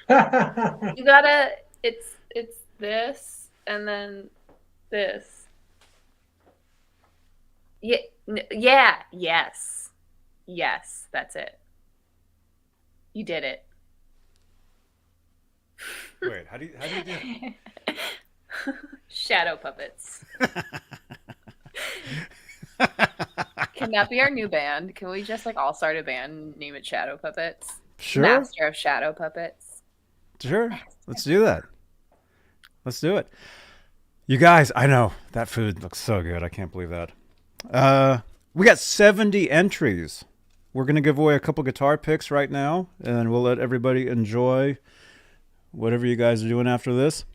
You gotta. It's this and then this. Yeah. Yeah. Yes. Yes. That's it. You did it. Wait, how do you do? Shadow puppets. Can that be our new band? Can we just like all start a band and name it Shadow Puppets? Sure. Master of Shadow Puppets. Sure. Let's do that. Let's do it. You guys, I know that food looks so good. I can't believe that. We got 70 entries. We're going to give away a couple guitar picks right now, and we'll let everybody enjoy whatever you guys are doing after this.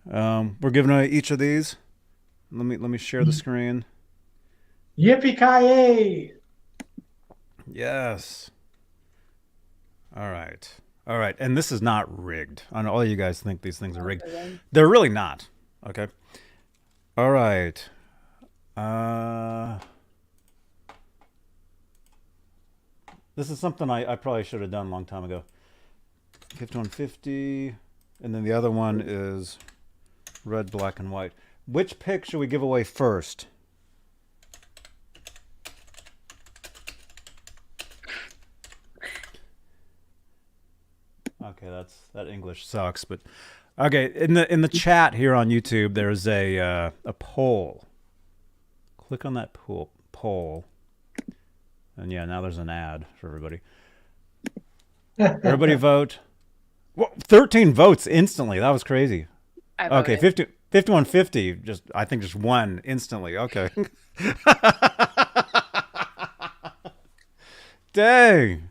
We're giving away each of these. Let me share the screen. Yippee-ki-yay! Yes. All right. All right. And this is not rigged. I know all you guys think these things are rigged. They're really not. Okay. All right. This is something I probably should have done a long time ago. 5150. And then the other one is red, black, and white. Which pick should we give away first? Okay, that English sucks, but okay. In the chat here on YouTube, there's a poll. Click on that poll, and yeah, now there's an ad for everybody. Everybody vote. Well, 13 votes instantly. That was crazy. I Okay, voted. 5150. I think just won instantly. Okay. Dang.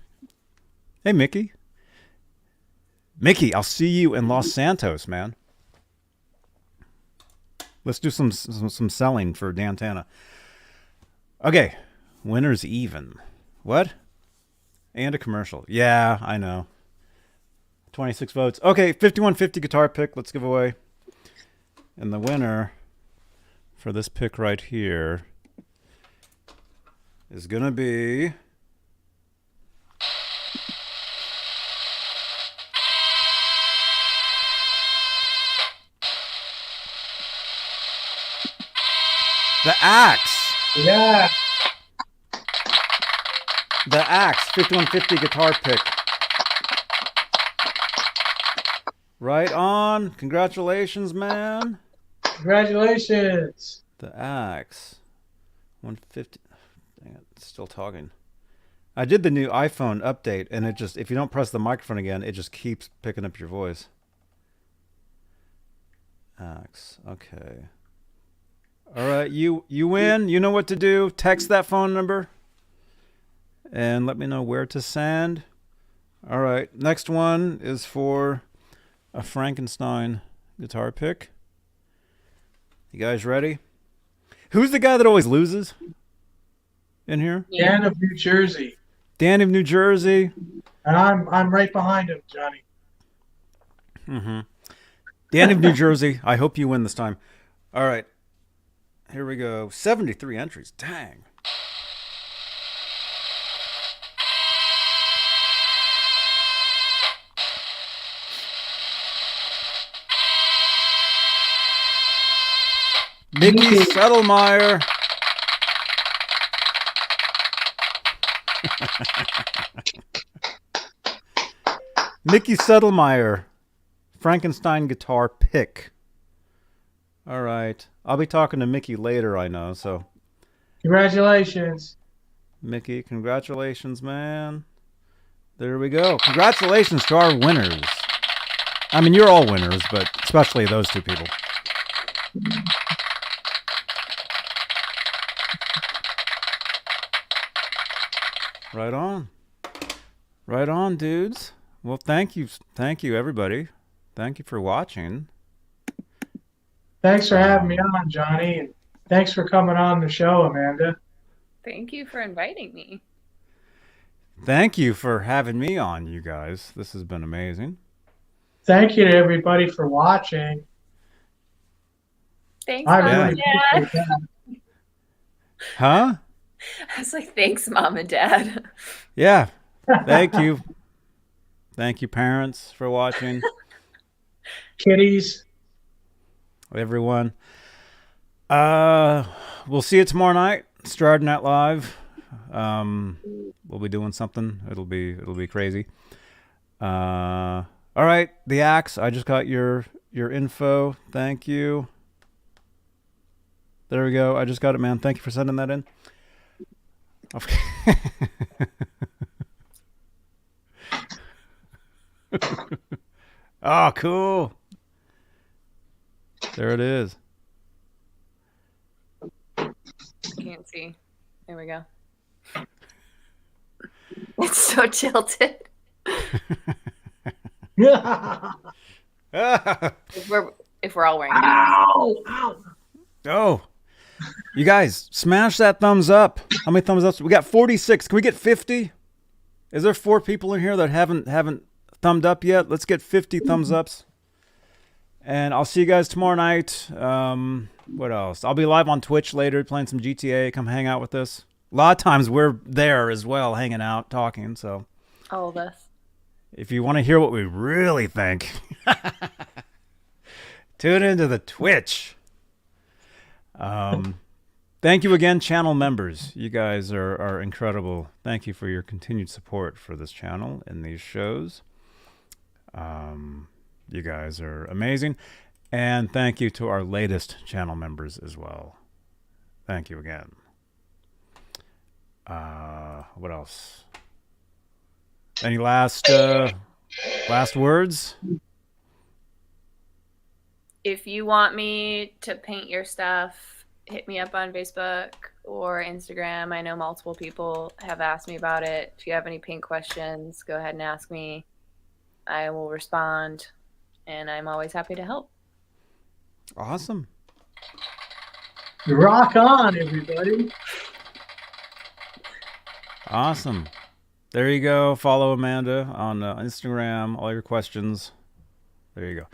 Hey, Mickey. Mickey, I'll see you in Los Santos, man. Let's do some selling for Dantana. Okay, winner's even. What? And a commercial. Yeah, I know. 26 votes. Okay, 5150 guitar pick. Let's give away. And the winner for this pick right here is going to be... the Axe. Yeah. The Axe 5150 guitar pick. Right on. Congratulations, man. Congratulations. The Axe 150. Dang it, it's still talking. I did the new iPhone update, and it just, if you don't press the microphone again, it just keeps picking up your voice. Axe. Okay. All right, you win. You know what to do. Text that phone number and let me know where to send. All right, next one is for a Frankenstein guitar pick. You guys ready? Who's the guy that always loses in here? Dan of New Jersey. Dan of New Jersey. And I'm right behind him, Johnny. Mm-hmm. The end of New Jersey. I hope you win this time. All right. Here we go. 73 entries. Dang. Mickey Settlemeyer. Mickey Settlemeyer. Frankenstein guitar pick. All right. I'll be talking to Mickey later, I know, so. Congratulations. Mickey, congratulations, man. There we go. Congratulations to our winners. I mean, you're all winners, but especially those two people. Right on. Right on, dudes. Well, thank you, everybody. Thank you for watching. Thanks for having me on, Johnny, and thanks for coming on the show, Amanda. Thank you for inviting me. Thank you for having me on, you guys. This has been amazing. Thank you to everybody for watching. Thanks, I Mom really and Dad. appreciate that. Huh? I was like, thanks, Mom and Dad. Yeah. Thank you. Thank you, parents, for watching. Kitties. Everyone. We'll see you tomorrow night. Stride Night Live. We'll be doing something. It'll be crazy. All right, the Axe. I just got your info. Thank you. There we go. I just got it, man. Thank you for sending that in. Okay. Oh, cool. There it is. Can't see. There we go. It's so tilted. If we're all wearing hats. Ow! Oh, you guys, smash that thumbs up. How many thumbs ups? We got 46. Can we get 50? Is there 4 people in here that haven't thumbed up yet? Let's get 50 thumbs ups. And I'll see you guys tomorrow night. What else? I'll be live on Twitch later playing some GTA. Come hang out with us. A lot of times we're there as well, hanging out, talking. So All of us. if you want to hear what we really think, tune into the Twitch. Thank you again, channel members. You guys are incredible. Thank you for your continued support for this channel and these shows. You guys are amazing. And thank you to our latest channel members as well. Thank you again. What else? Any last words? If you want me to paint your stuff, hit me up on Facebook or Instagram. I know multiple people have asked me about it. If you have any paint questions, go ahead and ask me. I will respond, and I'm always happy to help. Awesome. Rock on, everybody. Awesome. There you go. Follow Amanda on Instagram. All your questions. There you go.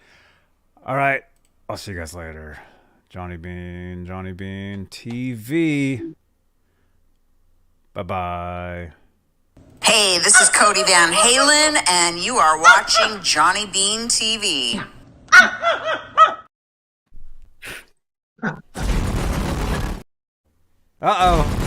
All right. I'll see you guys later. Johnny Beane TV. Bye-bye. Hey, this is Cody Van Halen, and you are watching Johnny Beane TV. Uh-oh.